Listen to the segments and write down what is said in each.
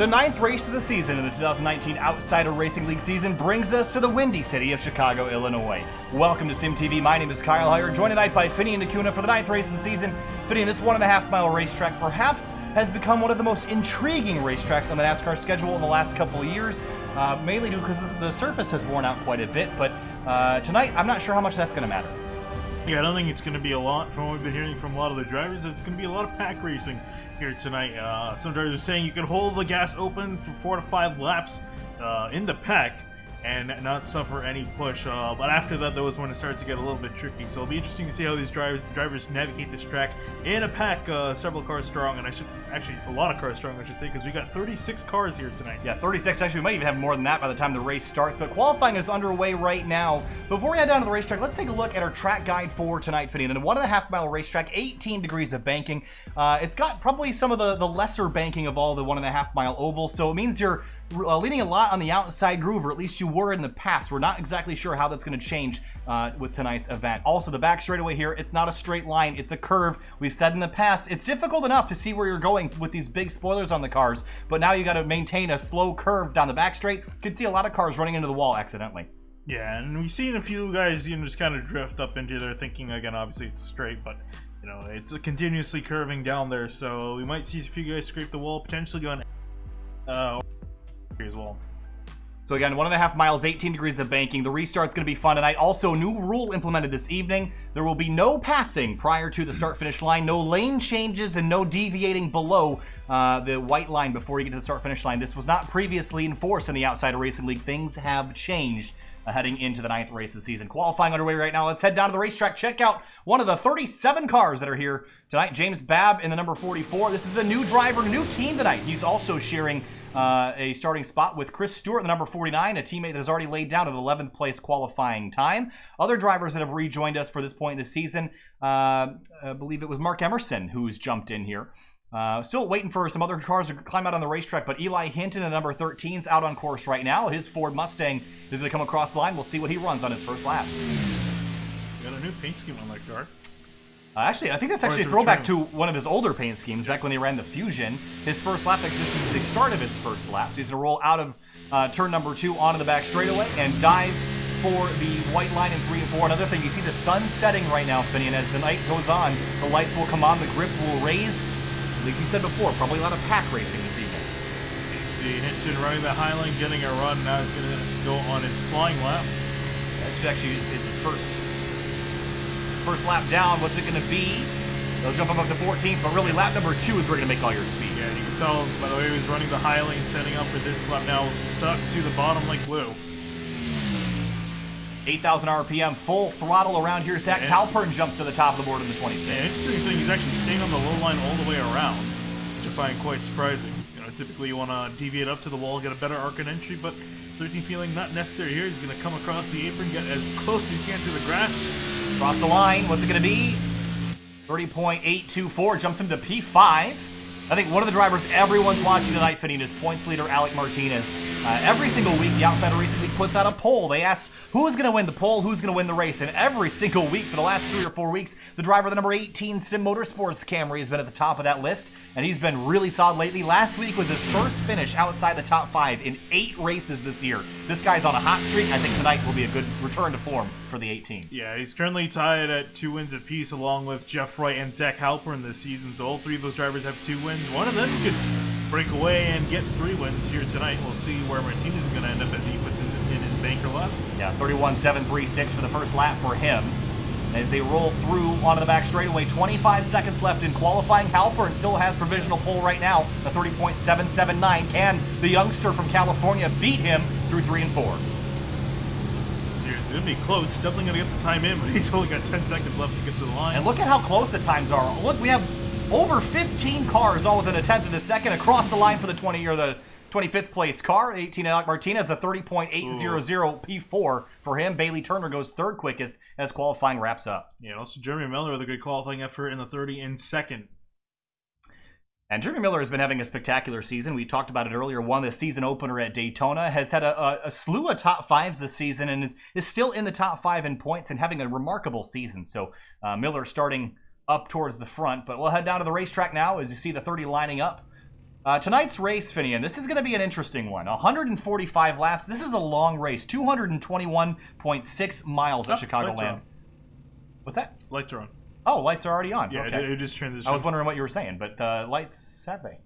The 9th race of the season in the 2019 Outsider Racing League season brings us to the windy city of Chicago, Illinois. Welcome to SimTV. My name is Kyle Heyer, joined tonight by Finney and Nakuna for the 9th race of the season. Finney, this 1.5-mile racetrack perhaps has become one of the most intriguing racetracks on the NASCAR schedule in the last couple of years, mainly due because the surface has worn out quite a bit, but tonight I'm not sure how much that's going to matter. Yeah, I don't think it's going to be a lot. From what we've been hearing from a lot of the drivers, it's going to be a lot of pack racing here tonight. Some drivers are saying you can hold the gas open for 4 to 5 laps in the pack and not suffer any push. But after that, though, is when it starts to get a little bit tricky. So it'll be interesting to see how these drivers navigate this track in a pack, several cars strong, and actually a lot of cars strong, I should say, because we got 36 cars here tonight. Yeah, 36. Actually, we might even have more than that by the time the race starts. But qualifying is underway right now. Before we head down to the racetrack, let's take a look at our track guide for tonight, Finney. In a 1.5-mile racetrack, 18 degrees of banking. It's got probably some of the lesser banking of all the 1.5-mile ovals, so it means you're leaning a lot on the outside groove, or at least you were in the past. We're not exactly sure how that's going to change with tonight's event. Also, the back straightaway here, it's not a straight line, it's a curve. We've said in the past, it's difficult enough to see where you're going with these big spoilers on the cars, but now you got to maintain a slow curve down the back straight. You could see a lot of cars running into the wall accidentally. Yeah, and we've seen a few guys, just kind of drift up into there thinking, again, obviously it's straight, but it's continuously curving down there, so we might see a few guys scrape the wall, potentially on as well. So again, 1.5 miles, 18 degrees of banking. The restart's going to be fun tonight. Also, new rule implemented this evening. There will be no passing prior to the start-finish line, no lane changes, and no deviating below the white line before you get to the start-finish line. This was not previously enforced in the Outsider Racing League. Things have changed heading into the 9th race of the season. Qualifying underway right now. Let's head down to the racetrack. Check out one of the 37 cars that are here tonight. James Babb in the number 44. This is a new driver, new team tonight. He's also sharing a starting spot with Chris Stewart, the number 49, a teammate that has already laid down an 11th place qualifying time. Other drivers that have rejoined us for this point in the season, I believe it was Mark Emerson who's jumped in here. Still waiting for some other cars to climb out on the racetrack, but Eli Hinton, the number 13, is out on course right now. His Ford Mustang is going to come across the line. We'll see what he runs on his first lap. Got a new paint scheme on that car. Actually, I think that's actually a throwback to one of his older paint schemes back when they ran the Fusion. His first lap, this is the start of his first lap. So he's going to roll out of turn number 2 onto the back straightaway and dive for the white line in 3 and 4. Another thing, you see the sun setting right now, Finney, and as the night goes on, the lights will come on, the grip will raise. Like you said before, probably a lot of pack racing this evening. You see Hinton running the high line, getting a run. Now he's going to go on his flying lap. This actually is his first lap down. What's it going to be? They'll jump him up to 14th, but really lap number 2 is where you're going to make all your speed. Yeah, and you can tell by the way he was running the high lane, setting up for this lap. Now stuck to the bottom like glue. 8,000 RPM, full throttle around here. Zach Halpern jumps to the top of the board in the 26. The interesting thing, he's actually staying on the low line all the way around, which I find quite surprising. Typically you want to deviate up to the wall, get a better arc and entry, but 13 feeling not necessary here. He's going to come across the apron, get as close as he can to the grass. Across the line, what's it going to be? 30.824, jumps him to P5. I think one of the drivers everyone's watching tonight, Finney, is points leader Alec Martinez. Every single week, the Outsider Racing League puts out a poll. They asked who's going to win the poll, who's going to win the race. And every single week for the last 3 or 4 weeks, the driver of the number 18 Sim Motorsports Camry has been at the top of that list. And he's been really solid lately. Last week was his first finish outside the top 5 in 8 races this year. This guy's on a hot streak. I think tonight will be a good return to form for the 18. Yeah, he's currently tied at 2 wins apiece along with Jeff Wright and Zach Halpern this season. So all 3 of those drivers have 2 wins. One of them could break away and get 3 wins here tonight. We'll see where Martinez is going to end up as he puts in his banker lap. Yeah, 31.736 for the first lap for him. As they roll through onto the back straightaway, 25 seconds left in qualifying. Halpern still has provisional pole right now, a 30.779. Can the youngster from California beat him through 3 and 4? It's going to be close. He's definitely going to get the time in, but he's only got 10 seconds left to get to the line. And look at how close the times are. Look, we have over 15 cars all within a tenth of a second across the line for the 25th place car. 18 Alec Martinez, a 30.800 P4 for him. Bailey Turner goes 3rd quickest as qualifying wraps up. Yeah, also Jeremy Miller with a good qualifying effort in the 30 in 2nd. And Jeremy Miller has been having a spectacular season. We talked about it earlier. Won the season opener at Daytona. Has had a slew of top 5s this season and is still in the top 5 in points and having a remarkable season. So Miller starting up towards the front. But we'll head down to the racetrack now as you see the 30 lining up. Tonight's race, Finian, this is going to be an interesting one. 145 laps. This is a long race. 221.6 miles at Chicagoland. What's that? Lights are on. Oh, lights are already on. Yeah, okay. it just transitioned. I was wondering what you were saying, but lights have they?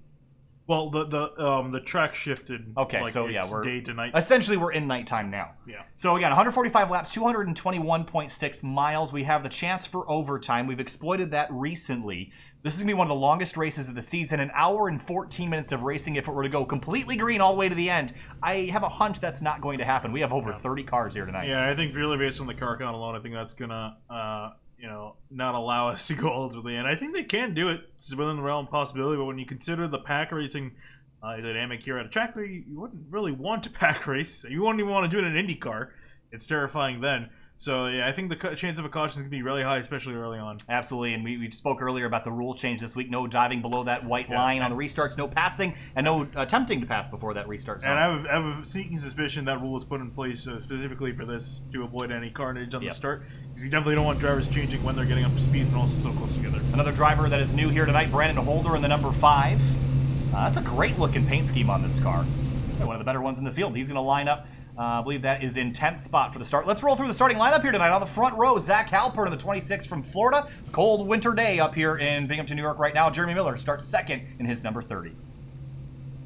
Well, the track shifted. Okay, like so yeah, we're day to night. Essentially, we're in nighttime now. Yeah. So again, 145 laps, 221.6 miles. We have the chance for overtime. We've exploited that recently. This is going to be one of the longest races of the season, an hour and 14 minutes of racing if it were to go completely green all the way to the end. I have a hunch that's not going to happen. We have over 30 cars here tonight. Yeah, I think really based on the car count alone, I think that's going to, not allow us to go all to the end. I think they can do it. It's within the realm of possibility, but when you consider the pack racing dynamic here at a track where you wouldn't really want to pack race, you wouldn't even want to do it in an IndyCar. It's terrifying then. So, yeah, I think the chance of a caution is going to be really high, especially early on. Absolutely, and we spoke earlier about the rule change this week. No diving below that white line on the restarts, no passing, and no attempting to pass before that restart zone. And I have a sneaking suspicion that rule was put in place specifically for this to avoid any carnage on the start. Because you definitely don't want drivers changing when they're getting up to speed and also so close together. Another driver that is new here tonight, Brandon Holder in the number 5. That's a great-looking paint scheme on this car. One of the better ones in the field. He's going to line up. I believe that is in 10th spot for the start. Let's roll through the starting lineup here tonight. On the front row, Zach Halpern in the 26 from Florida. Cold winter day up here in Binghamton, New York right now. Jeremy Miller starts second in his number 30.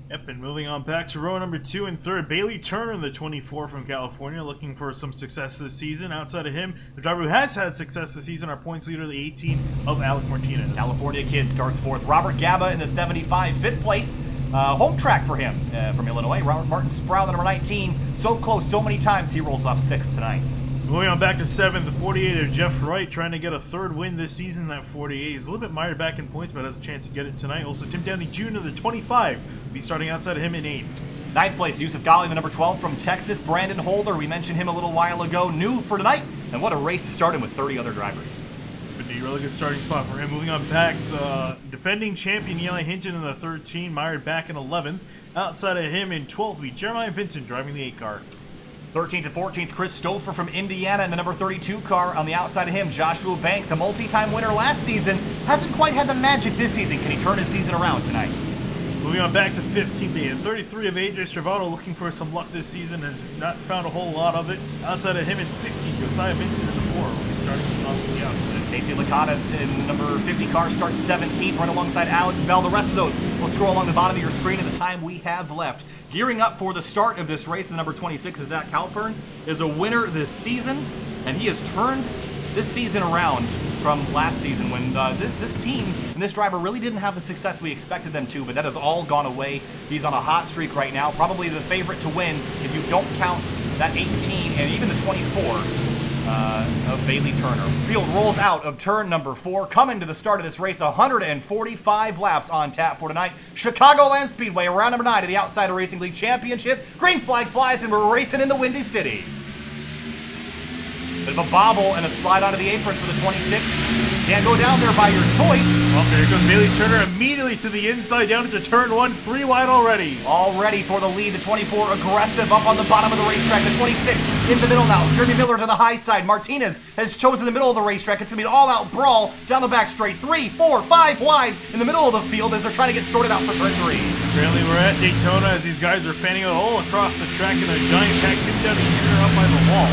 Yep, and moving on back to row number 2 and 3rd, Bailey Turner in the 24 from California, looking for some success this season. Outside of him, the driver who has had success this season, our points leader, the 18 of Alec Martinez. California kid starts 4th. Robert Gaba in the 75, 5th place. Home track for him from Illinois. Robert Martin Sproul, the number 19. So close so many times, he rolls off 6th tonight. Moving on back to 7th, the 48 of Jeff Wright, trying to get a 3rd win this season. That 48 is a little bit mired back in points, but has a chance to get it tonight. Also, Tim Downey Jr., the 25, will be starting outside of him in 8th. 9th place, Yusuf Ghali, the number 12 from Texas. Brandon Holder, we mentioned him a little while ago, new for tonight. And what a race to start him with 30 other drivers. Would be a really good starting spot for him. Moving on back, the defending champion Eli Hinton in the 13, mired back in 11th. Outside of him in 12th, will be Jeremiah Vincent driving the 8 car. 13th and 14th, Chris Stouffer from Indiana in the number 32 car. On the outside of him, Joshua Banks, a multi-time winner last season. Hasn't quite had the magic this season. Can he turn his season around tonight? Moving on back to 15th, the 33 of AJ Stravato, looking for some luck this season, has not found a whole lot of it. Outside of him in 16th, Josiah Vincent in the 4 will be starting off the outside. Casey Lakatos in number 50 car starts 17th, right alongside Alex Bell. The rest of those will scroll along the bottom of your screen in the time we have left. Gearing up for the start of this race, the number 26 is Zach Halpern, is a winner this season, and he has turned this season around from last season when this team and this driver really didn't have the success we expected them to, but that has all gone away. He's on a hot streak right now, probably the favorite to win if you don't count that 18 and even the 24 of Bailey Turner. Field rolls out of turn number 4, coming to the start of this race, 145 laps on tap for tonight. Chicagoland Speedway, round number 9 of the Outsider Racing League Championship. Green flag flies and we're racing in the Windy City. Bit of a bobble and a slide onto the apron for the 26. Can't go down there by your choice. Well, there goes Bailey Turner immediately to the inside, down into turn 1, 3 wide already. All ready for the lead. The 24 aggressive up on the bottom of the racetrack. The 26 in the middle now. Jeremy Miller to the high side. Martinez has chosen the middle of the racetrack. It's going to be an all-out brawl down the back straight. 3, 4, 5 wide in the middle of the field as they're trying to get sorted out for turn 3. Apparently we're at Daytona as these guys are fanning out all across the track in a giant pack. Tim Downey Jr. up by the wall.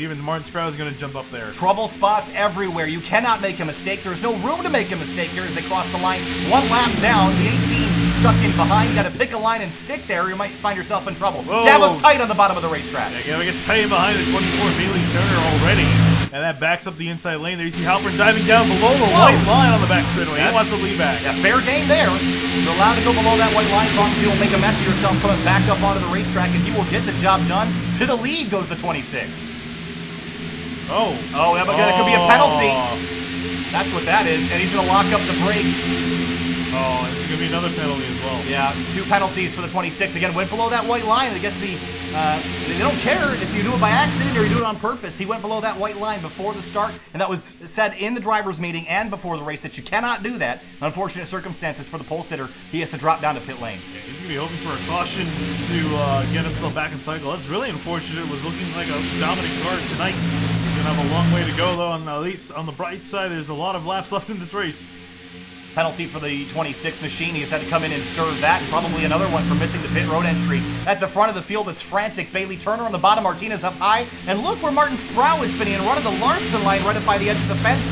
Even Martin Sproul is going to jump up there. Trouble spots everywhere. You cannot make a mistake. There's no room to make a mistake here as they cross the line. 1 lap down. The 18 stuck in behind. You got to pick a line and stick there. You might find yourself in trouble. Gaba's tight on the bottom of the racetrack. Yeah, Gaba gets tight behind the 24 Bailey Turner already. And that backs up the inside lane. There you see Halpern diving down below the white line on the back straightaway. He wants to lead back. Yeah, fair game there. You're allowed to go below that white line as long as you don't make a mess of yourself coming back up onto the racetrack, and he will get the job done. To the lead goes the 26. Oh, that could be a penalty. That's what that is, and he's going to lock up the brakes. Oh, it's going to be another penalty as well. Yeah, 2 penalties for the 26. Again, went below that white line. I guess they don't care if you do it by accident or you do it on purpose. He went below that white line before the start, and that was said in the driver's meeting and before the race that you cannot do that. Unfortunate circumstances for the pole sitter. He has to drop down to pit lane. Yeah, he's going to be hoping for a caution to get himself back in cycle. That's really unfortunate. It was looking like a dominant car tonight. He's going to have a long way to go, though. On the bright side, there's a lot of laps left in this race. Penalty for the 26 machine. He's had to come in and serve that. And probably another one for missing the pit road entry. At the front of the field, it's frantic. Bailey Turner on the bottom. Martinez up high. And look where Martin Sproul is fitting in. Running the Larson line right up by the edge of the fence.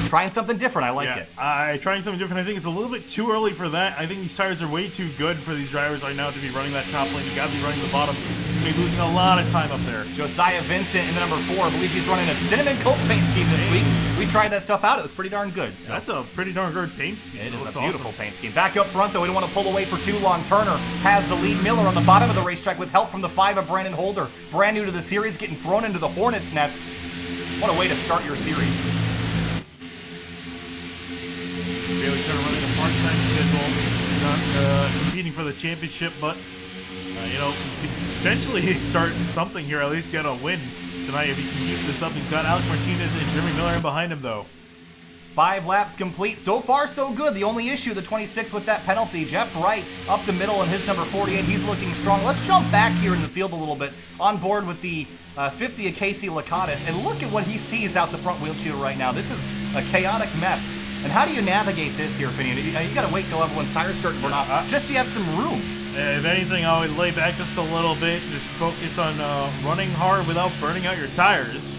Trying something different. I like it. Trying something different. I think it's a little bit too early for that. I think these tires are way too good for these drivers right now to be running that top lane. You got to be running the bottom. He's going to be losing a lot of time up there. Josiah Vincent in the number 4. I believe he's running a cinnamon coat paint scheme this week. We tried that stuff out. It was pretty darn good. So. That's a pretty darn good paint scheme. It is a beautiful paint scheme. Back up front, though, we don't want to pull away for too long. Turner has the lead. Miller on the bottom of the racetrack with help from the 5 of Brandon Holder. Brand new to the series, getting thrown into the Hornet's nest. What a way to start your series. Bailey Turner running a part-time schedule. He's not competing for the championship, but, potentially start something here, at least get a win tonight if he can keep this up. He's got Alec Martinez and Jeremy Miller in behind him, though. 5 laps complete. So far, so good. The only issue, the 26 with that penalty. Jeff Wright up the middle in his number 48. He's looking strong. Let's jump back here in the field a little bit. On board with the 50 of Casey Lakatos. And look at what he sees out the front windshield right now. This is a chaotic mess. And how do you navigate this here, Finian? You got to wait till everyone's tires start to burn off, just so you have some room. If anything, I would lay back just a little bit. Just focus on running hard without burning out your tires.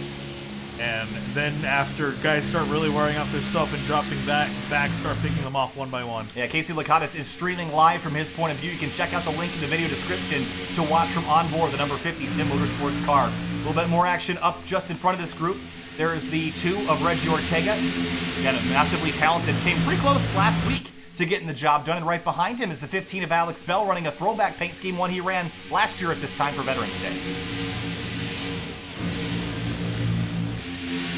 And then after guys start really wearing out their stuff and dropping back, start picking them off one by one. Yeah, Casey Lakatos is streaming live from his point of view. You can check out the link in the video description to watch from on board the number 50 Sim Motorsports car. A little bit more action up just in front of this group. There is the 2 of Reggie Ortega. Again, massively talented. Came pretty close last week to getting the job done. And right behind him is the 15 of Alex Bell, running a throwback paint scheme, one he ran last year at this time for Veterans Day.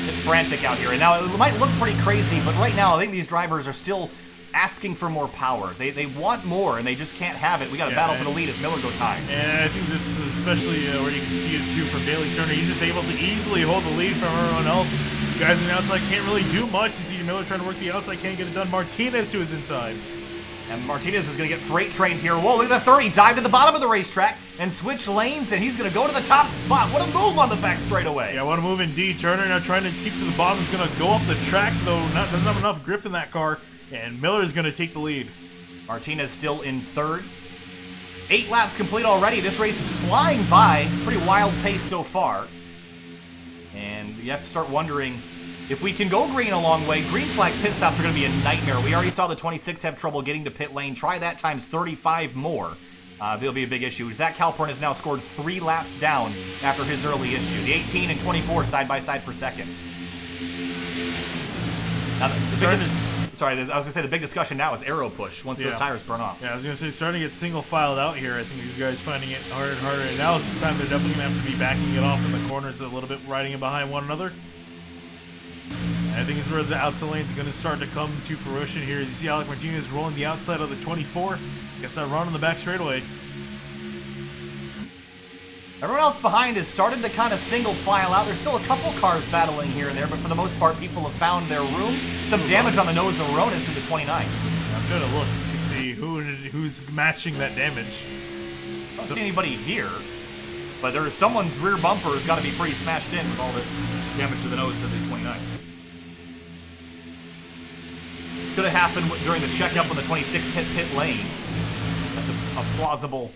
It's frantic out here. And now it might look pretty crazy, but right now I think these drivers are still asking for more power. They want more, and they just can't have it. We got to battle for the lead as Miller goes high. And I think this is especially where you can see it too for Bailey Turner. He's just able to easily hold the lead from everyone else. The guys on the outside can't really do much. You see Miller trying to work the outside, can't get it done. Martinez to his inside. And Martinez is going to get freight trained here. Whoa, look at the 30. Dive to the bottom of the racetrack and switch lanes, and he's going to go to the top spot. What a move on the back straightaway. Yeah, what a move indeed. Turner now trying to keep to the bottom. Is going to go up the track, though. Doesn't have enough grip in that car. And Miller is going to take the lead. Martinez still in 3rd. 8 laps complete already. This race is flying by. Pretty wild pace so far. And you have to start wondering if we can go green a long way. Green flag pit stops are going to be a nightmare. We already saw the 26 have trouble getting to pit lane. Try that times 35 more. There'll be a big issue. Zach Halpern has now scored 3 laps down after his early issue. The 18 and 24 side by side for second. Now, I was going to say the big discussion now is aero push once those tires burn off. Yeah, I was going to say starting to get single filed out here. I think these guys finding it harder and harder. And now is the time they're definitely going to have to be backing it off in the corners a little bit, riding it behind one another. And I think it's where the outside lane is going to start to come to fruition here. You see Alec Martinez rolling the outside of the 24. Gets that run on the back straightaway. Everyone else behind has started to kind of single file out. There's still a couple cars battling here and there, but for the most part, people have found their room. Some damage on the nose of Ronis in the 29. I'm going to look to see who's matching that damage. I don't see anybody here, but there's someone's rear bumper has got to be pretty smashed in with all this damage to the nose of the 29. Could have happened during the checkup when the 26 hit pit lane. That's a plausible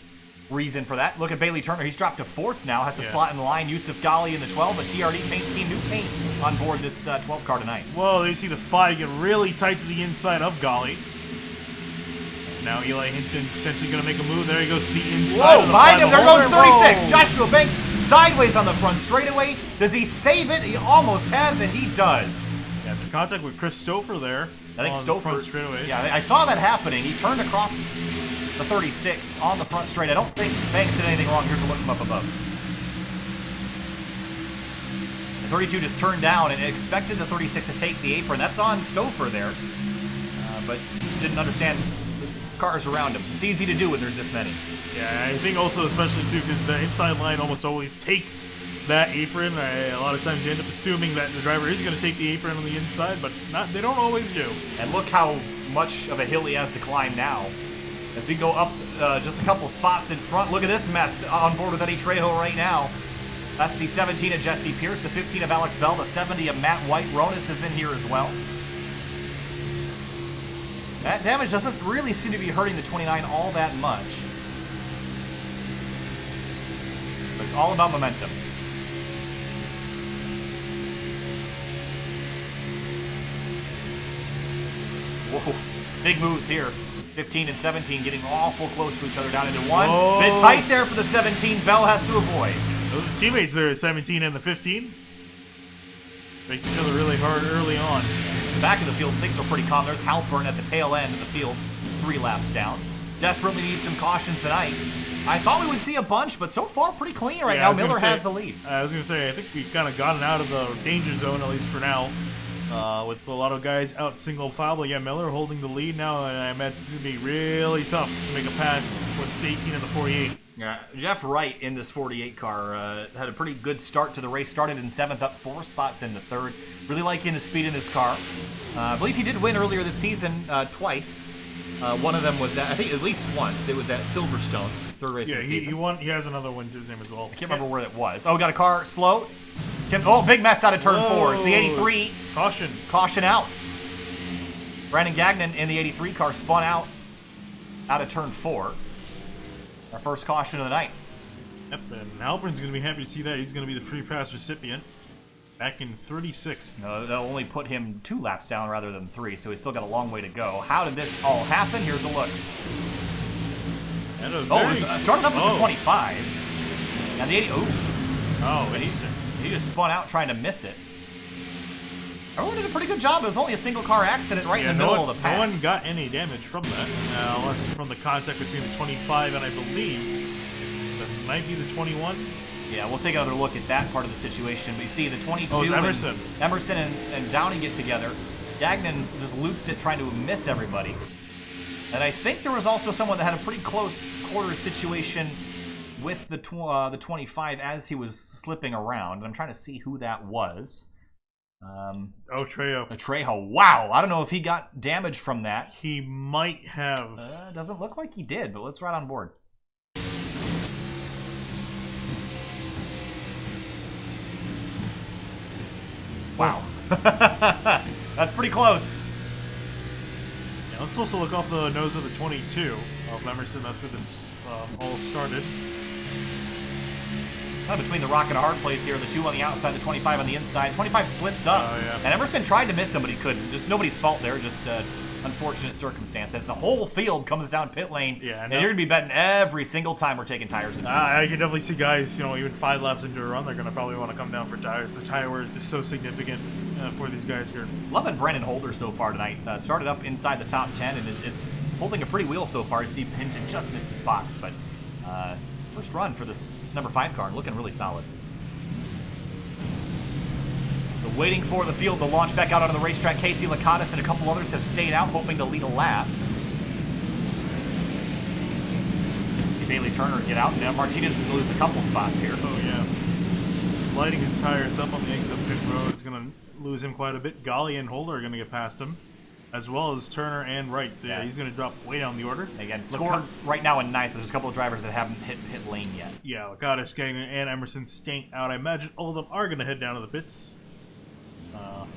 reason for that. Look at Bailey Turner. He's dropped to 4th now. Has a slot in the line. Yusuf Ghali in the 12. A TRD paint scheme. New paint on board this 12 car tonight. Well, you see the 5 get really tight to the inside of Ghali. Now Eli Hinton potentially going to make a move. There he goes to the inside. Whoa, behind him. There goes 36. Joshua Banks sideways on the front straightaway. Does he save it? He almost has, and he does. Yeah, after contact with Chris Stouffer there. I think Stouffer. Front straightaway. Yeah, I saw that happening. He turned across the 36 on the front straight. I don't think Banks did anything wrong. Here's a look from up above. The 32 just turned down and expected the 36 to take the apron. That's on Stouffer there. But just didn't understand the cars around him. It's easy to do when there's this many. Yeah, I think also especially too because the inside line almost always takes that apron. A lot of times you end up assuming that the driver is going to take the apron on the inside, but they don't always do. And look how much of a hill he has to climb now. As we go up just a couple spots in front. Look at this mess on board with Eddie Trejo right now. That's the 17 of Jessie Pierce, the 15 of Alex Bell, the 70 of Matt White. Ronis is in here as well. That damage doesn't really seem to be hurting the 29 all that much. But it's all about momentum. Whoa, big moves here. 15 and 17 getting awful close to each other down into one. Whoa. Bit tight there for the 17. Bell has to avoid. Those are teammates there, 17 and the 15. Make each other really hard early on. The back of the field, things are pretty calm. There's Halpern at the tail end of the field, 3 laps down. Desperately needs some cautions tonight. I thought we would see a bunch, but so far pretty clean right now. Miller has the lead. I was going to say, I think we've kind of gotten out of the danger zone, at least for now. With a lot of guys out single file, but yeah, Miller holding the lead now, and I imagine it's going to be really tough to make a pass with 18 and the 48. Yeah, Jeff Wright in this 48 car had a pretty good start to the race. Started in 7th, up 4 spots into 3rd. Really liking the speed in this car. I believe he did win earlier this season twice. One of them was at, I think at least once, it was at Silverstone, 3rd race of the season. He won. He has another one to his name as well. I can't remember where it was. Oh, got a car slow. Oh, big mess out of turn 4. It's the 83. Caution. Caution out. Brandon Gagnon in the 83 car spun out of turn 4. Our first caution of the night. Yep, and Halpern's going to be happy to see that. He's going to be the free pass recipient. Back in 36th. No, they'll only put him 2 laps down rather than 3, so he's still got a long way to go. How did this all happen? Here's a look. Started up with the 25. And the 80. He just spun out trying to miss it. Everyone did a pretty good job. It was only a single car accident right in the middle of the pack. No one got any damage from that, unless from the contact between the 25 and I believe that might be the 21. Yeah, we'll take another look at that part of the situation. But you see the 22 Emerson. Emerson and Downey get together. Gagnon just loops it trying to miss everybody. And I think there was also someone that had a pretty close quarter situation with the 25 as he was slipping around. I'm trying to see who that was. Trejo. Trejo. Wow. I don't know if he got damage from that. He might have. Doesn't look like he did, but let's ride on board. Wow. That's pretty close. Yeah, let's also look off the nose of the 22 of Emerson. That's where this all started. Between the rock and a hard place here, the 2 on the outside, the 25 on the inside. 25 slips up, and Emerson tried to miss him, but he couldn't. Just nobody's fault there, just unfortunate circumstance. As the whole field comes down pit lane, and you're going to be betting every single time we're taking tires. I can definitely see guys, even 5 laps into a run, they're going to probably want to come down for tires. The tire wear is just so significant for these guys here. Loving Brandon Holder so far tonight. Started up inside the top 10 and is holding a pretty wheel so far. You see Hinton just missed his box, but first run for this number 5 car, looking really solid. So waiting for the field to launch back out onto the racetrack. Casey Lakatos and a couple others have stayed out, hoping to lead a lap. Bailey Turner get out. Now Martinez is going to lose a couple spots here. Oh, yeah. Sliding his tires up on the exit pit road. It's going to lose him quite a bit. Golly and Holder are going to get past him, as well as Turner and Wright. So yeah, he's going to drop way down the order. Again, scored right now in 9th. There's a couple of drivers that haven't hit pit lane yet. Yeah, Lakatos, Gagnon, and Emerson staying out. I imagine all of them are going to head down to the pits. I'll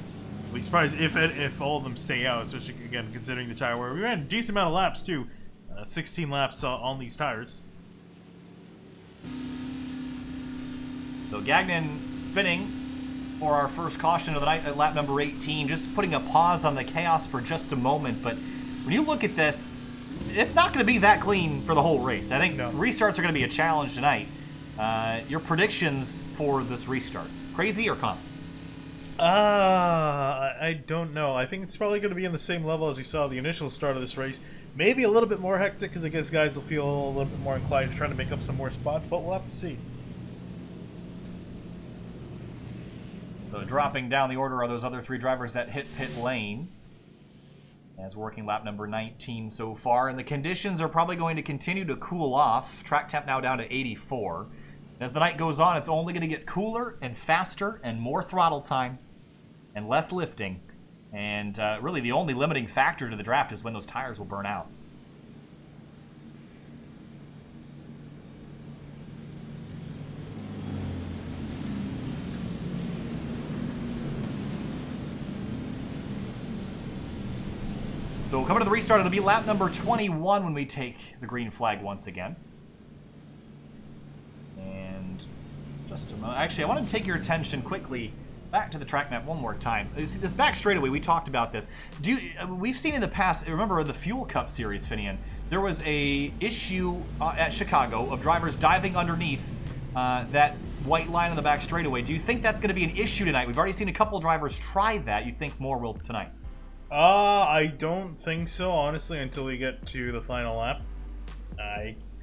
be surprised if all of them stay out, especially, again, considering the tire wear. We ran a decent amount of laps, too. 16 laps on these tires. So Gagnon spinning for our first caution of the night at lap number 18. Just putting a pause on the chaos for just a moment. But when you look at this, it's not going to be that clean for the whole race. I think restarts are going to be a challenge tonight. Your predictions for this restart? Crazy or calm? I don't know. I think it's probably going to be in the same level as we saw the initial start of this race. Maybe a little bit more hectic because I guess guys will feel a little bit more inclined to try to make up some more spots, but we'll have to see. So dropping down the order are those other 3 drivers that hit pit lane. As working lap number 19 so far. And the conditions are probably going to continue to cool off. Track temp now down to 84. As the night goes on, it's only going to get cooler and faster and more throttle time and less lifting. And really the only limiting factor to the draft is when those tires will burn out. So coming to the restart, it'll be lap number 21 when we take the green flag once again. And just a moment. Actually, I want to take your attention quickly back to the track map one more time. This back straightaway, we talked about this. We've seen in the past, remember the Fuel Cup series, Finian, there was a issue at Chicago of drivers diving underneath that white line on the back straightaway. Do you think that's going to be an issue tonight? We've already seen a couple drivers try that. You think more will tonight? I don't think so, honestly, until we get to the final lap.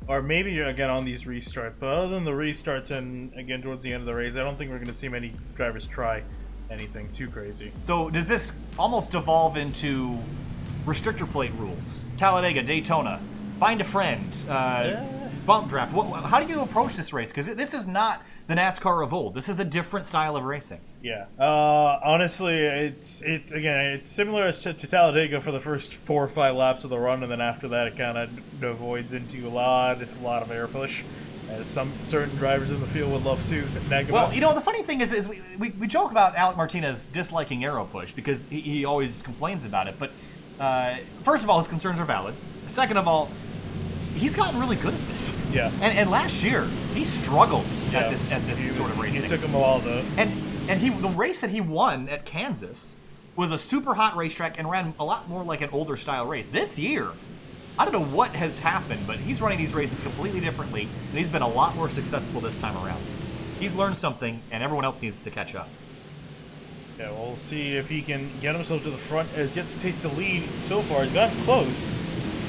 Or maybe again on these restarts, but other than the restarts and again towards the end of the race, I don't think we're going to see many drivers try anything too crazy. So does this almost devolve into restrictor plate rules? Talladega, Daytona, find a friend, bump draft. How do you approach this race? Because this is not the NASCAR of old. This is a different style of racing. Yeah. Honestly, it's similar to Talladega for the first 4 or 5 laps of the run, and then after that, it kind of avoids into a lot of air push, as some certain drivers in the field would love to nag about. Well, you know, the funny thing is we joke about Alec Martinez disliking aero push because he always complains about it. But first of all, his concerns are valid. Second of all, he's gotten really good at this. Yeah. And last year he struggled at this sort of racing. It took him a while to. And the race that he won at Kansas was a super hot racetrack and ran a lot more like an older style race. This year, I don't know what has happened, but he's running these races completely differently, and he's been a lot more successful this time around. He's learned something, and everyone else needs to catch up. Yeah, we'll see if he can get himself to the front. Has yet to taste the lead so far. He's gotten close,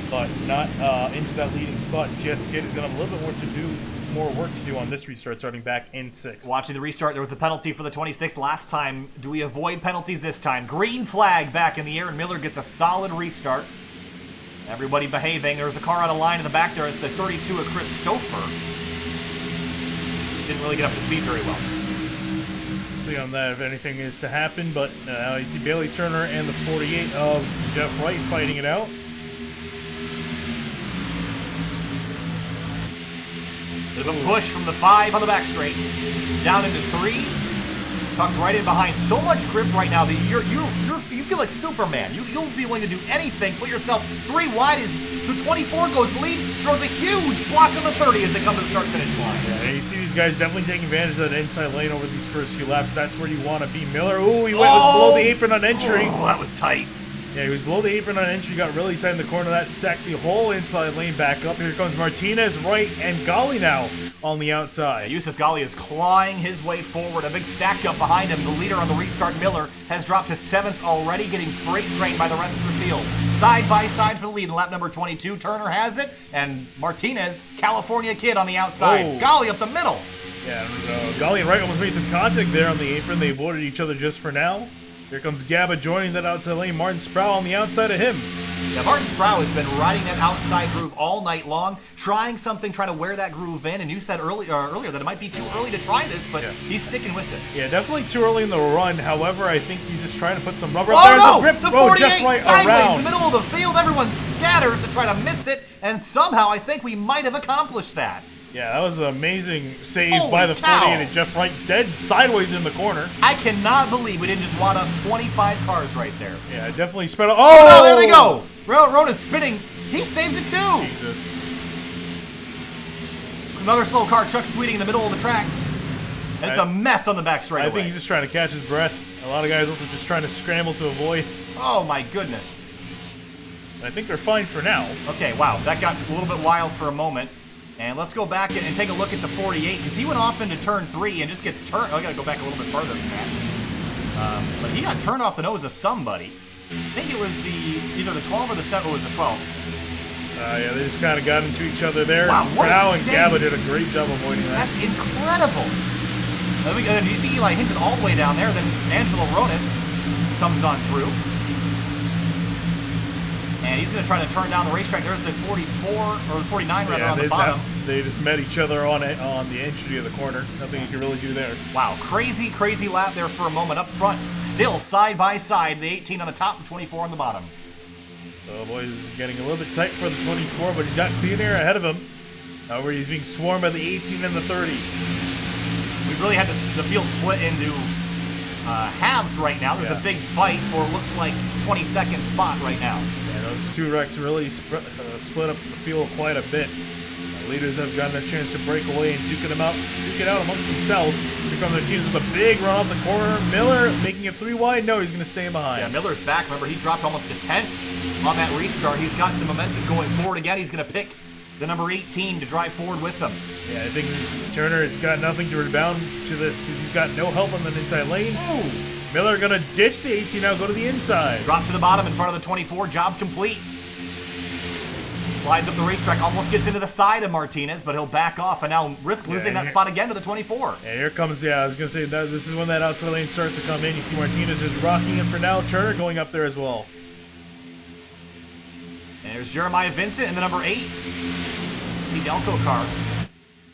but not into that leading spot just yet. He's going to have a little bit more work to do on this restart, starting back in 6th. Watching the restart, there was a penalty for the 26th last time. Do we avoid penalties this time? Green flag back in the air, and Miller gets a solid restart. Everybody behaving. There's a car out of line in the back there. It's the 32 of Chris Stouffer. Didn't really get up to speed very well. See on that if anything is to happen, but you see Bailey Turner and the 48 of Jeff Wright fighting it out. Bit of a push from the 5 on the back straight. Down into 3. Tucked right in behind. So much grip right now that you feel like Superman. You'll be willing to do anything. Put yourself 3 wide as the 24 goes lead. Throws a huge block on the 30 as they come to the start-finish line. Yeah, you see these guys definitely taking advantage of that inside lane over these first few laps. That's where you want to be. Miller, ooh, he was below the apron on entry. Oh, that was tight. Yeah, he was below the apron on entry, got really tight in the corner of that, stacked the whole inside lane back up. Here comes Martinez, Wright, and Gali now on the outside. Yusuf Gali is clawing his way forward. A big stack up behind him. The leader on the restart, Miller, has dropped to 7th already, getting freight trained by the rest of the field. Side by side for the lead in lap number 22. Turner has it, and Martinez, California kid on the outside. Oh. Gali up the middle. Yeah, Gali and Wright almost made some contact there on the apron. They avoided each other just for now. Here comes Gaba joining that outside lane. Martin Sproul on the outside of him. Yeah, Martin Sproul has been riding that outside groove all night long, trying to wear that groove in. And you said earlier that it might be too early to try this, but he's sticking with it. Yeah, definitely too early in the run. However, I think he's just trying to put some rubber Oh up there. no! Grip. The 48 Jeff Wright sideways around. in the middle of the field. Everyone scatters to try to miss it, and somehow I think we might have accomplished that. Yeah, that was an amazing save Holy by the cow. 48 and Jeff Wright dead sideways in the corner. I cannot believe we didn't just wad up 25 cars right there. Yeah, definitely sped up. Oh, Oh, no, there they go! Rona's spinning. He saves it too. Jesus. Another slow car, Chuck Sweeting in the middle of the track. And it's a mess on the back straightaway. I think he's just trying to catch his breath. A lot of guys also just trying to scramble to avoid. Oh my goodness. I think they're fine for now. Okay, wow, that got a little bit wild for a moment. And let's go back and take a look at the 48, because he went off into turn 3 and just gets turned. Oh, I gotta go back a little bit further than that. But he got turned off the nose of somebody. I think it was either the 12 or the 7, or was the 12? Yeah, they just kind of got into each other there. Wow, what a Sproul and save. Gaba did a great job avoiding that. That's incredible. And you see Eli Hinton all the way down there, then Angelo Ronis comes on through. And he's going to try to turn down the racetrack. There's the 44, or the 49 rather, on the bottom. They just met each other on the entry of the corner. Nothing you can really do there. Wow, crazy, crazy lap there for a moment up front. Still side by side, the 18 on the top and 24 on the bottom. Oh, boy, he's getting a little bit tight for the 24, but he's got clean air ahead of him. Where he's being swarmed by the 18 and the 30. We've really had the field split into halves right now. There's a big fight for, looks like, 22nd spot right now. Yeah, Those two wrecks really split up the field quite a bit. Leaders have gotten a chance to break away and duke it out amongst themselves. Here come the teams with a big run off the corner. Miller making it 3 wide. No, he's going to stay in behind. Yeah, Miller's back. Remember, he dropped almost a 10th on that restart. He's got some momentum going forward again. He's going to pick the number 18 to drive forward with them. Yeah, I think Turner has got nothing to rebound to this because he's got no help on the inside lane. Ooh. Miller going to ditch the 18 now, go to the inside. Drop to the bottom in front of the 24. Job complete. Slides up the racetrack, almost gets into the side of Martinez, but he'll back off and now risk losing that spot again to the 24. Yeah, here comes, I was going to say, this is when that outside lane starts to come in. You see Martinez just rocking it for now. Turner going up there as well. And there's Jeremiah Vincent in the number 8. See Delco car.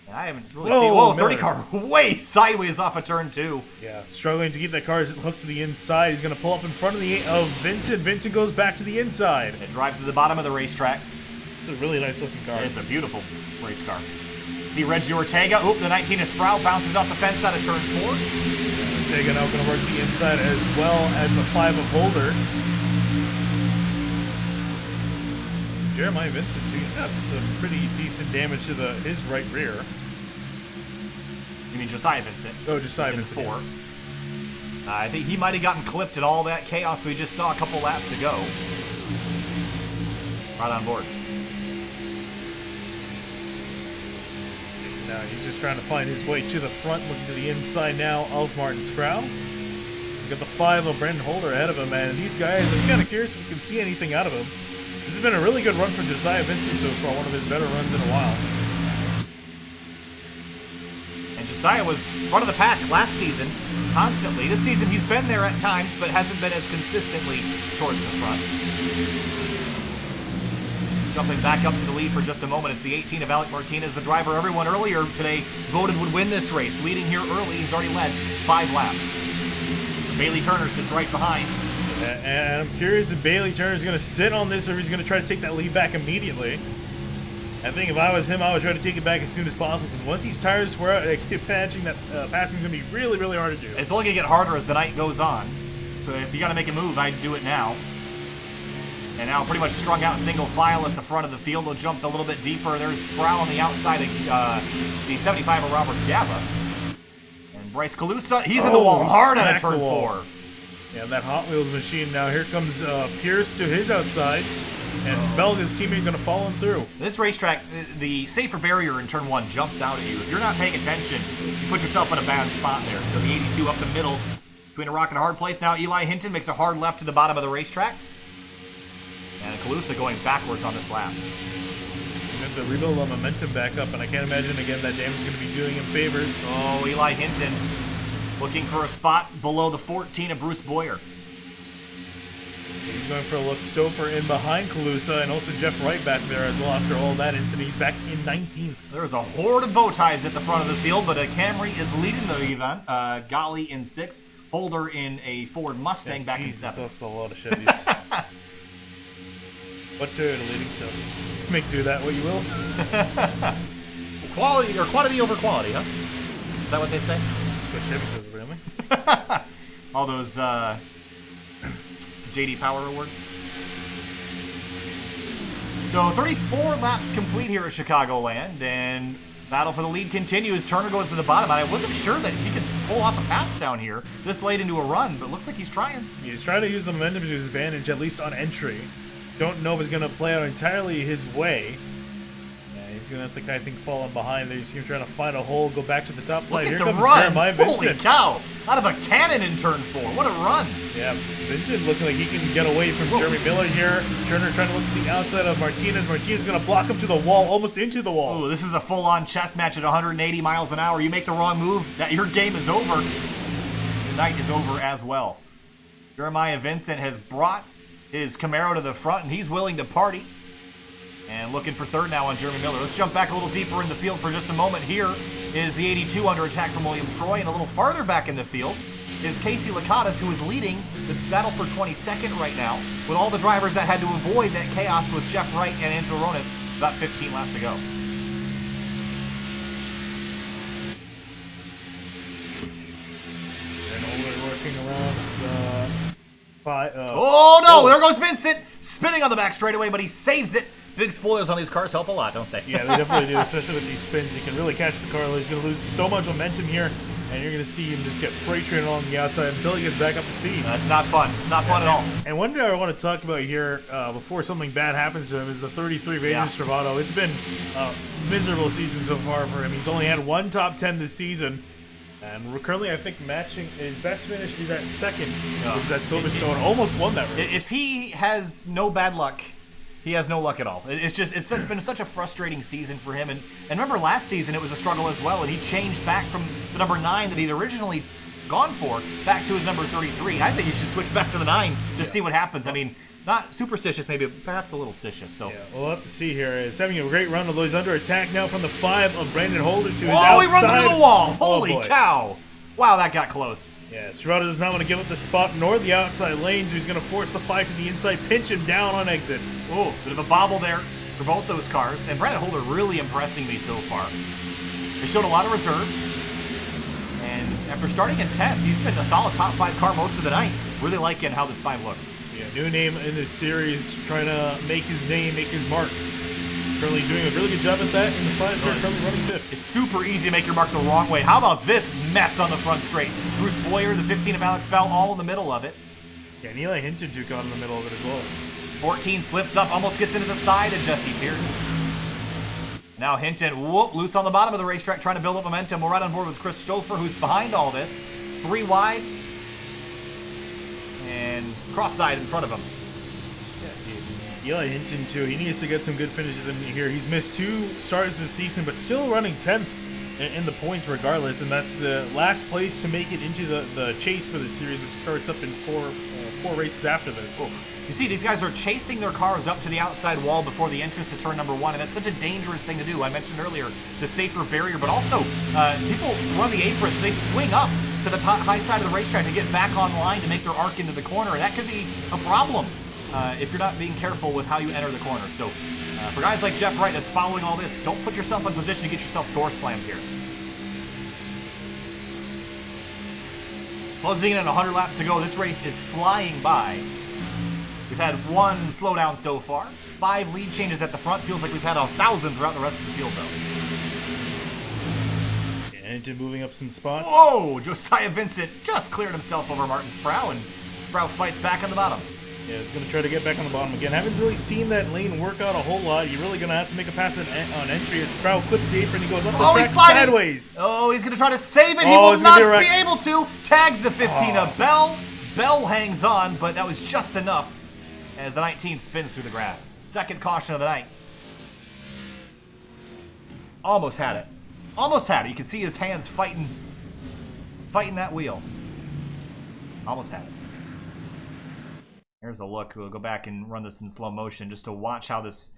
And I haven't really seen. Whoa, 30 car way sideways off of turn 2. Yeah, struggling to keep that car hooked to the inside. He's going to pull up in front of Vincent. Vincent goes back to the inside. It drives to the bottom of the racetrack. It's a really nice looking car. It's a beautiful race car. See Reggie Ortega. Oop, the 19 is Sprout. Bounces off the fence out of turn 4. Ortega now going to work the inside as well as the 5 of Holder. Jeremiah Vincent, too. He's got some pretty decent damage to his right rear. You mean Josiah Vincent? Oh, Josiah Vincent. 4. Yes. I think he might have gotten clipped in all that chaos we just saw a couple laps ago. Right on board. Now he's just trying to find his way to the front, looking to the inside now of Martin Sproul. He's got the 5 of Brandon Holder ahead of him, and these guys, I'm kind of curious if we can see anything out of him. This has been a really good run for Josiah Vincent so far, one of his better runs in a while. And Josiah was front of the pack last season, constantly. This season he's been there at times, but hasn't been as consistently towards the front. Jumping back up to the lead for just a moment, it's the 18 of Alec Martinez, the driver everyone earlier today voted would win this race. Leading here early, he's already led 5 laps. Bailey Turner sits right behind. And I'm curious if Bailey Turner is going to sit on this or if he's going to try to take that lead back immediately. I think if I was him, I would try to take it back as soon as possible because once these tires wear out, passing is going to be really, really hard to do. It's only going to get harder as the night goes on. So if you got to make a move, I'd do it now. And now pretty much strung out single file at the front of the field. We'll jump a little bit deeper. There's Sproul on the outside of the 75 of Robert Gaba. And Bryce Calusa, he's in the wall hard out of turn 4. Yeah, that Hot Wheels machine now. Here comes Pierce to his outside. And Bell, his teammate, going to follow him through. This racetrack, the safer barrier in turn 1 jumps out at you. If you're not paying attention, you put yourself in a bad spot there. So the 82 up the middle between a rock and a hard place. Now Eli Hinton makes a hard left to the bottom of the racetrack. And Calusa going backwards on this lap. We have to rebuild the momentum back up, and I can't imagine, again, that damage is going to be doing him favors. Oh, Eli Hinton looking for a spot below the 14 of Bruce Boyer. He's going for a look. Stouffer in behind Calusa, and also Jeff Wright back there as well after all that incident. He's back in 19th. There's a horde of bow ties at the front of the field, but a Camry is leading the event. Golly in 6th, Holder in a Ford Mustang back in 7th. That's a lot of Chevys. What Toyota leading, so make do that what you will. Quality or quantity over quality, huh? Is that what they say? That's what Chevy says, really. All those JD Power Awards. So 34 laps complete here at Chicagoland, and battle for the lead continues. Turner goes to the bottom, and I wasn't sure that he could pull off a pass down here this late into a run, but it looks like he's trying. He's trying to use the momentum to his advantage, at least on entry. Don't know if it's going to play out entirely his way. Yeah, he's going to have to, I think, fall in behind there. You see him trying to find a hole, go back to the top side. Look Here at the comes run! Jeremiah Vincent. Holy cow! Out of a cannon in turn 4. What a run! Yeah, Vincent looking like he can get away from Jeremy Miller here. Turner trying to look to the outside of Martinez. Martinez is going to block him to the wall, almost into the wall. Ooh, this is a full-on chess match at 180 miles an hour. You make the wrong move, your game is over. The night is over as well. Jeremiah Vincent has brought his Camaro to the front, and he's willing to party. And looking for third now on Jeremy Miller. Let's jump back a little deeper in the field for just a moment. Here is the 82 under attack from William Troy, and a little farther back in the field is Casey Lakatos, who is leading the battle for 22nd right now, with all the drivers that had to avoid that chaos with Jeff Wright and Angelo Ronis about 15 laps ago. And we're working around oh no, there goes Vincent! spinning on the back straightaway, but he saves it. Big spoilers on these cars help a lot, don't they? Yeah, they definitely do, especially with these spins. You can really catch the car. He's going to lose so much momentum here, and you're going to see him just get freight train along the outside until he gets back up to speed. That's not fun. It's not fun at all. And one thing I want to talk about here before something bad happens to him is the 33 Vance Trovato. It's been a miserable season so far for him. He's only had one top 10 this season. And we're currently, I think, matching his best finish. He's at second. Was that Silverstone. Almost won that race. If he has no bad luck, he has no luck at all. It's been such a frustrating season for him. And remember, last season it was a struggle as well. And he changed back from the number 9 that he'd originally gone for back to his number 33. I think he should switch back to the 9 to see what happens. I mean, not superstitious, maybe, perhaps a little stitious. So yeah, we'll have to see here. He's having a great run, although he's under attack now from the 5 of Brandon Holder to his outside. Oh, he runs into the wall! Holy boy. Cow! Wow, that got close. Yeah, Trovato does not want to give up the spot nor the outside lanes. He's going to force the 5 to the inside, pinch him down on exit. Oh, bit of a bobble there for both those cars. And Brandon Holder really impressing me so far. They showed a lot of reserve. And after starting in 10th, he's been a solid top 5 car most of the night. Really liking how this 5 looks. Yeah, new name in this series, trying to make his name, make his mark. Currently doing a really good job at that in the 5 car, currently running 5th. It's super easy to make your mark the wrong way. How about this mess on the front straight? Bruce Boyer, the 15 of Alex Bell, all in the middle of it. Yeah, and Eli Hinton took on in the middle of it as well. 14 slips up, almost gets into the side of Jessie Pierce. Now Hinton, whoop, loose on the bottom of the racetrack, trying to build up momentum. We're right on board with Chris Stouffer, who's behind all this. 3 wide. And cross-side in front of him. Yeah, Eli Hinton, too. He needs to get some good finishes in here. He's missed 2 starts this season, but still running 10th in the points regardless, and that's the last place to make it into the chase for the series, which starts up in 4 races after this. Oh. You see, these guys are chasing their cars up to the outside wall before the entrance to turn number 1, and that's such a dangerous thing to do. I mentioned earlier the safer barrier, but also people run the aprons. They swing up to the high side of the racetrack to get back on line to make their arc into the corner, and that could be a problem if you're not being careful with how you enter the corner. So for guys like Jeff Wright that's following all this, don't put yourself in position to get yourself door slammed here. Closing in at 100 laps to go. This race is flying by. We've had 1 slowdown so far. 5 lead changes at the front. Feels like we've had 1,000 throughout the rest of the field, though. And into moving up some spots. Whoa! Josiah Vincent just cleared himself over Martin Sproul, and Sproul fights back on the bottom. Yeah, he's going to try to get back on the bottom again. Haven't really seen that lane work out a whole lot. You're really going to have to make a pass on entry as Sproul clips the apron. He goes up the track sideways. Oh, he's going to try to save it. He will not be able to. Tags the 15 of Bell. Bell hangs on, but that was just enough as the 19th spins through the grass. Second caution of the night. Almost had it. Almost had it. You can see his hands fighting that wheel. Almost had it. Here's a look. We'll go back and run this in slow motion just to watch how this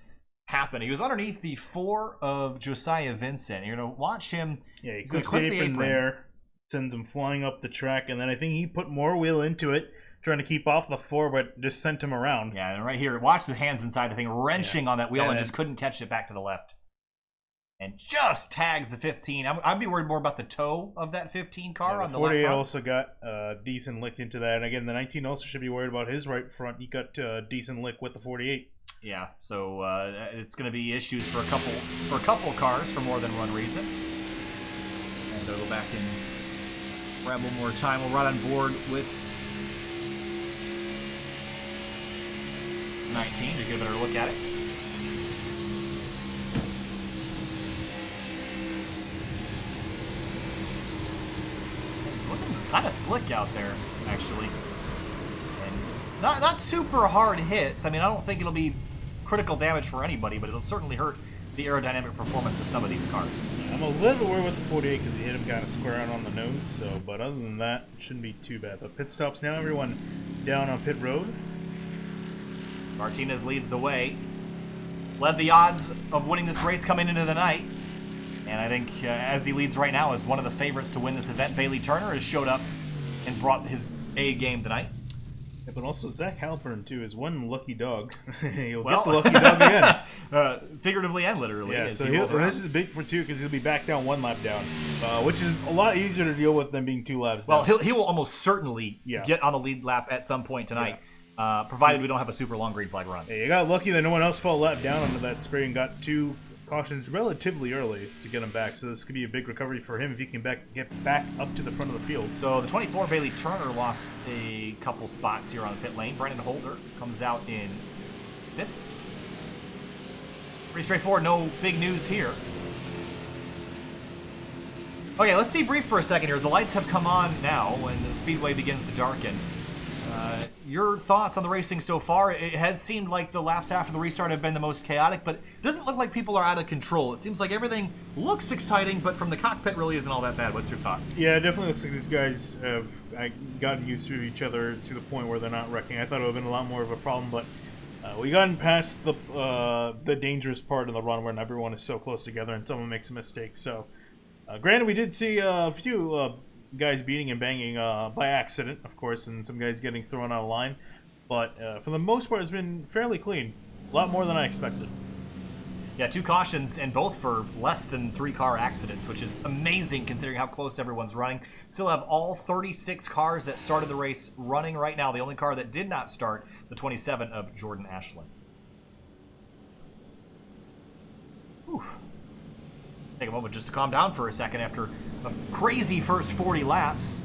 happened. He was underneath the 4 of Josiah Vincent. You're going to watch him. Yeah, he clips the apron there, sends him flying up the track, and then I think he put more wheel into it, trying to keep off the 4, but just sent him around. Yeah, and right here, watch the hands inside the thing, wrenching on that wheel, and just couldn't catch it back to the left. And just tags the 15. I'd be worried more about the toe of that 15 car on the left front. 48 also got a decent lick into that. And again, the 19 also should be worried about his right front. He got a decent lick with the 48. Yeah, so it's going to be issues for a couple cars for more than one reason. And they'll go back and grab one more time. We'll run on board with 19 to get a better look at it. Kind of slick out there, actually. And not super hard hits. I mean, I don't think it'll be critical damage for anybody, but it'll certainly hurt the aerodynamic performance of some of these cars. I'm a little worried with the 48 because he hit him kind of square out on the nose. So, but other than that, it shouldn't be too bad. But pit stops now. Everyone down on pit road. Martinez leads the way. Led the odds of winning this race coming into the night. And I think, as he leads right now, is one of the favorites to win this event. Bailey Turner has showed up and brought his A game tonight. Yeah, but also Zach Halpern, too, is one lucky dog. He'll get the lucky dog again. Figuratively and literally. Yeah, so this is big for 2 because he'll be back down 1 lap down, which is a lot easier to deal with than being 2 laps down. Well, he will almost certainly get on a lead lap at some point tonight. provided we don't have a super long green flag run. Yeah, you got lucky that no one else fell lap down onto that spray and got 2 cautions relatively early to get him back. So this could be a big recovery for him if he can get back up to the front of the field. So the 24, Bailey Turner, lost a couple spots here on the pit lane. Brendan Holder comes out in 5th. Pretty straightforward, no big news here. Okay, let's debrief for a second here as the lights have come on now when the speedway begins to darken. Your thoughts on the racing so far? It has seemed like the laps after the restart have been the most chaotic, but it doesn't look like people are out of control. It seems like everything looks exciting, but from the cockpit really isn't all that bad. What's your thoughts? Yeah, it definitely looks like these guys have gotten used to each other to the point where they're not wrecking. I thought it would have been a lot more of a problem, but we gotten past the dangerous part of the run when everyone is so close together and someone makes a mistake. So, granted, we did see a few guys beating and banging by accident, of course, and some guys getting thrown out of line. But for the most part, it's been fairly clean. A lot more than I expected. Yeah, 2 cautions, and both for less than 3 car accidents, which is amazing considering how close everyone's running. Still have all 36 cars that started the race running right now. The only car that did not start, the 27 of Jordan Ashland. Whew. Take a moment just to calm down for a second after a crazy first 40 laps.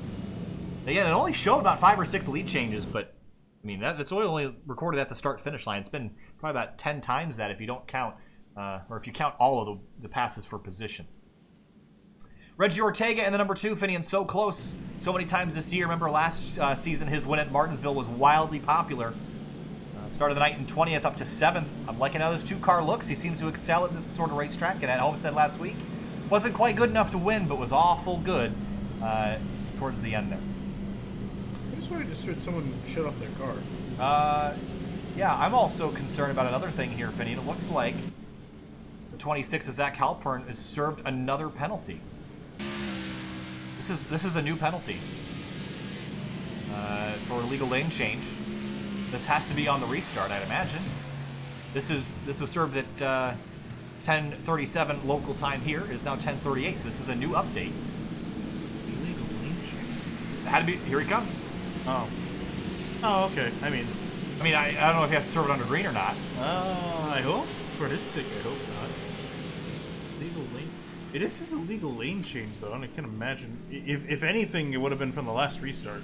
Again, it only showed about 5 or 6 lead changes, but I mean, that's only recorded at the start-finish line. It's been probably about 10 times that if you don't count, or if you count all of the passes for position. Reggie Ortega in the number 2, Finian, so close so many times this year. Remember last season, his win at Martinsville was wildly popular. Started the night in 20th up to 7th. I'm liking how those 2-car looks. He seems to excel at this sort of racetrack, and at Homestead last week wasn't quite good enough to win, but was awful good towards the end there. I just wanted to heard someone shut off their car. Yeah, I'm also concerned about another thing here, Finian. It looks like the 26 of Zach Halpern has served another penalty. This is a new penalty for illegal lane change. This has to be on the restart, I'd imagine. This was served at 10:37 local time here. It is now 10:38, so this is a new update. Illegal lane change. It had to be. Here he comes. Oh, okay. I mean, I don't know if he has to serve it under green or not. I hope for his sake, I hope not. Legal lane. It is a legal lane change though, and I can imagine if anything, it would have been from the last restart.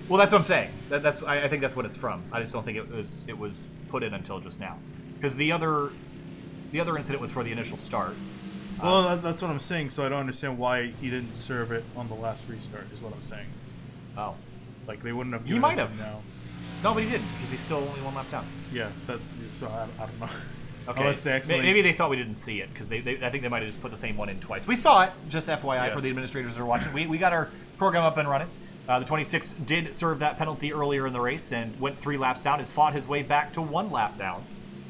Well, that's what I'm saying. I think that's what it's from. I just don't think it was put in until just now, because the other incident was for the initial start. Well, that's what I'm saying. So I don't understand why he didn't serve it on the last restart. Is what I'm saying. Oh, like they wouldn't have. He might have. Now. No, but he didn't, because he's still only 1 lap down. Yeah, so I don't know. Okay. Maybe they thought we didn't see it, because I think they might have just put the same one in twice. We saw it, just FYI, for the administrators that are watching. We got our program up and running. The 26 did serve that penalty earlier in the race and went 3 laps down. Has fought his way back to 1 lap down.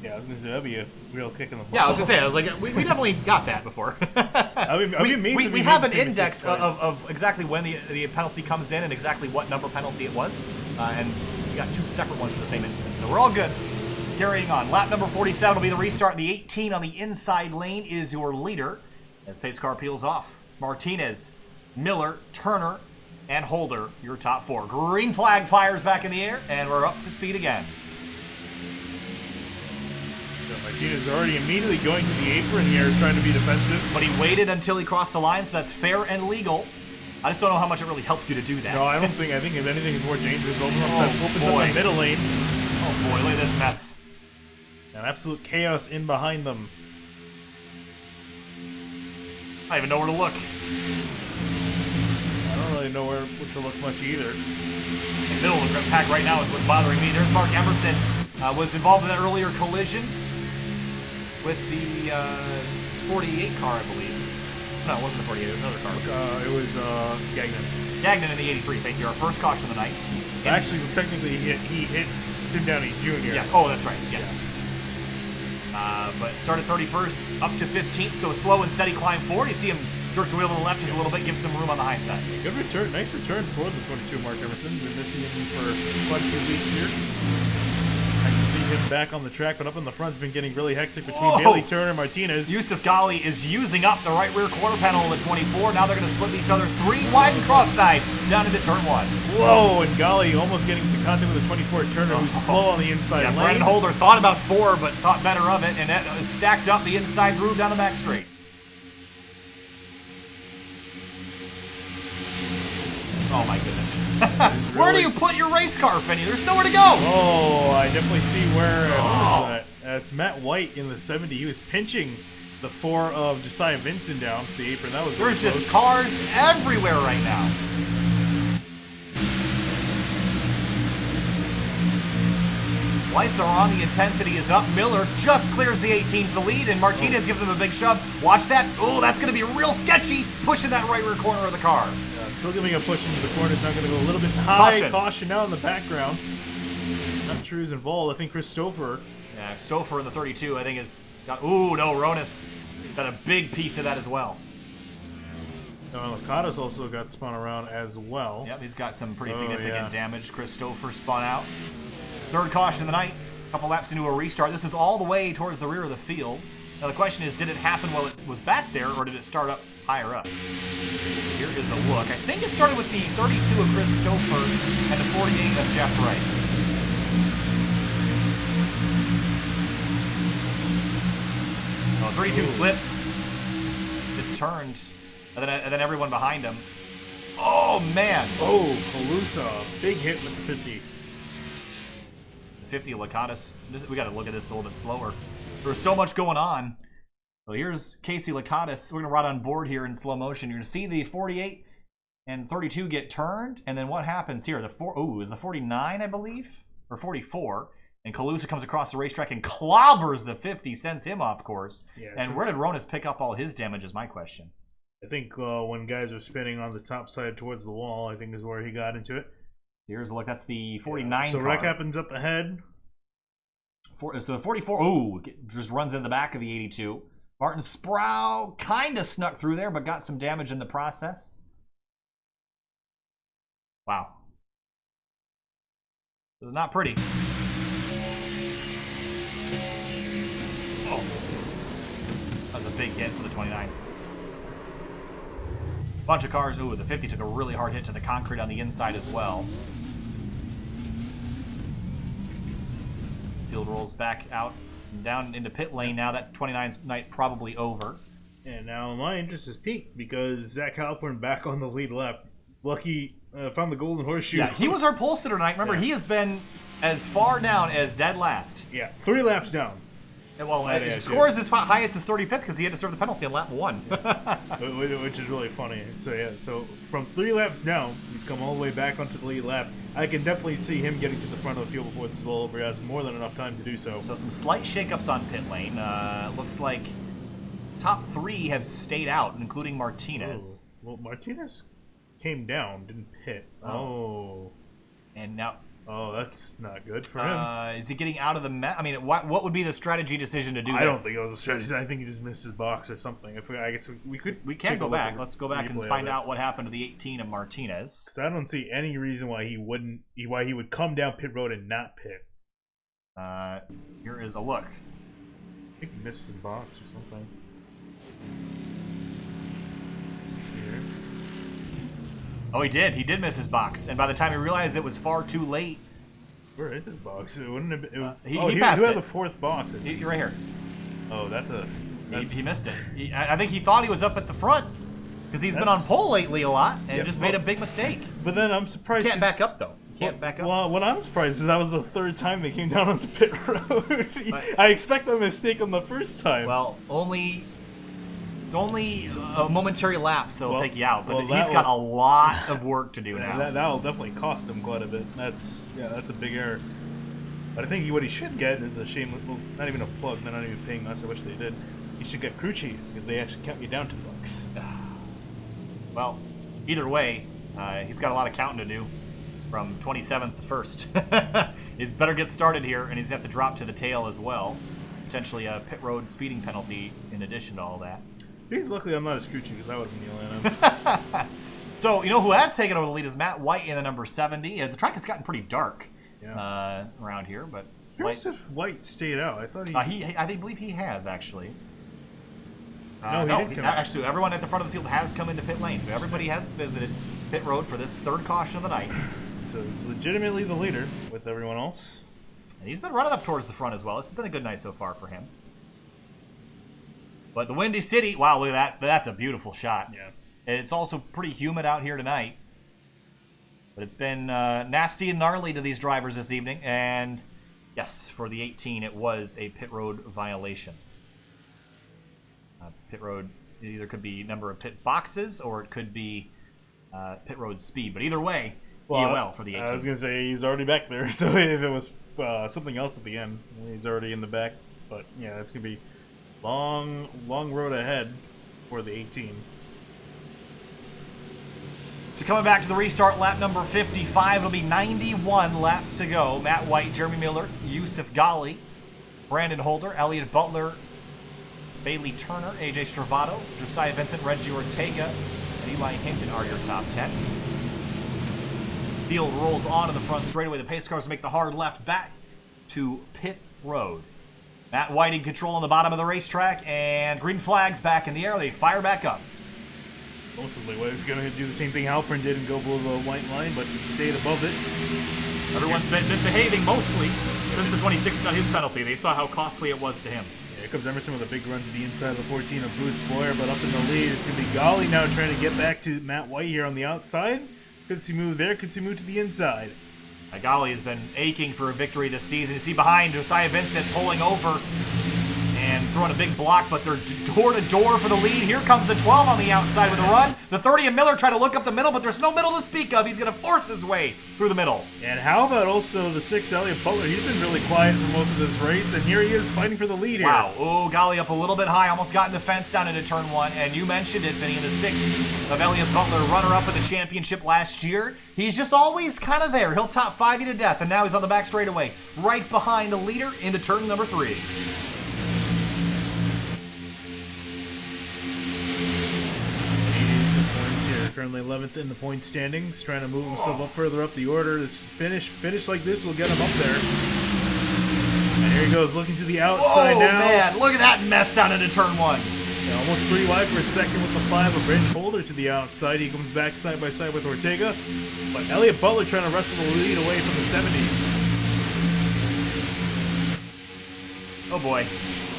Yeah, I was gonna say that'd be a real kick in the butt. Yeah, I was gonna say. I was like, we definitely got that before. We have an index of exactly when the penalty comes in and exactly what number penalty it was, and we got 2 separate ones for the same incident, so we're all good. Carrying on, lap number 47 will be the restart. The 18 on the inside lane is your leader as pace car peels off. Martinez, Miller, Turner, and Holder, your top 4. Green flag fires back in the air, and we're up to speed again. Martinez is already immediately going to the apron here, trying to be defensive. But he waited until he crossed the line, so that's fair and legal. I just don't know how much it really helps you to do that. No, I think if anything is more dangerous, opens up that middle lane. Oh boy, look at this mess. And absolute chaos in behind them. I don't even know where to look. I don't really know where to look much either. In the middle of the pack right now is what's bothering me. There's Mark Emerson. Was involved in that earlier collision with the 48 car, I believe. No, it wasn't the 48, it was another car. It was Gagnon. Gagnon in the 83, thank you. Our first caution of the night. Actually, technically, he hit Tim Downey Jr. Yes, oh, that's right, yes. Yeah. But started 31st, up to 15th, so a slow and steady climb forward. You see him jerk the wheel to the left just a little bit, give some room on the high side. Good return, nice return for the 22 Mark Emerson. Been missing him for quite a few weeks here. to see him back on the track, but up in the front's been getting really hectic between Bailey, Turner, and Martinez. Yusuf Ghali is using up the right rear quarter panel of the 24. Now they're going to split each other 3 wide and cross side down into turn 1. Whoa, and Ghali almost getting into contact with the 24 Turner, who's slow on the inside lane. Brandon Holder thought about 4, but thought better of it, and that stacked up the inside groove down the back straight. Oh my goodness. Where do you put your race car, Finney? There's nowhere to go. Oh, I definitely see where. Who is that? It's Matt White in the 70. He was pinching the 4 of Josiah Vincent down the apron. That was really There's just cars everywhere right now. Lights are on, the intensity is up. Miller just clears the 18 for the lead, and Martinez gives him a big shove. Watch that. Oh, that's going to be real sketchy, pushing that right rear corner of the car. Still giving a push into the corner. It's not going to go a little bit high. Caution now in the background. Not sure who's involved. I think Christopher. Yeah, Stouffer in the 32, I think, has got. Ooh, no, Ronis got a big piece of that as well. Lakatos also got spun around as well. Yep, he's got some pretty significant damage. Christopher spun out. Third caution of the night. A couple laps into a restart. This is all the way towards the rear of the field. Now the question is, did it happen while it was back there, or did it start up higher up? Here is a look. I think it started with the 32 of Chris Stouffer and the 48 of Jeff Wright. Oh, 32 slips. It's turned. And then everyone behind him. Oh, man. Oh, Calusa. Big hit with the 50. 50 Lakatos. We got to look at this a little bit slower. There's so much going on. So here's Casey Lakatos. We're going to ride on board here in slow motion. You're going to see the 48 and 32 get turned. And then what happens here? Is the 49, I believe? Or 44. And Calusa comes across the racetrack and clobbers the 50, sends him off course. Yeah, and where did Ronis pick up all his damage is my question. I think when guys are spinning on the top side towards the wall, I think is where he got into it. Here's a look. That's the 49 So car. wreck happens up ahead. So the 44, just runs in the back of the 82. Martin Sproul kind of snuck through there, but got some damage in the process. Wow. It was not pretty. Oh. That was a big hit for the 29. Bunch of cars. Ooh, the 50 took a really hard hit to the concrete on the inside as well. Field rolls back out and down into pit lane now. That 29's night probably over. And now my interest is peaked because Zach Halpern back on the lead lap. Lucky found the golden horseshoe. Yeah, he was our pole sitter tonight. Remember, he has been as far down as dead last. Yeah, 3 laps down. Well, his score is as highest as 35th because he had to serve the penalty on lap 1. Which is really funny. So yeah, so from 3 laps down, he's come all the way back onto the lead lap. I can definitely see him getting to the front of the field before this is all over. He has more than enough time to do so. So some slight shakeups on pit lane. Looks like top 3 have stayed out, including Martinez. Oh. Well, Martinez came down, didn't pit. Oh. And now... Oh, that's not good for him. Is he getting out of the I mean, what would be the strategy decision to do this? I don't think it was a strategy. I think he just missed his box or something. I guess we can go back. Let's go back and find out what happened to the 18 of Martinez. Because I don't see any reason why he would come down pit road and not pit. Here is a look. I think he missed his box or something. Let's see here. Oh, he did. He did miss his box, and by the time he realized it was far too late. Where is his box? It wouldn't have been. He passed it. Had the 4th box. You're right here. Oh, He missed it. I think he thought he was up at the front because he's been on pole lately a lot and just made a big mistake. But then I'm surprised. Can't back up though. Can't back up. Well, what I'm surprised is that was the 3rd time they came down onto pit road. I expect a mistake on the first time. Well, it's only a momentary lapse that'll take you out, but he's got a lot of work to do now. That'll definitely cost him quite a bit. That's a big error. But I think what he should get is a shame. Well, not even a plug. They're not even paying us. I wish they did. He should get crew chief because they actually kept me down $2. Well, either way, he's got a lot of counting to do from 27th to 1st. He's better get started here, and he's got the drop to the tail as well. Potentially a pit road speeding penalty in addition to all that. He's luckily I'm not a screw chief because I would have been yelling at him. So, who has taken over the lead is Matt White in the number 70. The track has gotten pretty dark around around here, but Curious if White stayed out. I thought I believe he has actually. No, he didn't come out. Actually, everyone at the front of the field has come into pit lane, so everybody has visited pit road for this third caution of the night. So he's legitimately the leader with everyone else. And he's been running up towards the front as well. This has been a good night so far for him. But the Windy City, wow, look at that. That's a beautiful shot. Yeah. It's also pretty humid out here tonight. But it's been nasty and gnarly to these drivers this evening. And yes, for the 18, it was a pit road violation. Pit road, it either could be number of pit boxes or it could be pit road speed. But either way, EOL for the 18. I was going to say he's already back there. So if it was something else at the end, he's already in the back. But yeah, it's going to be long road ahead for the 18. So coming back to the restart, lap number 55, it'll be 91 laps to go. Matt White, Jeremy Miller, Yusuf Ghali, Brandon Holder, Elliott Butler, Bailey Turner, AJ Stravato, Josiah Vincent, Reggie Ortega, and Eli Hinton are your top 10. Field rolls on to the front straightaway. The pace cars make the hard left back to pit road. Matt White in control on the bottom of the racetrack, and green flags back in the air. They fire back up. Mostly White's going to do the same thing Halpern did and go below the white line, but he stayed above it. Everyone's been behaving mostly since the 26 got his penalty. They saw how costly it was to him. Yeah, here comes Emerson with a big run to the inside of the 14 of Bruce Boyer, but up in the lead, it's going to be Ghali now trying to get back to Matt White here on the outside. Could he move there? Could he move to the inside? Ghali has been aching for a victory this season. You see behind Josiah Vincent pulling over and throwing a big block, but they're door-to-door for the lead. Here comes the 12 on the outside with a run. The 30 of Miller try to look up the middle, but there's no middle to speak of. He's going to force his way through the middle. And how about also the 6 Elliott Fuller? He's been really quiet for most of this race, and here he is fighting for the lead here. Wow. Oh, Ghali up a little bit high, almost got in the fence down into turn 1, and you mentioned it, Vinny, in the 6 of Elliott Butler, runner-up in the championship last year. He's just always kind of there. He'll top 5 you to death, and now he's on the back straightaway, right behind the leader into turn number 3. Currently 11th in the point standings, trying to move himself up further up the order. This finish like this will get him up there. And here he goes, looking to the outside now. Oh man, look at that mess down into turn 1. Yeah, almost 3 wide for a second with the 5 of Brandon Holder to the outside. He comes back side by side with Ortega. But Elliott Butler trying to wrestle the lead away from the 70. Oh boy.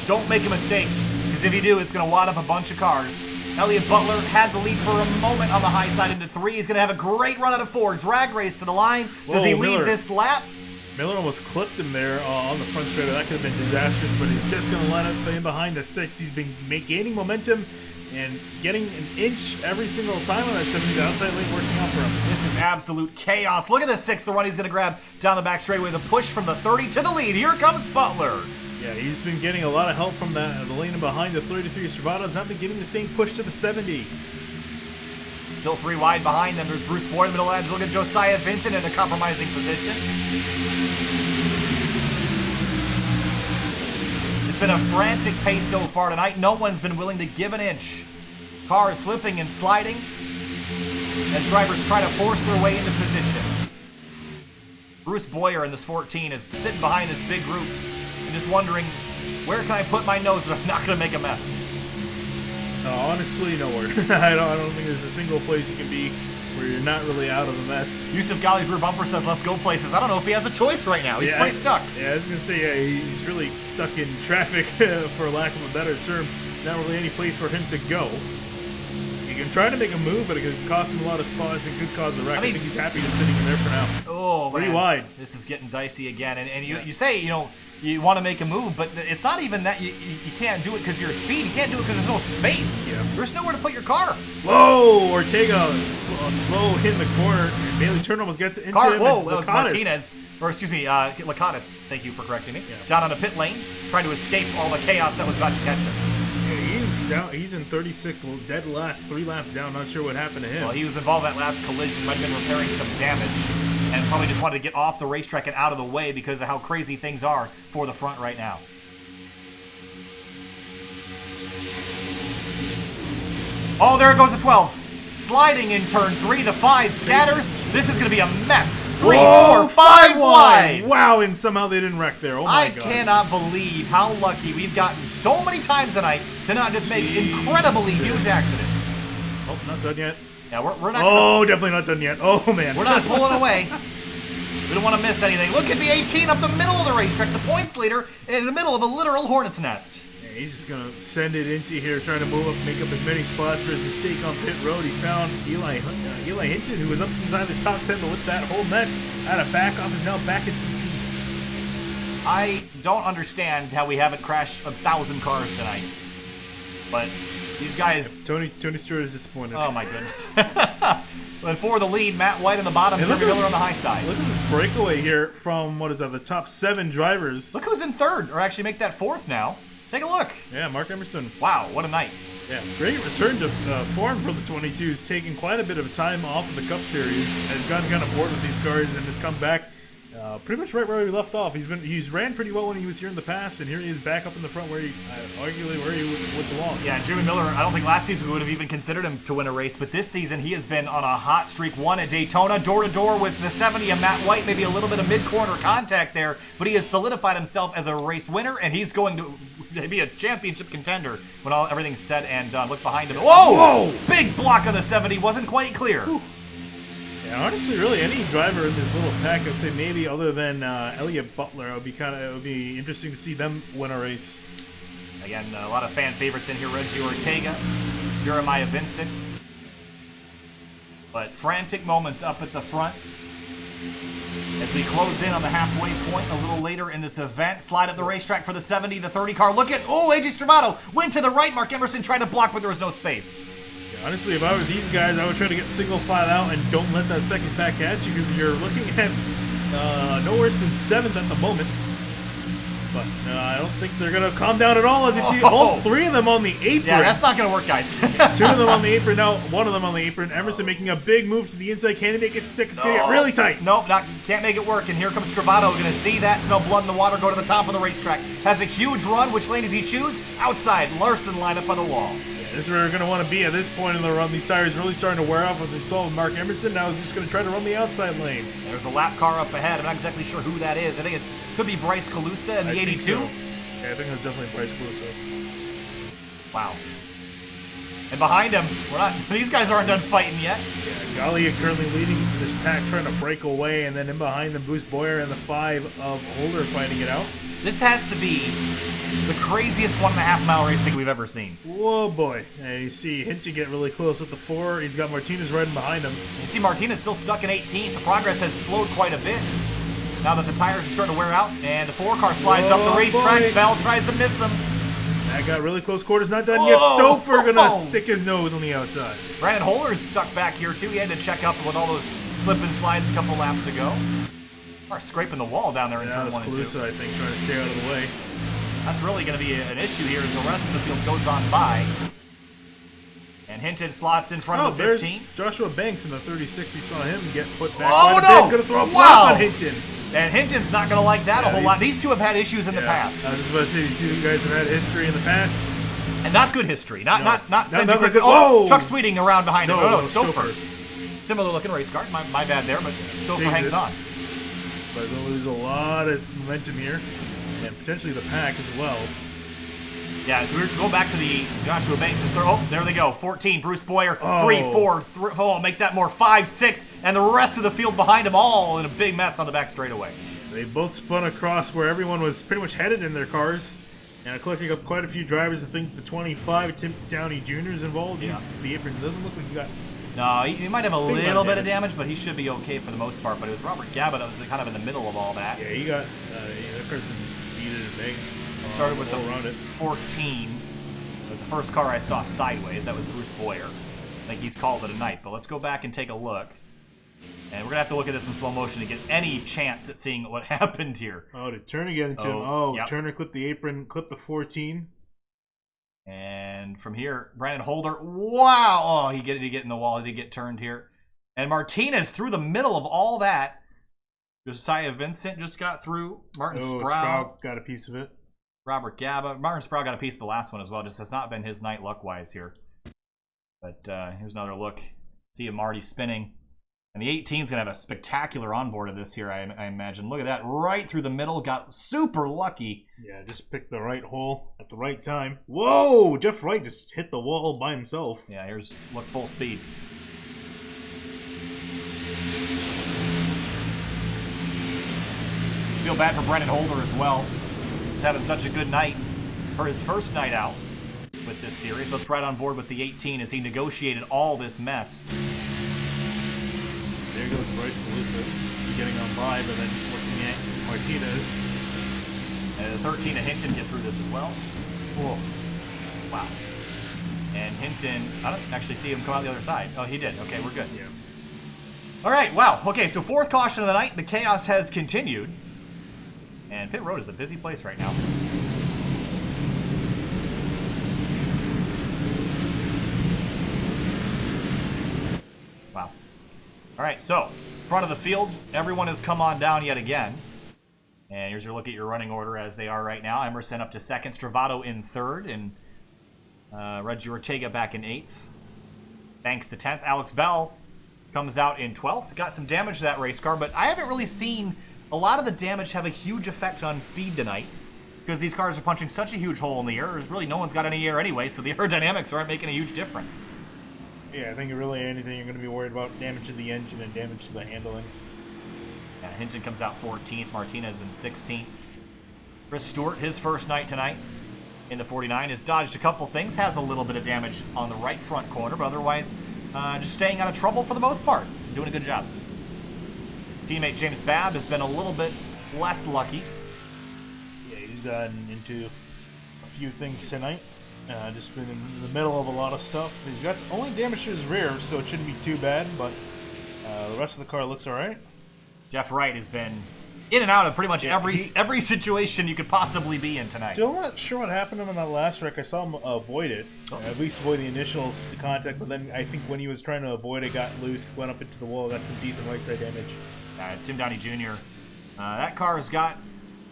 Don't make a mistake, because if you do, it's going to wad up a bunch of cars. Elliott Butler had the lead for a moment on the high side into 3. He's going to have a great run out of 4. Drag race to the line. Does he lead this lap? Miller almost clipped him there on the front straight. That could have been disastrous, but he's just going to let it in behind the 6. He's been gaining momentum and getting an inch every single time on that 70. The outside lane working out for him. This is absolute chaos. Look at the 6th, the one he's going to grab down the back straightaway. The push from the 30 to the lead. Here comes Butler. Yeah, he's been getting a lot of help from the lane behind the 33. Stravato not been getting the same push to the 70. Still 3 wide behind them. There's Bruce Boyd in the middle edge. Look at Josiah Vincent in a compromising position. It's been a frantic pace so far tonight. No one's been willing to give an inch. Cars slipping and sliding as drivers try to force their way into position. Bruce Boyer in this 14 is sitting behind this big group and just wondering, where can I put my nose that I'm not going to make a mess? Honestly, nowhere. I don't think there's a single place you can be where you're not really out of a mess. Yusuf Ghali's rear bumper says, let's go places. I don't know if he has a choice right now. He's pretty stuck. Yeah, I was going to say, yeah, he's really stuck in traffic, for lack of a better term. Not really any place for him to go. He can try to make a move, but it could cost him a lot of spots and could cause a wreck. I think he's happy just sitting in there for now. Oh, pretty wide. This is getting dicey again. And you say, you know, you want to make a move, but it's not even that you can't do it because you're speed. You can't do it because there's no space. Yeah. There's nowhere to put your car. Whoa! Ortega slow hit in the corner. Bailey Turner almost gets into him. Whoa, that was Martinez. Or excuse me, Lakatis. Thank you for correcting me. Yeah. Down on the pit lane, trying to escape all the chaos that was about to catch him. Yeah, he's down. He's in 36, dead last, 3 laps down. Not sure what happened to him. Well, he was involved in that last collision. Might have been repairing some damage. And probably just wanted to get off the racetrack and out of the way because of how crazy things are for the front right now. Oh, there goes the 12. Sliding in turn 3. The 5 scatters. This is going to be a mess 3, 4, 5 wide. Wow, and somehow they didn't wreck there. Oh my God. I cannot believe how lucky we've gotten so many times tonight to not just make incredibly huge accidents. Oh, not done yet. Yeah, we're not. Oh, definitely not done yet. Oh man. We're not pulling away. We don't want to miss anything. Look at the 18 up the middle of the racetrack, the points leader, in the middle of a literal hornet's nest. Yeah, he's just gonna send it into here, trying to move up, make up as many spots for his mistake on pit road. He's found Eli Hinton, who was up inside the top 10, but with that whole mess out of back off, is now back at PT. I don't understand how we haven't crashed 1,000 cars tonight, but these guys. Tony Stewart is disappointed. Oh my goodness. And for the lead, Matt White on the bottom, Jimmy Miller on the high side. Look at this breakaway here from, what is that, the top 7 drivers. Look who's in third, or actually make that fourth now. Take a look. Yeah, Mark Emerson. Wow, what a night. Yeah, great return to form for the 22s, taking quite a bit of time off of the Cup Series, has gotten kind of bored with these cars and has come back pretty much right where he left off. He's ran pretty well when he was here in the past, and here he is back up in the front where he arguably where he would belong. Yeah, Jimmy Miller, I don't think last season we would have even considered him to win a race, but this season he has been on a hot streak. Won at Daytona, door-to-door with the 70 of Matt White, maybe a little bit of mid-corner contact there, but he has solidified himself as a race winner, and he's going to be a championship contender when everything's said and done. Look behind him. Whoa! Big block on the 70, wasn't quite clear. Whew. Yeah, honestly, really, any driver in this little pack, I'd say maybe other than Elliott Butler, it would be interesting to see them win a race. Again, a lot of fan favorites in here: Reggie Ortega, Jeremiah Vincent. But frantic moments up at the front as we close in on the halfway point a little later in this event. Slide up the racetrack for the 70, the 30 car. Look at AJ Stravato went to the right. Mark Emerson tried to block, but there was no space. Honestly, if I were these guys, I would try to get single file out and don't let that second pack at you, because you're looking at no worse than 7th at the moment. But I don't think they're going to calm down at all, as you see all 3 of them on the apron. Yeah, that's not going to work, guys. 2 of them on the apron now, 1 of them on the apron. Emerson making a big move to the inside. Can he make it stick? It's going to get really tight. Nope, can't make it work. And here comes Stravato. Going to see that, smell blood in the water, go to the top of the racetrack. Has a huge run. Which lane does he choose? Outside. Larson lined up on the wall. This is where we're going to want to be at this point in the run. These tires really starting to wear off, as we saw with Mark Emerson. Now he's just going to try to run the outside lane. There's a lap car up ahead. I'm not exactly sure who that is. I think it could be Bryce Calusa in the 82. So. Yeah, I think that's definitely Bryce Calusa. Wow. And behind him, these guys aren't done fighting yet. Yeah, Gallia currently leading this pack, trying to break away, and then in behind them, Bruce Boyer and the 5 of Holder fighting it out. This has to be the craziest 1.5 mile race thing we've ever seen. Whoa, boy. And you see Hinton get really close with the 4. He's got Martinez riding behind him. You see Martinez still stuck in 18th. The progress has slowed quite a bit now that the tires are starting to wear out. And the 4 car slides up the racetrack. Boy. Bell tries to miss him. That got really close quarters. Not done yet. Stouffer gonna stick his nose on the outside. Brandon Holder's stuck back here, too. He had to check up with all those slip and slides a couple laps ago. Are scraping the wall down there in turn 1 and 2. Calusa, I think, trying to stay out of the way. That's really going to be an issue here as the rest of the field goes on by. And Hinton slots in front of the 15. There's Joshua Banks in the 36. We saw him get put back. Oh, no! Going to throw a block on Hinton. And Hinton's not going to like that a whole lot. These two have had issues in the past. I was just about to say, these 2 guys have had history in the past. And not good history. Not good. Oh, Chuck Sweeting around behind him. No, Stouffer. Similar looking race car. My bad there, but Stouffer hangs on. But they'll lose a lot of momentum here, and potentially the pack as well. Yeah, so we're going back to the Joshua Banks. Oh, there they go. 14, Bruce Boyer. 3, 4, 3. Oh, make that more. 5, 6, and the rest of the field behind him, all in a big mess on the back straightaway. They both spun across where everyone was pretty much headed in their cars, and collecting up quite a few drivers. I think the 25, Tim Downey Jr. is involved. Yeah. The apron doesn't look like he got. No, he might have a little bit of damage, but he should be okay for the most part. But it was Robert Gaba that was kind of in the middle of all that. Yeah, he got that car's been beat and big. Started with the 14. It was the first car I saw sideways. That was Bruce Boyer. I think he's called it a night. But let's go back and take a look. And we're going to have to look at this in slow motion to get any chance at seeing what happened here. Oh, to turn again, Tim. Yep. Turner clipped the apron, clipped the 14. And from here, Brandon Holder. Wow! Oh, he did get in the wall. He did get turned here. And Martinez through the middle of all that. Josiah Vincent just got through. Martin Sprout got a piece of it. Robert Gaba. Martin Sprout got a piece of the last one as well. Just has not been his night luck-wise here. But here's another look. See Marty spinning. And the 18 is going to have a spectacular onboard of this here, I imagine. Look at that. Right through the middle. Got super lucky. Yeah, just picked the right hole at the right time. Whoa! Jeff Wright just hit the wall by himself. Yeah, here's look full speed. Feel bad for Brennan Holder as well. He's having such a good night for his first night out with this series. Let's ride on board with the 18 as he negotiated all this mess. There goes Bryce Calusa getting on by, but then looking at Martinez. And the 13 of Hinton get through this as well. Whoa. Wow. And Hinton, I don't actually see him come out the other side. Oh, he did. Okay, we're good. Yeah. All right, wow. Okay, so fourth caution of the night. The chaos has continued. And pit road is a busy place right now. Wow. All right, so front of the field, everyone has come on down yet again. And here's your look at your running order as they are right now. Emerson up to second, Trovato in third, and Reggie Ortega back in 8th. Banks to 10th. Alex Bell comes out in 12th. Got some damage to that race car, but I haven't really seen a lot of the damage have a huge effect on speed tonight because these cars are punching such a huge hole in the air. There's really no one's got any air anyway, so the aerodynamics aren't making a huge difference. Yeah, I think really anything you're going to be worried about, damage to the engine and damage to the handling. Yeah, Hinton comes out 14th, Martinez in 16th. Chris Stewart, his first night tonight in the 49, has dodged a couple things, has a little bit of damage on the right front corner, but otherwise just staying out of trouble for the most part. Doing a good job. Teammate James Babb has been a little bit less lucky. Yeah, he's gotten into a few things tonight. Just been in the middle of a lot of stuff. He's got only damage to his rear, so it shouldn't be too bad, but the rest of the car looks alright. Jeff Wright has been in and out of pretty much every situation you could possibly be in tonight. Still not sure what happened to him in that last wreck. I saw him avoid it. At least avoid the initial contact, but then I think when he was trying to avoid it, got loose, went up into the wall, got some decent right side damage. Tim Downey Jr. That car has got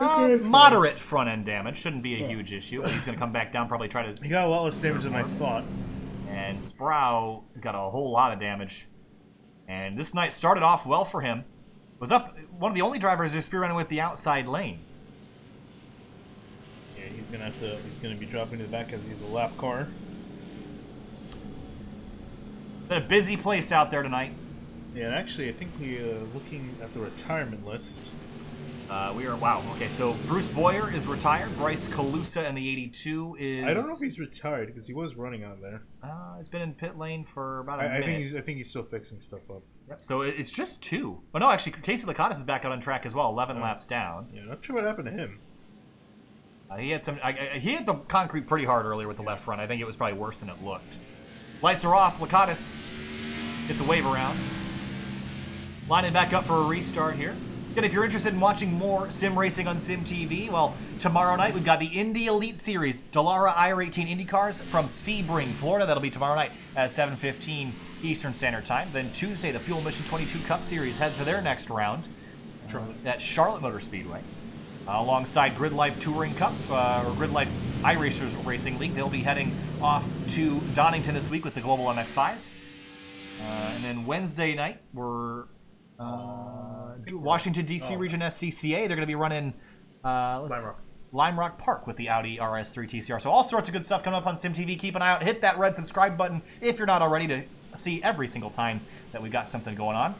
moderate front end damage. Shouldn't be a huge issue. He's going to come back down, probably try to. He got a lot less damage than I thought. And Sproul got a whole lot of damage. And this night started off well for him. Was up one of the only drivers who's spearrunning with the outside lane. Yeah, he's gonna be dropping to the back because he's a lap car. Been a busy place out there tonight. Yeah, and actually, I think we're looking at the retirement list. Wow. Okay, so Bruce Boyer is retired. Bryce Calusa in the 82 is. I don't know if he's retired because he was running out there. He's been in pit lane for about a minute. I think he's still fixing stuff up. Yep. So it's just 2. Oh no, actually, Casey Lakatos is back out on track as well. 11 laps down. Yeah, not sure what happened to him. He had he hit the concrete pretty hard earlier with the left front. I think it was probably worse than it looked. Lights are off. Lakatos gets a wave around. Lining back up for a restart here. And if you're interested in watching more sim racing on Sim TV, well, tomorrow night we've got the Indy Elite Series, Dallara IR18 Indy cars from Sebring, Florida. That'll be tomorrow night at 7:15 Eastern Standard Time. Then Tuesday, the Fuel Mission 22 Cup Series heads to their next round at Charlotte Motor Speedway. Alongside Grid Life Touring Cup, or Grid Life iRacers Racing League, they'll be heading off to Donington this week with the Global MX-5s. And then Wednesday night, we're Washington, D.C. Region SCCA. They're going to be running Lime Rock Park with the Audi RS3 TCR. So all sorts of good stuff coming up on Sim TV. Keep an eye out. Hit that red subscribe button if you're not already to see every single time that we've got something going on.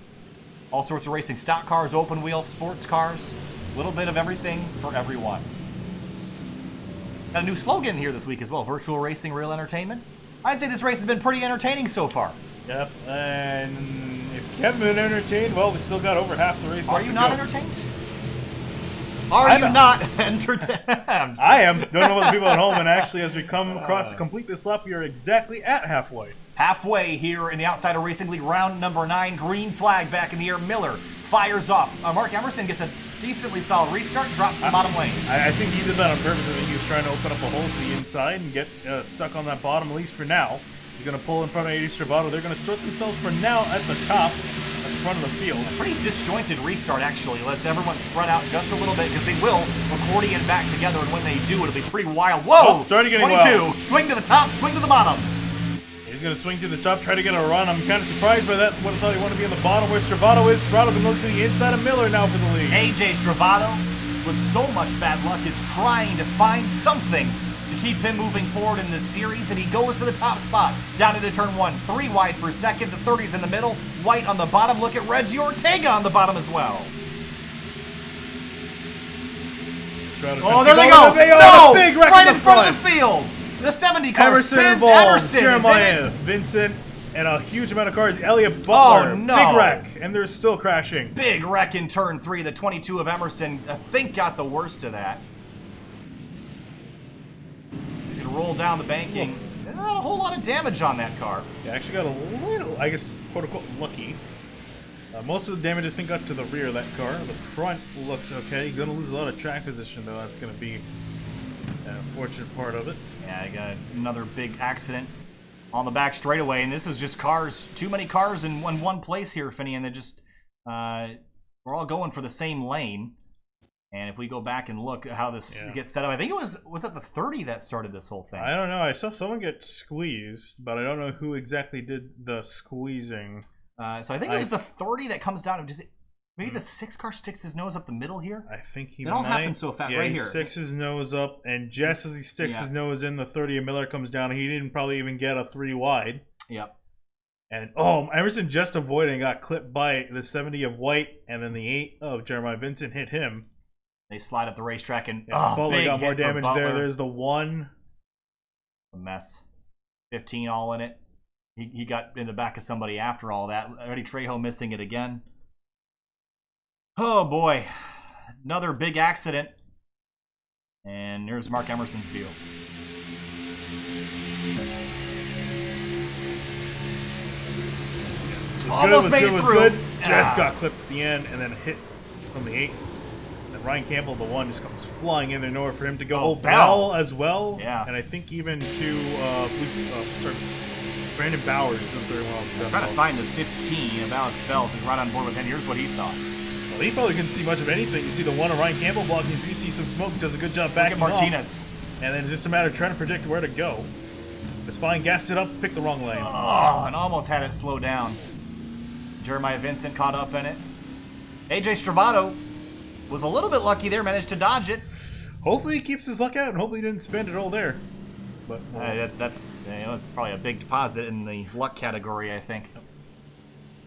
All sorts of racing, stock cars, open wheel, sports cars, a little bit of everything for everyone. Got a new slogan here this week as well. Virtual racing, real entertainment. I'd say this race has been pretty entertaining so far. Yep, and if you haven't been entertained, well, we still got over half the race. Are you not entertained? Are you not entertained? I am. Don't know about the people at home, and actually, as we come across to complete this lap, we are exactly at halfway. Halfway here in the Outsider Racing League, round number 9. Green flag back in the air. Miller fires off. Mark Emerson gets a decently solid restart, drops the bottom lane. I think he did that on purpose. I think he was trying to open up a hole to the inside and get stuck on that bottom, at least for now. He's going to pull in front of Eli Trovato. They're going to sort themselves for now at the top, at the front of the field. A pretty disjointed restart, actually. Lets everyone spread out just a little bit because they will accordion back together, and when they do, it'll be pretty wild. Whoa! Oh, it's already getting 22. wild. Swing to the top, swing to the bottom. He's He's going to swing to the top, try to get a run. I'm kind of surprised by that. What I thought he wanted to be in the bottom where Trovato is. Trovato can look to the inside of Miller now for the lead. AJ Trovato, with so much bad luck, is trying to find something to keep him moving forward in this series, and he goes to the top spot, down into turn 1. 3 wide for second, the 30's in the middle, White on the bottom. Look at Reggie Ortega on the bottom as well. Oh, there they go! No! Big Right in front of the field! The 70 car Emerson spins. involved. Emerson Jeremiah, is in it. Vincent, and a huge amount of cars. Elliott Butler. Oh, no. Big wreck, and they're still crashing. Big wreck in turn 3. The 22 of Emerson, I think, got the worst of that. He's going to roll down the banking. Not a whole lot of damage on that car. Yeah, actually got a little, I guess, quote-unquote, lucky. Most of the damage, I think, got to the rear of that car. The front looks okay. You're going to lose a lot of track position, though. That's going to be an unfortunate part of it. Yeah, I got another big accident on the back straightaway, and this is just cars, too many cars in one place here, Finney, and they're just, we're all going for the same lane. And if we go back and look at how this gets set up, I think it was it the 30 that started this whole thing? I don't know. I saw someone get squeezed, but I don't know who exactly did the squeezing. So I think it was the 30 that comes down. Maybe the 6 car sticks his nose up the middle here? I think he might. It all happens so fast right here. He sticks his nose up, and just as he sticks his nose in, the 30 of Miller comes down. He didn't probably even get a 3 wide. Yep. And, Emerson just avoided and got clipped by the 70 of White, and then the 8 of Jeremiah Vincent hit him. They slide up the racetrack, and Butler big got more hit for damage Butler. there. There's the 1. A mess. 15 all in it. He got in the back of somebody after all that. Eddie Trejo missing it again. Oh boy. Another big accident. And here's Mark Emerson's view. Almost made it through. Just got clipped at the end and then hit from the 8. And Ryan Campbell, the 1, just comes flying in there, nowhere for him to go. Bell as well. Yeah. And I think even to Brandon Bowers is very well. I'm trying to find the 15 of Alex Bell, who's right on board with him. Here's what he saw. Well, he probably couldn't see much of anything. You see the 1 of Ryan Campbell blocking his view. You see some smoke. Does a good job backing off. Look at Martinez. And then it's just a matter of trying to predict where to go. It's fine. Gassed it up. Picked the wrong lane. Oh, and almost had it slow down. Jeremiah Vincent caught up in it. AJ Trovato was a little bit lucky there. Managed to dodge it. Hopefully he keeps his luck out, and hopefully he didn't spend it all there. But that's probably a big deposit in the luck category, I think.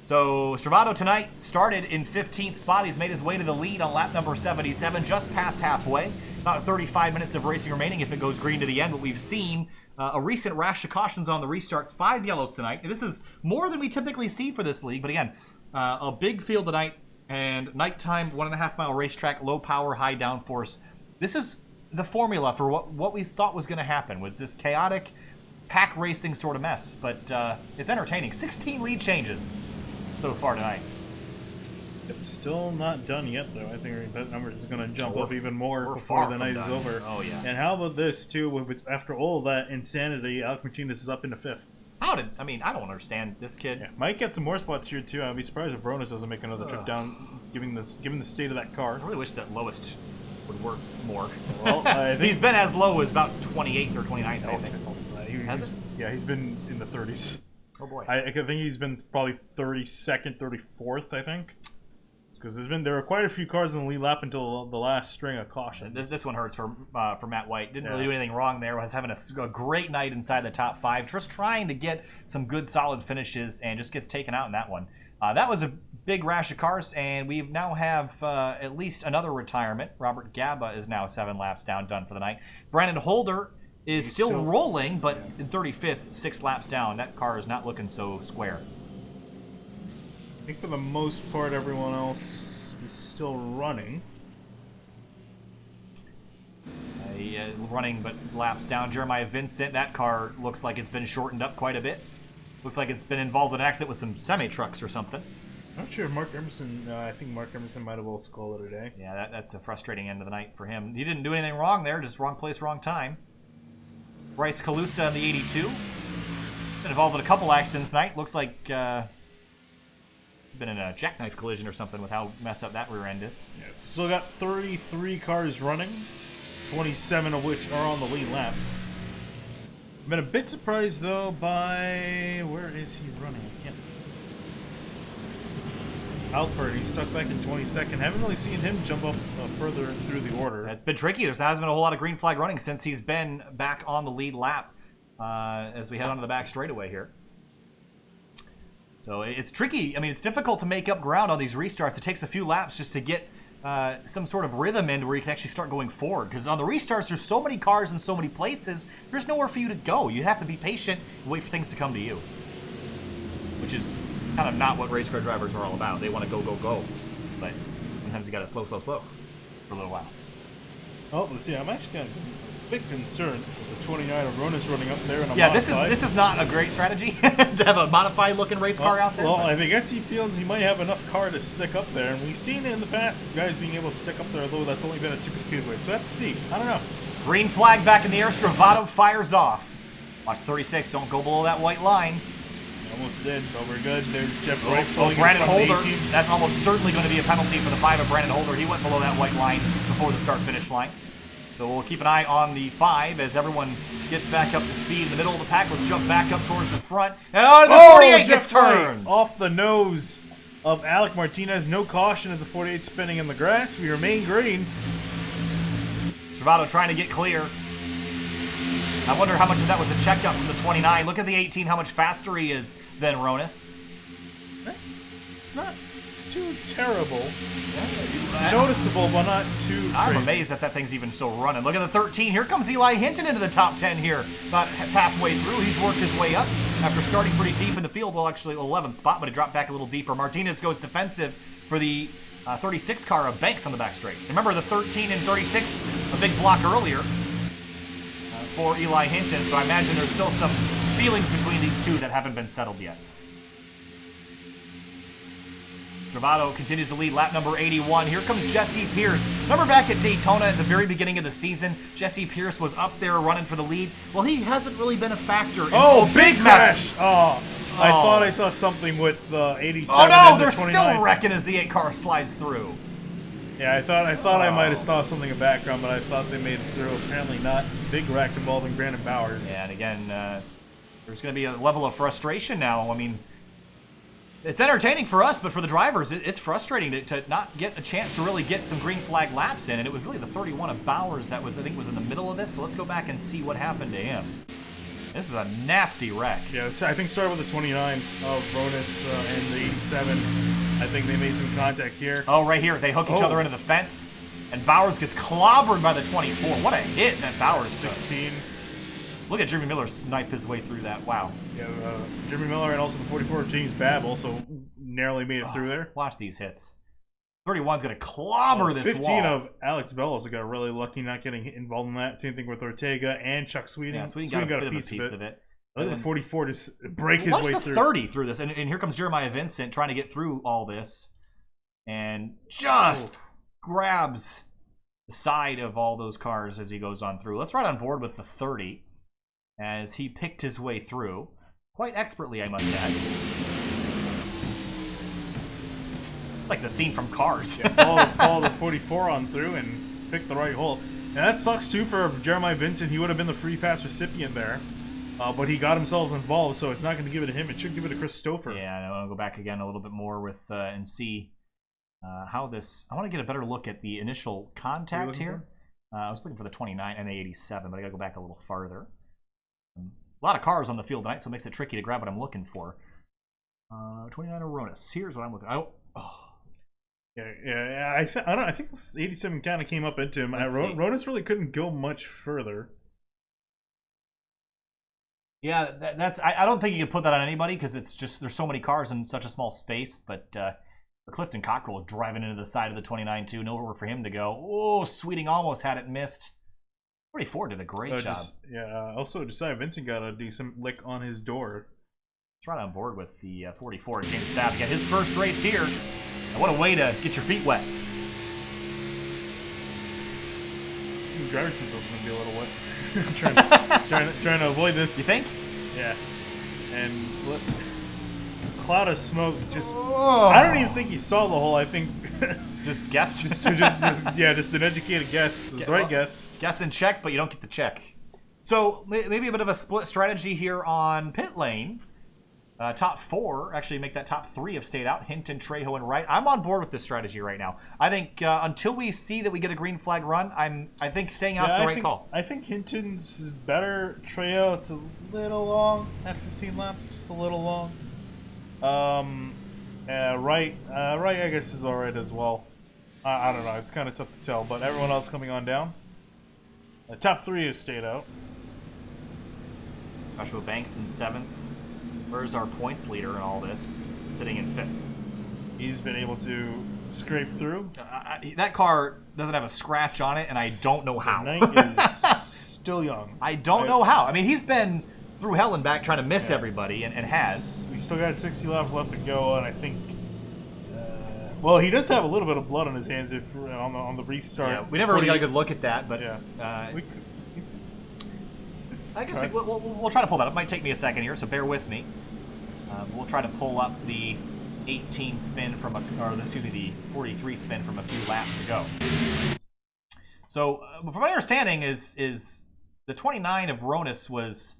So Trovato tonight started in 15th spot. He's made his way to the lead on lap number 77, just past halfway. About 35 minutes of racing remaining if it goes green to the end. But we've seen a recent rash of cautions on the restarts. 5 yellows tonight. This is more than we typically see for this league. But again, a big field tonight and nighttime 1.5 mile racetrack, low power, high downforce. This is the formula for what we thought was going to happen, was this chaotic pack racing sort of mess. But it's entertaining. 16 lead changes so far tonight. Still not done yet, though. I think that number is going to jump up even more before the night is over. Oh, yeah. And how about this, too? After all that insanity, Alec Martinez is up into 5th. I don't understand this kid. Yeah, might get some more spots here, too. I'd be surprised if Ronas doesn't make another trip down, given the state of that car. I really wish that lowest would work more. Well, I think he's been as low as about 28th or 29th, I think. Has it? Yeah, he's been in the 30s. Oh, boy. I think he's been probably 32nd, 34th, I think. Because there were quite a few cars in the lead lap until the last string of caution. This one hurts for Matt White. Didn't really do anything wrong there. Was having a great night inside the top 5. Just trying to get some good solid finishes and just gets taken out in that one. That was a big rash of cars, and we now have at least another retirement. Robert Gaba is now 7 laps down, done for the night. Brandon Holder is still rolling, but in 35th, 6 laps down. That car is not looking so square. I think for the most part, everyone else is still running. Running, but laps down. Jeremiah Vincent, that car looks like it's been shortened up quite a bit. Looks like it's been involved in an accident with some semi-trucks or something. Not sure if Mark Emerson, I think Mark Emerson might have also called it a day. Yeah, that's a frustrating end of the night for him. He didn't do anything wrong there, just wrong place, wrong time. Bryce Calusa in the 82. Been involved in a couple accidents tonight. Looks like he's been in a jackknife collision or something with how messed up that rear end is. Yeah, so still got 33 cars running, 27 of which are on the lead lap. been a bit surprised though by where is he running? I can't. Alpert, he's stuck back in 22nd. Haven't really seen him jump up further through the order. It's been tricky. There hasn't been a whole lot of green flag running since he's been back on the lead lap as we head onto the back straightaway here. So it's tricky. I mean, it's difficult to make up ground on these restarts. It takes a few laps just to get some sort of rhythm in where you can actually start going forward. Because on the restarts, there's so many cars in so many places, there's nowhere for you to go. You have to be patient and wait for things to come to you. Which is kind of not what race car drivers are all about. They want to go, go, go. But sometimes you got to slow, slow, slow for a little while. Oh, let's see. I'm actually a bit concerned with the 29 of Ronas running up there. In a yeah, modified. this is not a great strategy to have a modified looking race car out there. Well, I guess he feels he might have enough car to stick up there, and we've seen in the past guys being able to stick up there, although that's only been at super speedway. So I have to see. I don't know. Green flag back in the air. Trovato fires off. Watch 36. Don't go below that white line. Almost did, but we're good. There's Jeff Wright. Brandon Holder. That's almost certainly going to be a penalty for the 5 of Brandon Holder. He went below that white line before the start-finish line. So we'll keep an eye on the 5 as everyone gets back up to speed in the middle of the pack. Let's jump back up towards the front. And the 48 gets turned! Off the nose of Alec Martinez. No caution as the 48 spinning in the grass. We remain green. Trovato trying to get clear. I wonder how much of that was a checkup from the 29. Look at the 18, how much faster he is than Ronas. It's not too terrible. Noticeable, but not too crazy. I'm amazed that thing's even still running. Look at the 13. Here comes Eli Hinton into the top 10 here. About halfway through. He's worked his way up after starting pretty deep in the field. Well, actually, 11th spot, but he dropped back a little deeper. Martinez goes defensive for the 36 car of Banks on the back straight. Remember the 13 and 36, a big block earlier for Eli Hinton. So I imagine there's still some feelings between these two that haven't been settled yet. Trovato continues to lead lap number 81. Here comes Jessie Pierce. Remember back at Daytona at the very beginning of the season, Jessie Pierce was up there running for the lead. Well, he hasn't really been a factor. Big crash! Oh, I thought I saw something with 87. Oh no, and they're 29. still wrecking as the 8 car slides through. Yeah, I thought I might have saw something in the background, but I thought they made it through. Apparently not. Big wreck involving Brandon Bowers. Yeah, and again, there's going to be a level of frustration now. I mean, it's entertaining for us, but for the drivers, it's frustrating to not get a chance to really get some green flag laps in. And it was really the 31 of Bowers that was, I think, was in the middle of this. So let's go back and see what happened to him. This is a nasty wreck. Yeah, I think started with the 29 of Ronas and the 87. I think they made some contact here. Oh, right here. They hook each other into the fence. And Bowers gets clobbered by the 24. What a hit that Bowers 16. does. Look at Jimmy Miller snipe his way through that. Wow. Yeah, Jimmy Miller and also the 44 of James Babb also narrowly made it through there. Watch these hits. 31's going to clobber this 15 wall. of Alex Bellows got really lucky not getting involved in that. Same thing with Ortega and Chuck Sweeting. Yeah, Sweeting got a piece of it. Look at the 44 just break his way through. Watch the 30 through this. And here comes Jeremiah Vincent trying to get through all this. And just grabs the side of all those cars as he goes on through. Let's ride on board with the 30 as he picked his way through. Quite expertly, I must add. It's like the scene from Cars. Yeah, follow the 44 on through and pick the right hole. And that sucks too for Jeremiah Vincent. He would have been the free pass recipient there. But he got himself involved, so it's not going to give it to him. It should give it to Chris Stouffer. Yeah, I want to go back again a little bit more with and see how this... I want to get a better look at the initial contact here. I was looking for the 29 and the 87, but I got to go back a little farther. A lot of cars on the field tonight, so it makes it tricky to grab what I'm looking for. 29 Aronis. Here's what I'm looking for. Yeah. I think the 87 kind of came up into him. Ronas really couldn't go much further. Yeah, that's. I don't think you can put that on anybody because it's just there's so many cars in such a small space. But Clifton Cockrell driving into the side of the 29 too, nowhere for him to go. Oh, Sweeting almost had it missed. 44 did a great job. Also, Josiah Vincent got a decent lick on his door. Let's ride on board with the 44. James Babb got his first race here. And what a way to get your feet wet. The driver's seat's going to be a little wet. trying to avoid this. You think? Yeah. And cloud of smoke. Just I don't even think he saw the hole. I think just guessed. just an educated guess. It's the right guess. Guess and check, but you don't get the check. So maybe a bit of a split strategy here on pit lane. Top 4, actually make that top 3 have stayed out. Hinton, Trejo, and Wright. I'm on board with this strategy right now. I think until we see that we get a green flag run, I think staying out is the right call. I think Hinton's better. Trejo, it's a little long at 15 laps, just a little long. Wright, I guess is all right as well. I don't know. It's kind of tough to tell, but everyone else coming on down. The top 3 have stayed out. Joshua Banks in 7th. Where's our points leader in all this? Sitting in 5th. He's been able to scrape through. That car doesn't have a scratch on it, and I don't know how. The night is still young. I don't know how. I mean, he's been through hell and back trying to miss everybody, and has. We still got 60 laps left to go, and I think... well, he does have a little bit of blood on his hands on the restart. Yeah, we never really got a good look at that, but... Yeah. I guess we'll try to pull that up. It might take me a second here, so bear with me. We'll try to pull up the 18 spin from the 43 spin from a few laps ago. So, from my understanding, is the 29 of Ronis was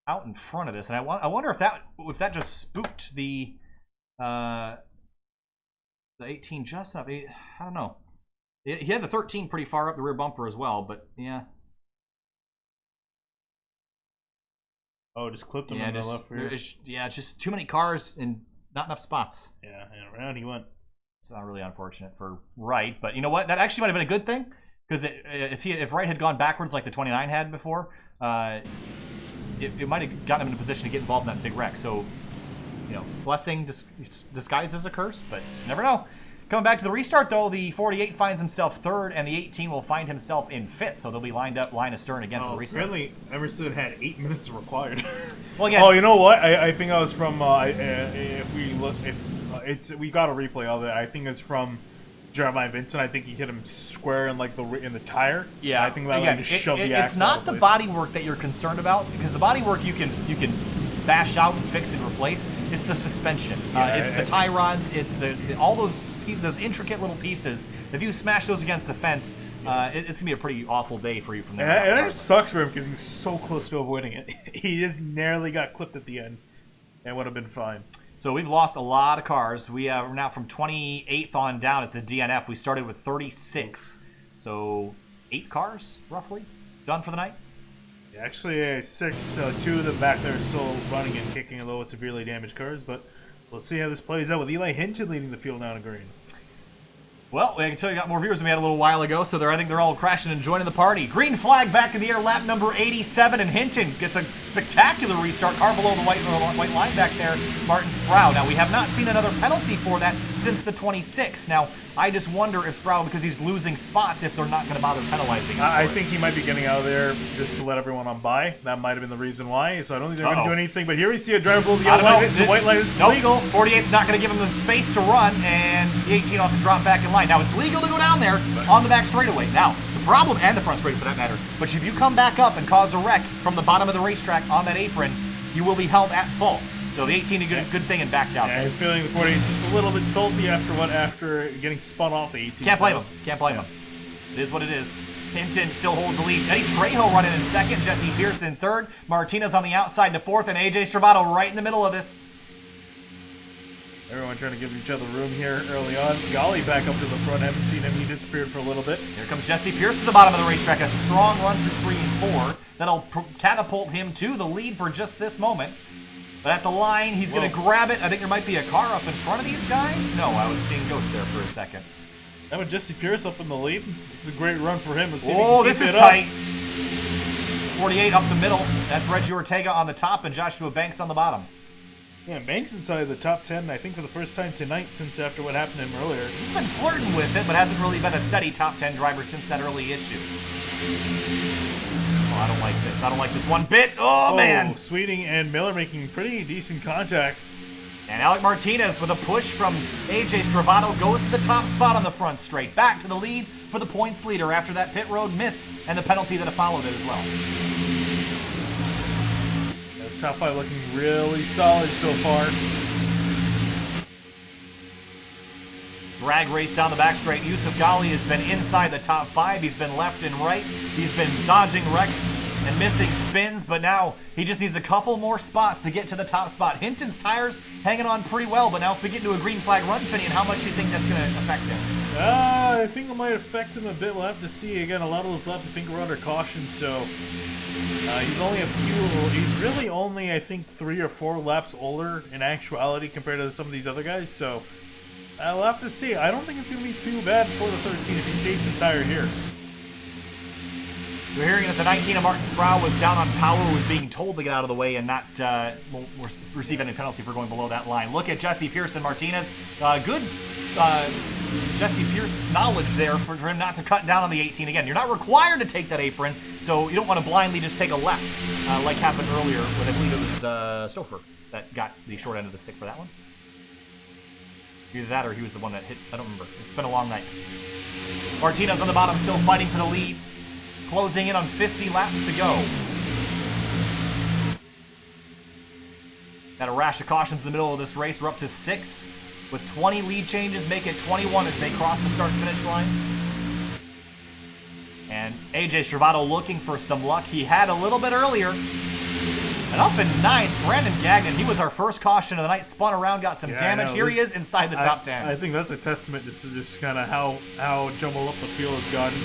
out in front of this, and I wonder if that just spooked the 18 just enough. I don't know. He had the 13 pretty far up the rear bumper as well, but yeah. Oh, just clipped him on the left rear. Yeah, just too many cars and not enough spots. Yeah, and around he went. It's not really unfortunate for Wright, but you know what? That actually might have been a good thing, because if Wright had gone backwards like the 29 had before, it might have gotten him in a position to get involved in that big wreck. So, you know, blessing disguised as a curse, but you never know. Coming back to the restart, though, the 48 finds himself 3rd, and the 18 will find himself in 5th, so they'll be lined up line astern again for the restart. Apparently, Emerson had 8 minutes required. Well, again, oh, you know what? I think I was from. We got a replay of it. I think it's from Jeremiah Vincent. I think he hit him square in in the tire. Yeah, I think that again, shoved the axle. It's not the body work that you're concerned about, because the body work you can bash out and fix and replace. It's the suspension. It's the tie rods. It's all those intricate little pieces. If you smash those against the fence, it's gonna be a pretty awful day for you from there. And it sucks for him because he was so close to avoiding it. He just narrowly got clipped at the end, and would have been fine. So we've lost a lot of cars. We're now from 28th on down. It's a DNF. We started with 36, so 8 cars roughly done for the night. Yeah, actually, 6. 2 of them back there are still running and kicking, although with severely damaged cars. But we'll see how this plays out with Eli Hinton leading the field down to green. Well, I can tell you got more viewers than we had a little while ago, so I think they're all crashing and joining the party. Green flag back in the air, lap number 87, and Hinton gets a spectacular restart. Car below the white line back there, Martin Sproul. Now, we have not seen another penalty for that since the 26. Now, I just wonder if Sproul, because he's losing spots, if they're not going to bother penalizing him. I think he might be getting out of there just to let everyone on by. That might have been the reason why. So I don't think they're going to do anything. But here we see a driver below the yellow line. The white line is legal. 48's not going to give him the space to run, and the 18 will have to drop back in line. Now, it's legal to go down there on the back straightaway. Now, the problem, and the front straight for that matter, but if you come back up and cause a wreck from the bottom of the racetrack on that apron, you will be held at fault. So the 18 did a good thing and backed out. Yeah, I'm feeling the 48's just a little bit salty after getting spun off the 18. Can't blame him. Can't blame him. It is what it is. Hinton still holds the lead. Eddie Trejo running in 2nd. Jessie Pierce in 3rd. Martinez on the outside to 4th. And AJ Trovato right in the middle of this. Everyone trying to give each other room here early on. Golly back up to the front. Haven't seen him. He disappeared for a little bit. Here comes Jessie Pierce to the bottom of the racetrack. A strong run through 3 and 4. That'll catapult him to the lead for just this moment. But at the line, he's going to grab it. I think there might be a car up in front of these guys. No, I was seeing ghosts there for a second. That with Jessie Pierce up in the lead. This is a great run for him. Oh, this is tight. 48 up the middle. That's Reggie Ortega on the top and Joshua Banks on the bottom. Yeah, Banks inside the top 10, I think, for the first time tonight since after what happened to him earlier. He's been flirting with it, but hasn't really been a steady top 10 driver since that early issue. Oh, I don't like this. I don't like this one bit. Oh, man. Sweeting and Miller making pretty decent contact. And Alec Martinez with a push from AJ Trovato goes to the top spot on the front straight. Back to the lead for the points leader after that pit road miss and the penalty that followed it as well. That's top 5 looking really solid so far. Drag race down the back straight. Yusuf Ghali has been inside the top 5. He's been left and right. He's been dodging wrecks and missing spins, but now he just needs a couple more spots to get to the top spot. Hinton's tires hanging on pretty well, but now if we get into a green flag run, Finney, and how much do you think that's going to affect him? I think it might affect him a bit. We'll have to see. Again, a lot of those laps I think we're under caution, so he's really only, I think, 3 or 4 laps older in actuality compared to some of these other guys, so we'll have to see. I don't think it's going to be too bad for the 13 if he saves some tire here. We're hearing that the 19 of Martin Sproul was down on power, was being told to get out of the way and not receive any penalty for going below that line. Look at Jessie Pierce and Martinez. Good Jessie Pierce knowledge there for him not to cut down on the 18 again. You're not required to take that apron, so you don't want to blindly just take a left like happened earlier with, I believe it was Stouffer that got the short end of the stick for that one. Either that or he was the one that hit. I don't remember. It's been a long night. Martinez on the bottom still fighting for the lead. Closing in on 50 laps to go. Got a rash of cautions in the middle of this race. We're up to 6 with 20 lead changes. Make it 21 as they cross the start-finish line. And AJ Trovato looking for some luck. He had a little bit earlier. And up in 9th, Brandon Gagnon. He was our first caution of the night. Spun around, got some damage. Here he is inside the top 10. I think that's a testament to just kind of how jumbled up the field has gotten.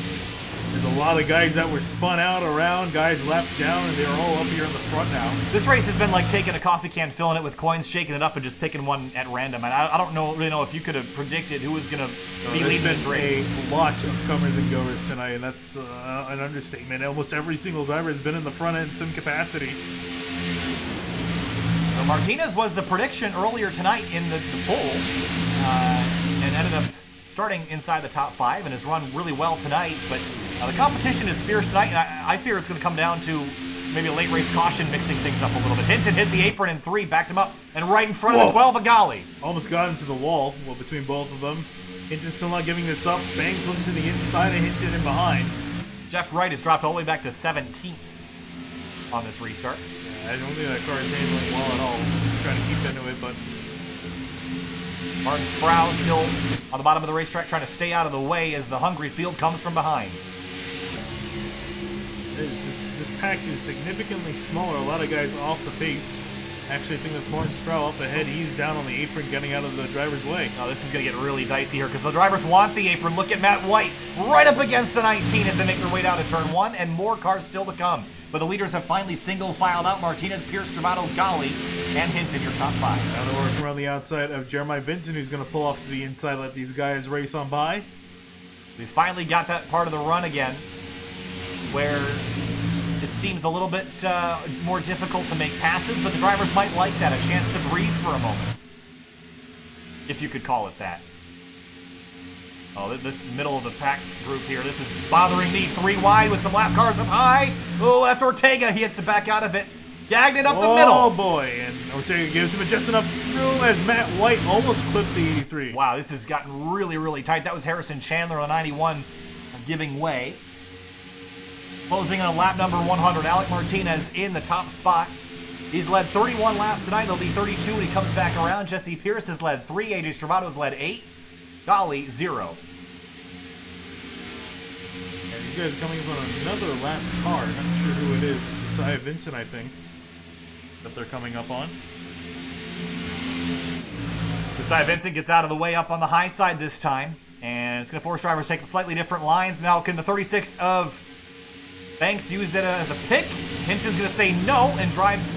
There's a lot of guys that were spun out around, guys laps down, and they're all up here in the front now. This race has been like taking a coffee can, filling it with coins, shaking it up, and just picking one at random. And I don't really know if you could have predicted who was going to be leading this race. A lot of comers and goers tonight, and that's an understatement. Almost every single driver has been in the front end in some capacity. So Martinez was the prediction earlier tonight in the poll, and ended up starting inside the top 5 and has run really well tonight. But the competition is fierce tonight, and I fear it's going to come down to maybe a late race caution mixing things up a little bit. Hinton hit the apron in 3, backed him up, and right in front of the 12 of Golly. Almost got into the wall between both of them. Hinton still not giving this up. Bangs looking to the inside and Hinton in behind. Jeff Wright has dropped all the way back to 17th on this restart. Yeah, I don't think that car is handling well at all. He's trying to keep into it, but Martin Sproul still on the bottom of the racetrack trying to stay out of the way as the hungry field comes from behind. This pack is significantly smaller. A lot of guys off the pace. Actually, I think that's Martin Sproul up ahead. He's down on the apron, getting out of the driver's way. Now this is going to get really dicey here because the drivers want the apron. Look at Matt White right up against the 19 as they make their way down to turn 1, and more cars still to come. But the leaders have finally single-filed out. Martinez, Pierce, Trovato, Golly, and Hinton, your top 5. Now they're working around the outside of Jeremiah Vincent, who's going to pull off to the inside, let these guys race on by. We finally got that part of the run again where it seems a little bit more difficult to make passes, but the drivers might like that, a chance to breathe for a moment, if you could call it that. Oh, this middle of the pack group here, this is bothering me. 3 wide with some lap cars up high. Oh, that's Ortega. He hits the back out of it. Gagnon up the middle. Oh, boy. And Ortega gives him just enough room as Matt White almost clips the 83. Wow, this has gotten really, really tight. That was Harrison Chandler on 91 giving way. Closing on lap number 100, Alec Martinez in the top spot. He's led 31 laps tonight. He'll be 32 when he comes back around. Jessie Pierce has led 3. AJ Trovato has led 8. Golly, 0. Yeah, these guys are coming up on another lap car. Not sure who it is. Jessie Vincent, I think, that they're coming up on. Jessie Vincent gets out of the way up on the high side this time. And it's going to force drivers to take slightly different lines. Now, can the 36 of Banks use it as a pick? Hinton's going to say no and drives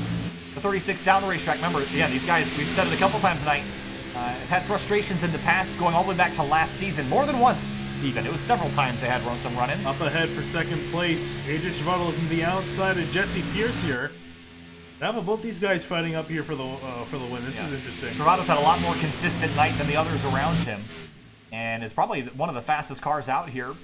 the 36 down the racetrack. Remember, yeah, these guys, we've said it a couple times tonight, have had frustrations in the past going all the way back to last season. More than once, even. It was several times they had run some run-ins. Up ahead for second place, AJ Trovato looking to the outside of Jessie Pierce here. Now both these guys fighting up here for the win. This is interesting. Trovato's had a lot more consistent night than the others around him, and is probably one of the fastest cars out here.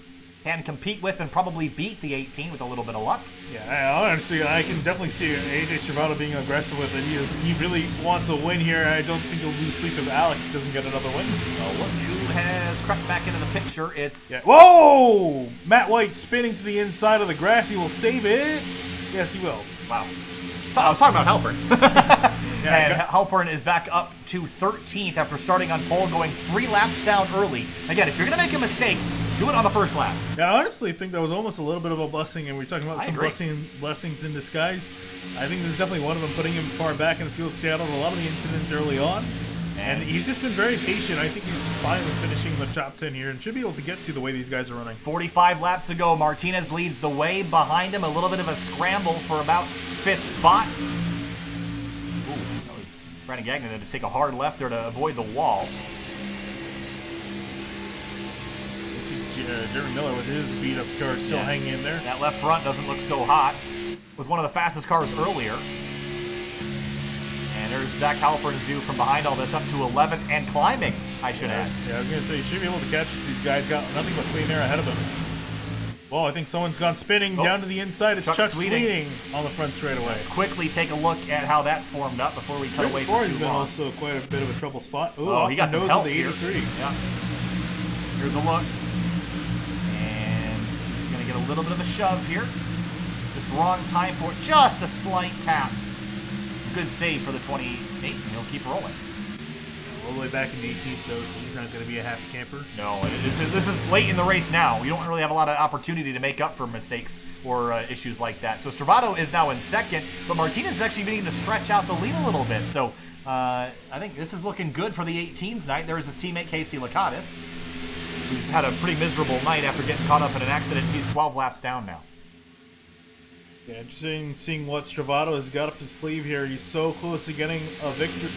Can compete with and probably beat the 18 with a little bit of luck. Yeah, honestly, I can definitely see AJ Trovato being aggressive with it. He really wants a win here. I don't think he'll lose sleep if Alec doesn't get another win. Well, look who has crept back into the picture. It's... Yeah. Whoa! Matt White spinning to the inside of the grass. He will save it. Yes, he will. Wow. So I was talking about Halpern. Yeah, and Halpern is back up to 13th after starting on pole, going 3 laps down early. Again, if you're going to make a mistake, Do it on the first lap. Yeah, I honestly think that was almost a little bit of a blessing, and we're talking about some agree. blessings in disguise. I think this is definitely one of them, putting him far back in the field, stay out of a lot of the incidents early on. And he's just been very patient. I think he's fine with finishing the top 10 here and should be able to get to the way these guys are running. 45 laps to go. Martinez leads the way. Behind him, a little bit of a scramble for about 5th spot. Ooh, that was Brandon Gagnon had to take a hard left there to avoid the wall. Jeremy Miller with his beat-up car still hanging in there. That left front doesn't look so hot. Was one of the fastest cars earlier. And there's Zach Halpern's view from behind all this, up to 11th and climbing, I should add. Yeah, I was going to say, you should be able to catch these guys. Got nothing but clean air ahead of them. Well, I think someone's gone spinning down to the inside. It's Chuck Sweeting on the front straightaway. Let's quickly take a look at how that formed up before we cut away for too he's been long. also quite a bit of a trouble spot. Ooh, oh, he got some help the 83. Here. Yeah. Here's a look. And he's going to get a little bit of a shove here. Just wrong time for it. Just a slight tap. Good save for the 28, and he'll keep rolling. All the way back in the 18th, though, so he's not going to be a happy camper. No, this is late in the race now. We don't really have a lot of opportunity to make up for mistakes or issues like that. So Trovato is now in 2nd, but Martinez is actually beginning to stretch out the lead a little bit. So I think this is looking good for the 18s night. There is his teammate Casey Lakatos, who's had a pretty miserable night after getting caught up in an accident. He's 12 laps down now. Yeah, interesting seeing what Trovato has got up his sleeve here. He's so close to getting a victory.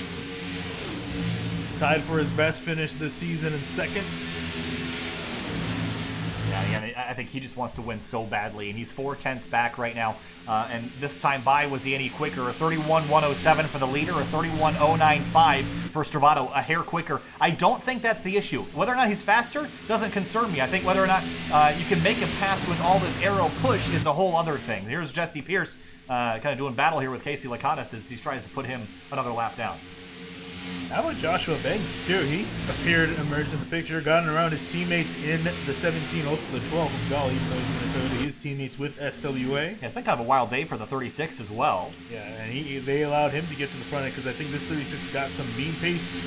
Tied for his best finish this season in 2nd. Yeah, again, I think he just wants to win so badly, and he's 4/10ths back right now. And this time by, was he any quicker? A 31.107 for the leader, a 31.095 for Trovato, a hair quicker. I don't think that's the issue. Whether or not he's faster doesn't concern me. I think whether or not you can make a pass with all this aero push is a whole other thing. Here's Jessie Pierce kind of doing battle here with Casey Lakatos as he tries to put him another lap down. How about Joshua Banks, too? He's emerged in the picture, gotten around his teammates in the 17, also the 12 of Gall, even though he's in a Toyota. His teammates with SWA. Yeah, it's been kind of a wild day for the 36 as well. Yeah, and they allowed him to get to the front end because I think this 36 got some mean pace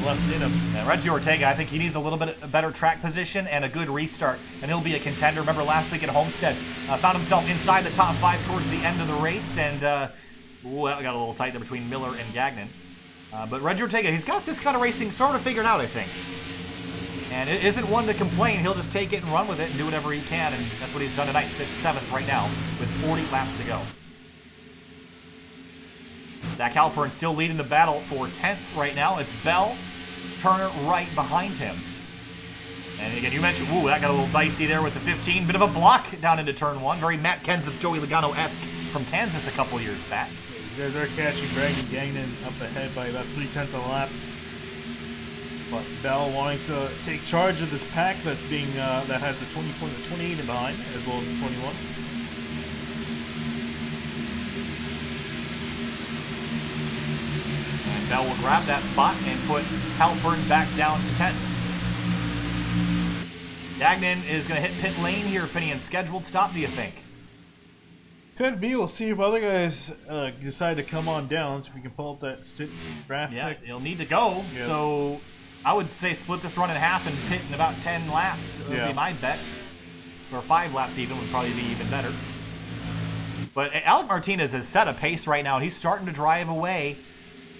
left in him. And Reggie Ortega, I think he needs a little bit better track position and a good restart, and he'll be a contender. Remember last week at Homestead, found himself inside the top 5 towards the end of the race, and that got a little tight there between Miller and Gagnon. But Reggie Ortega, he's got this kind of racing sort of figured out, I think. And it isn't one to complain. He'll just take it and run with it and do whatever he can, and that's what he's done tonight. Sits 7th right now with 40 laps to go. Zach Halpern still leading the battle for 10th right now. It's Bell, Turner right behind him. And again, you mentioned, that got a little dicey there with the 15. Bit of a block down into turn 1. Very Matt Kenseth, Joey Logano-esque from Kansas a couple years back. These guys are catching Brandon Gagnon up ahead by about 3/10 a lap. But Bell wanting to take charge of this pack that's being that has the 28 in behind, as well as the 21. And Bell will grab that spot and put Halpern back down to 10th. Gagnon is going to hit pit lane here, Finian's scheduled stop, do you think? Could be. We'll see if other guys decide to come on down. So if we can pull up that graphic. Yeah, he'll need to go. Yep. So I would say split this run in half and pit in about 10 laps. That would be my bet. Or 5 laps even would probably be even better. But Alec Martinez has set a pace right now. He's starting to drive away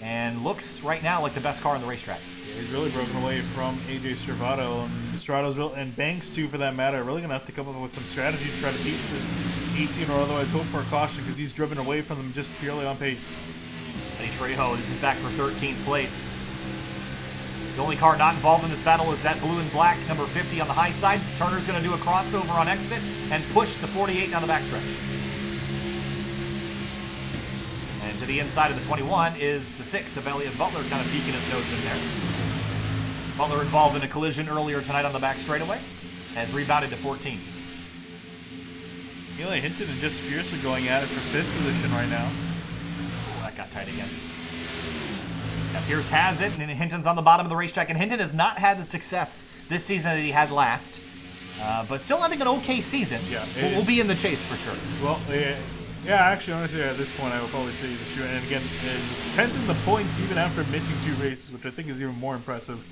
and looks right now like the best car on the racetrack. Yeah, he's really broken away from AJ Trovato, and Stravato's and Banks too, for that matter, are really going to have to come up with some strategy to try to beat this 18 or otherwise hope for a caution because he's driven away from them just purely on pace. Eddie Trejo, this is back for 13th place. The only car not involved in this battle is that blue and black, number 50 on the high side. Turner's going to do a crossover on exit and push the 48 down the backstretch. And to the inside of the 21 is the 6 of Elliott Fuller, kind of peeking his nose in there. Butler involved in a collision earlier tonight on the back straightaway, has rebounded to 14th. Eli Hinton and Jessie Pierce are going at it for 5th position right now. Oh, that got tight again. Now Pierce has it, and Hinton's on the bottom of the racetrack, and Hinton has not had the success this season that he had last, but still having an okay season. Yeah, we'll be in the chase for sure. Well, yeah, actually, honestly, at this point, I would probably say he's a shooter. And again, 10th in the points even after missing 2 races, which I think is even more impressive.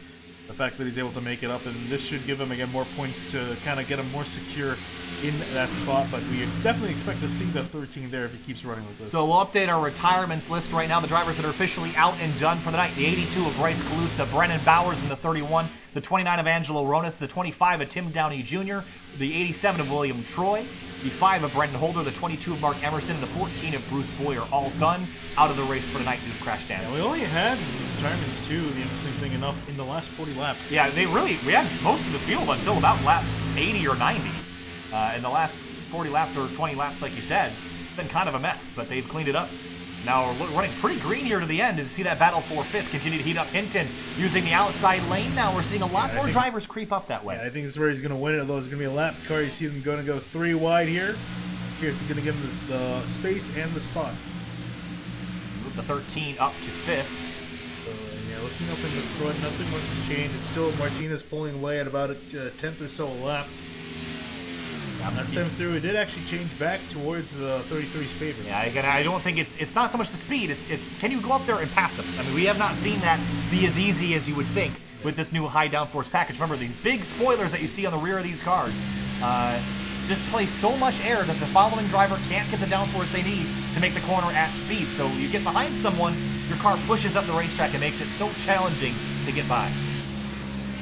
the fact that he's able to make it up, and this should give him, again, more points to kind of get him more secure in that spot, but we definitely expect to see the 13 there if he keeps running with this. So we'll update our retirements list right now. The drivers that are officially out and done for the night. The 82 of Bryce Calusa, Brennan Bowers in the 31, the 29 of Angelo Ronis, the 25 of Tim Downey Jr., the 87 of William Troy, the 5 of Brendan Holder, the 22 of Mark Emerson, and the 14 of Bruce Boyer, all done out of the race for tonight due to crash damage. And we only had retirements too, the interesting thing enough, in the last 40 laps. Yeah, we had most of the field until about laps 80 or 90. In the last 40 laps or 20 laps, like you said, it's been kind of a mess, but they've cleaned it up. Now we're running pretty green here to the end as you see that battle for fifth continue to heat up. Hinton using the outside lane. Now we're seeing a lot more drivers creep up that way. Yeah, I think this is where he's going to win it, although it's going to be a lap car. You see them going to go 3 wide here. Pierce is going to give him the space and the spot. Move the 13 up to fifth. Yeah, looking up in the front, nothing much has changed. It's still Martinez pulling away at about a 10th or so a lap. Last time through, it did actually change back towards the 33's favor. Yeah, again, I don't think it's not so much the speed. It's can you go up there and pass him? I mean, we have not seen that be as easy as you would think with this new high downforce package. Remember, these big spoilers that you see on the rear of these cars just place so much air that the following driver can't get the downforce they need to make the corner at speed. So you get behind someone, your car pushes up the racetrack and makes it so challenging to get by.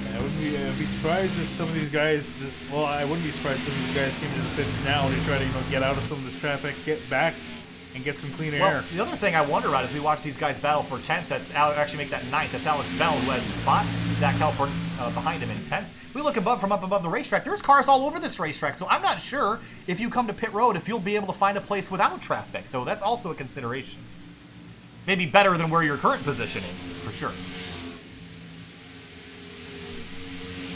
I wouldn't be surprised if some of these guys, well, I wouldn't be surprised if some of these guys came into the pits now to try to get out of some of this traffic, get back, and get some clean air. The other thing I wonder about is we watch these guys battle for 10th. That's actually make that 9th. That's Alex Bell who has the spot. Zach Halpern behind him in 10th. We look from up above the racetrack. There's cars all over this racetrack, so I'm not sure if you come to pit road if you'll be able to find a place without traffic. So that's also a consideration. Maybe better than where your current position is, for sure.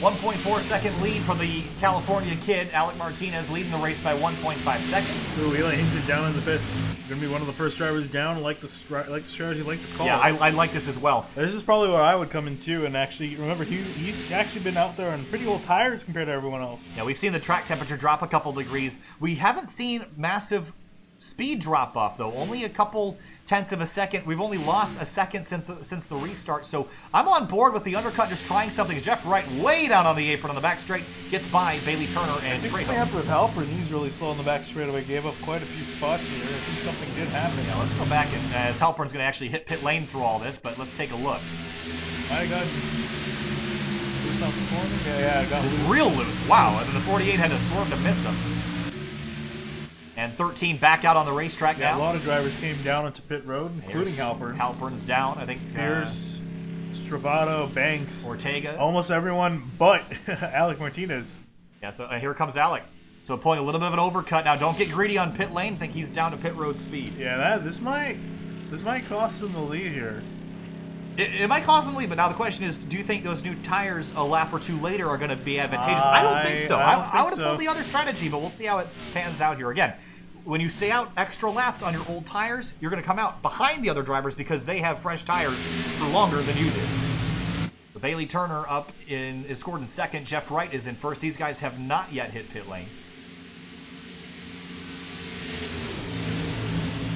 1.4 second lead for the California kid, Alec Martinez, leading the race by 1.5 seconds. So Eli Hinton down in the pits. Going to be one of the first drivers down, like the strategy, like the call. Yeah, I like this as well. This is probably where I would come in too, and actually, remember, he's actually been out there on pretty old tires compared to everyone else. Yeah, we've seen the track temperature drop a couple degrees. We haven't seen massive speed drop off, though. Only a couple tenths of a second. We've only lost a second since the restart, so I'm on board with the undercut, just trying something. Jeff Wright way down on the apron on the back straight, gets by Bailey Turner and Trejo. Something happened with Halpern. He's really slow on the back straightaway. Gave up quite a few spots here. I think something did happen. Yeah, let's go back and as Halpern's going to actually hit pit lane through all this, but let's take a look. I got loose off the corner. Yeah, I got It's loose. real loose. Wow, and the 48 had to swerve to miss him. And 13 back out on the racetrack now. A lot of drivers came down into pit road, including Halpern. Halpern's down, I think. Pierce, Trovato, Banks, Ortega. almost everyone but Alec Martinez. Yeah, so here comes Alec. So pulling a little bit of an overcut. Now, don't get greedy on pit lane. Think he's down to pit road speed. Yeah, this might cost him the lead here. It might cost him the lead, but now the question is, do you think those new tires a lap or two later are going to be advantageous? I don't think so. I would have pulled the other strategy, but we'll see how it pans out here. Again, when you stay out extra laps on your old tires, you're going to come out behind the other drivers because they have fresh tires for longer than you did. So Bailey Turner is scored in second. Jeff Wright is in first. These guys have not yet hit pit lane.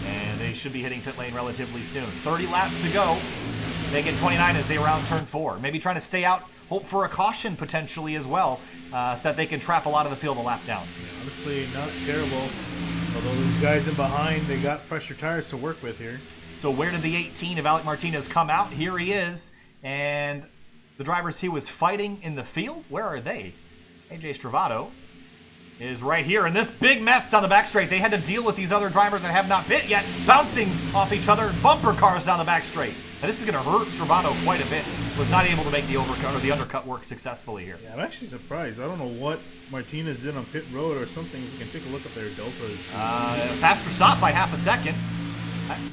And they should be hitting pit lane relatively soon. 30 laps to go. They get 29 as they round turn 4. Maybe trying to stay out, hope for a caution potentially as well, so that they can trap a lot of the field a lap down. Yeah, honestly, not terrible. Although these guys in behind, they got fresher tires to work with here. So where did the 18 of Alec Martinez come out? Here he is. And the drivers he was fighting in the field, where are they? AJ Stravato is right here. And this big mess on the back straight. They had to deal with these other drivers that have not pit yet, bouncing off each other, bumper cars down the back straight. And this is going to hurt Stravato quite a bit. Was not able to make the overcut or the undercut work successfully here. Yeah, I'm actually surprised. I don't know what Martinez did on pit road or something. You can take a look at their deltas. Faster stop by half a second.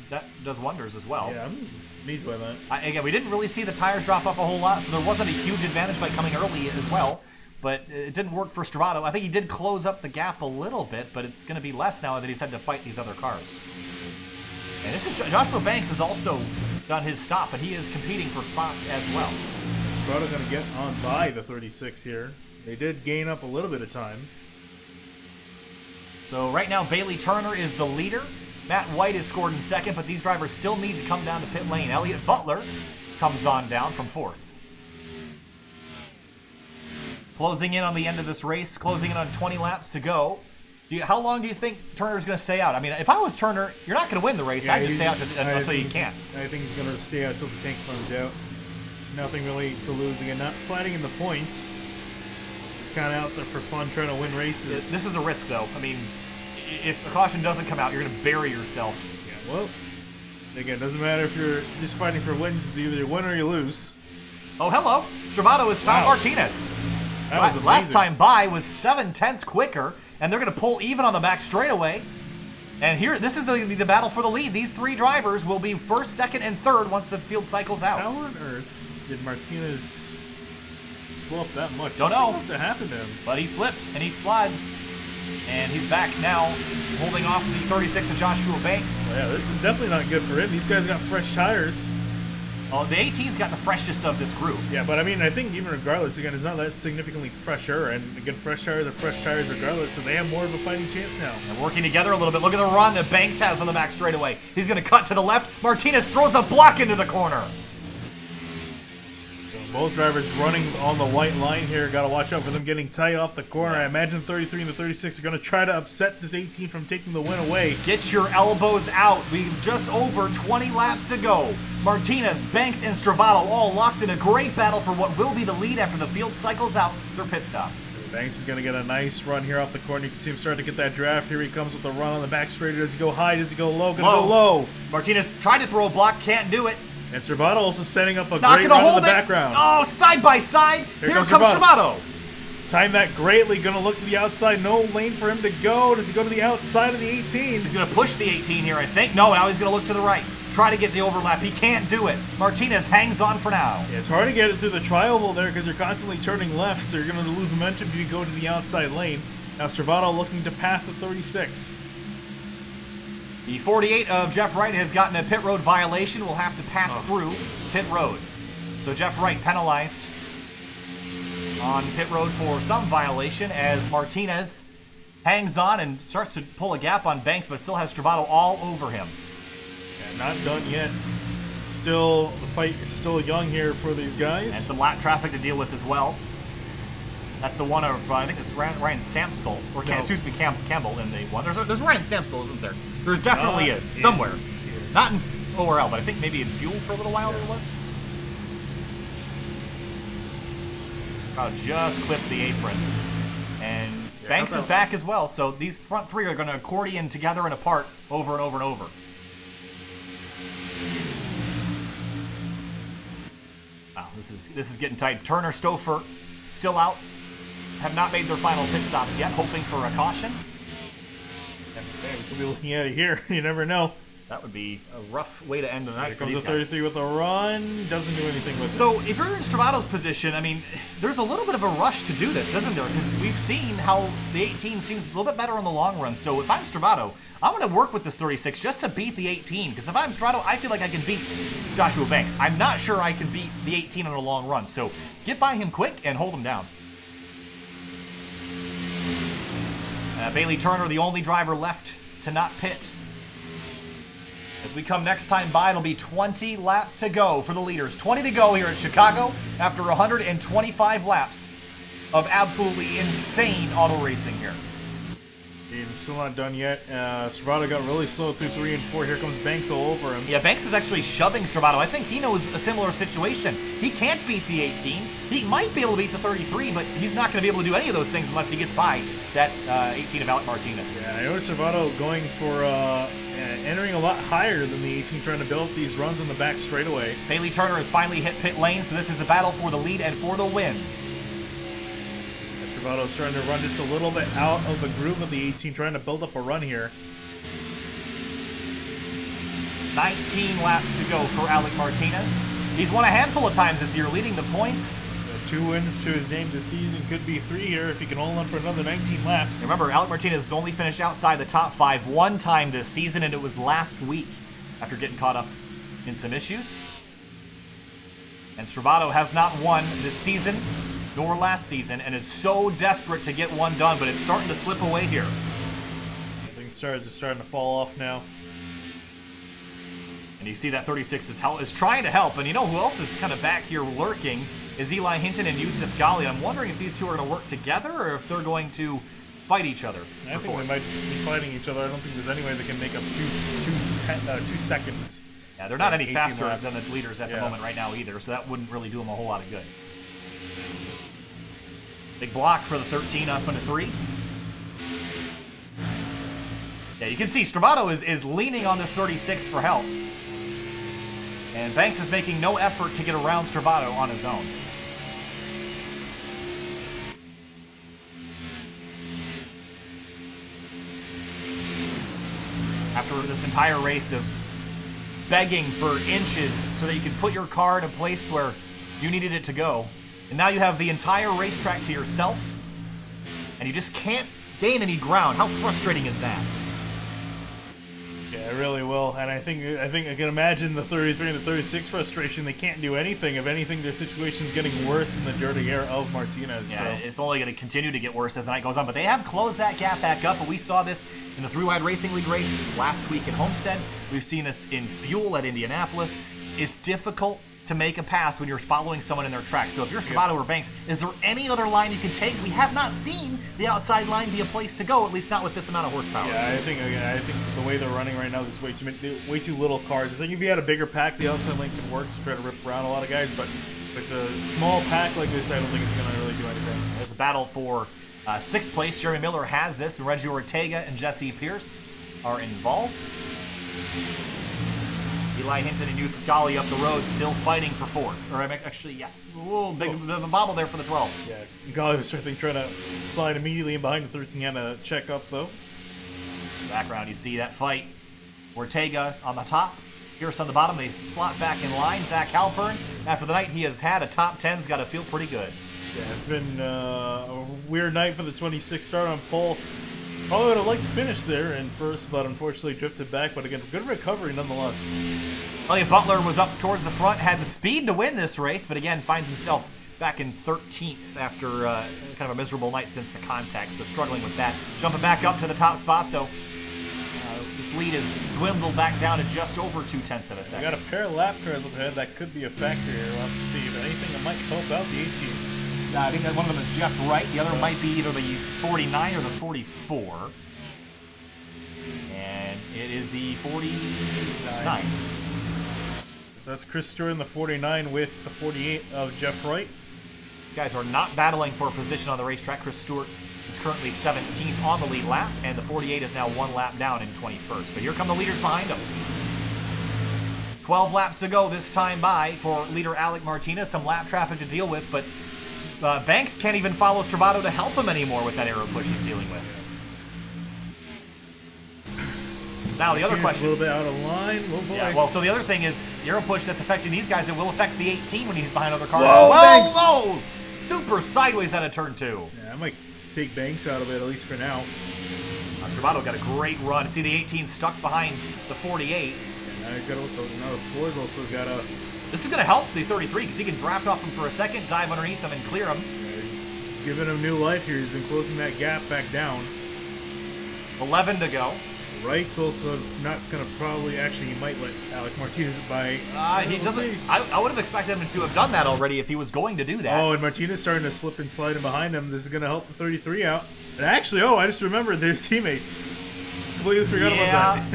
That does wonders as well. Yeah, I'm amazed by that. Again, we didn't really see the tires drop off a whole lot, so there wasn't a huge advantage by coming early as well. But it didn't work for Stravato. I think he did close up the gap a little bit, but it's going to be less now that he's had to fight these other cars. And this is Joshua Banks has also done his stop, but he is competing for spots as well. Stravato going to get on by the 36 here. They did gain up a little bit of time. So right now, Bailey Turner is the leader. Matt White is scored in second, but these drivers still need to come down to pit lane. Elliott Butler comes on down from fourth. Closing in on the end of this race, closing in on 20 laps to go. How long do you think Turner's going to stay out? I mean, if I was Turner, you're not going to win the race. I'd just stay out until you can. I think he's going to stay out until the tank runs out. Nothing really to lose. Again, not fighting in the points. He's kind of out there for fun, trying to win races. This is a risk, though. I mean, if a caution doesn't come out, you're going to bury yourself. Yeah, well, again, it doesn't matter if you're just fighting for wins. It's either you win or you lose. Oh, hello. Trovato has found Martinez. That was amazing. Last time by was 7/10 quicker, and they're going to pull even on the back straightaway. And here, this is the battle for the lead. These three drivers will be first, second, and third once the field cycles out. How on earth did Martinez slow up that much? Don't know. Something must have happened to him. But he slipped, and he slid. And he's back now, holding off the 36 of Joshua Banks. Well, yeah, this is definitely not good for him. These guys got fresh tires. Oh, the 18's got the freshest of this group. Yeah, but I mean, I think even regardless, again, it's not that significantly fresher. And again, fresh tires are fresh tires regardless, so they have more of a fighting chance now. They're working together a little bit. Look at the run that Banks has on the back straightaway. He's going to cut to the left. Martinez throws a block into the corner. Both drivers running on the white line here. Got to watch out for them getting tight off the corner. I imagine 33 and the 36 are going to try to upset this 18 from taking the win away. Get your elbows out. We've just over 20 laps to go. Martinez, Banks, and Trovato all locked in a great battle for what will be the lead after the field cycles out their pit stops. Banks is going to get a nice run here off the corner. You can see him start to get that draft. Here he comes with the run on the back straight. Does he go high? Does he go low? Gonna go low. Martinez tried to throw a block, can't do it. And Trovato also setting up a Not great gonna run hold in the it. background. Oh, side by side. Here comes Trovato. Time that greatly. Gonna look to the outside. No lane for him to go. Does he go to the outside of the 18? He's gonna push the 18 here, I think. No, now he's gonna look to the right. Try to get the overlap. He can't do it. Martinez hangs on for now. Yeah, it's hard to get it through the tri-oval there because you're constantly turning left, so you're gonna lose momentum if you go to the outside lane. Now Trovato looking to pass the 36. The 48 of Jeff Wright has gotten a pit road violation. Will have to pass through pit road. So Jeff Wright penalized on pit road for some violation as Martinez hangs on and starts to pull a gap on Banks, but still has Trovato all over him. Yeah, not done yet. Still, the fight is still young here for these guys. And some lap traffic to deal with as well. That's the one of, I think it's Ryan Samsel, or excuse me, Campbell in the one. There's Ryan Samsel, isn't there? There definitely is, somewhere. Not in ORL, but I think maybe in Fuel for a little while there was. Crowd just clipped the apron. And Banks is back as well, so these front three are going to accordion together and apart over and over and over. Wow, this is getting tight. Turner, Stouffer still out. Have not made their final pit stops yet, hoping for a caution. We could be looking at it here. You never know. That would be a rough way to end the night. Here comes a 33 with a run. Doesn't do anything with it. So if you're in Stravato's position, I mean, there's a little bit of a rush to do this, isn't there? Because we've seen how the 18 seems a little bit better in the long run. So if I'm Trovato, I'm going to work with this 36 just to beat the 18. Because if I'm Trovato, I feel like I can beat Joshua Banks. I'm not sure I can beat the 18 in a long run. So get by him quick and hold him down. Bailey Turner, the only driver left to not pit. As we come next time by, it'll be 20 laps to go for the leaders. 20 to go here at Chicago after 125 laps of absolutely insane auto racing here. Still not done yet. Trovato got really slow through 3 and 4. Here comes Banks all over him. Yeah, Banks is actually shoving Trovato. I think he knows a similar situation. He can't beat the 18. He might be able to beat the 33, but he's not going to be able to do any of those things unless he gets by that 18 of Alec Martinez. Yeah, I noticed Trovato going for entering a lot higher than the 18, trying to build these runs on the back straightaway. Bailey Turner has finally hit pit lane, so this is the battle for the lead and for the win. Trovato's trying to run just a little bit out of the groove of the 18, trying to build up a run here. 19 laps to go for Alec Martinez. He's won a handful of times this year, leading the points. 2 wins to his name this season, could be 3 here if he can hold on for another 19 laps. Remember, Alec Martinez has only finished outside the top 5 one time this season, and it was last week after getting caught up in some issues. And Trovato has not won this season nor last season, and is so desperate to get one done, but it's starting to slip away here. I think starting to fall off now. And you see that 36 is trying to help, and you know who else is kind of back here lurking is Eli Hinton and Yusuf Ghali. I'm wondering if these two are going to work together or if they're going to fight each other. I think they might just be fighting each other. I don't think there's any way they can make up 2 seconds. Yeah, they're not any faster laps. than the leaders at the moment right now either, so that wouldn't really do them a whole lot of good. Big block for the 13 off into 3. Yeah, you can see Trovato is leaning on this 36 for help. And Banks is making no effort to get around Trovato on his own. After this entire race of begging for inches so that you can put your car in a place where you needed it to go, and now you have the entire racetrack to yourself, and you just can't gain any ground. How frustrating is that? Yeah, it really will. And I think I can imagine the 33 and the 36 frustration. They can't do anything. If anything, their situation's getting worse in the dirty air of Martinez. Yeah, so. It's only going to continue to get worse as the night goes on. But they have closed that gap back up. But we saw this in the 3-Wide Racing League race last week at Homestead. We've seen this in Fuel at Indianapolis. It's difficult to make a pass when you're following someone in their track. So if you're Trovato or Banks, is there any other line you can take? We have not seen the outside line be a place to go, at least not with this amount of horsepower. Yeah, I think the way they're running right now, there's way too little cars. I think if you had a bigger pack, the outside lane could work to try to rip around a lot of guys, but with a small pack like this, I don't think it's going to really do anything. There's a battle for 6th place. Jeremy Miller has this, and Reggie Ortega and Jessie Pierce are involved. Eli Hinton and Yusuf Ghali up the road, still fighting for 4th. Or actually, yes, whoa, big bit of a bobble there for the 12. Yeah, Ghali was certainly trying to slide immediately in behind the 13. Had a check up though. In the background, you see that fight. Ortega on the top, Pierce on the bottom. They slot back in line. Zach Halpern, after the night he has had, a top 10's got to feel pretty good. Yeah, it's been a weird night for the 26 start on pole. Probably would have liked to finish there in first, but unfortunately drifted back. But again, good recovery nonetheless. Elliott Butler was up towards the front, had the speed to win this race, but again finds himself back in 13th after kind of a miserable night since the contact, so struggling with that. Jumping back up to the top spot, though. This lead has dwindled back down to just over 0.2 of a second. We got a pair of lap cars up ahead. That could be a factor here. We'll have to see if anything that might help out the 18. I think that one of them is Jeff Wright. The other might be either the 49 or the 44. And it is the 49. So that's Chris Stewart in the 49 with the 48 of Jeff Wright. These guys are not battling for a position on the racetrack. Chris Stewart is currently 17th on the lead lap, and the 48 is now 1 lap down in 21st. But here come the leaders behind him. 12 laps to go this time by for leader Alec Martinez. Some lap traffic to deal with, but Banks can't even follow Trovato to help him anymore with that aero push he's dealing with. Now the other question. A little bit out of line. Oh boy. Yeah, well, so the other thing is the aero push that's affecting these guys. It will affect the 18 when he's behind other cars. Whoa, Banks! Whoa! Super sideways out of turn 2. Yeah, I might take Banks out of it at least for now. Trovato got a great run. See the 18 stuck behind the 48. And now he's got to look. Now the 4's also got a. This is going to help the 33 because he can draft off him for a second, dive underneath him, and clear him. Yeah, he's giving him new life here. He's been closing that gap back down. 11 to go. Wright's also not going to probably. Actually, he might let Alec Martinez by. He doesn't. I would have expected him to have done that already if he was going to do that. Oh, and Martinez starting to slip and slide in behind him. This is going to help the 33 out. And actually, I just remembered their teammates. Completely forgot about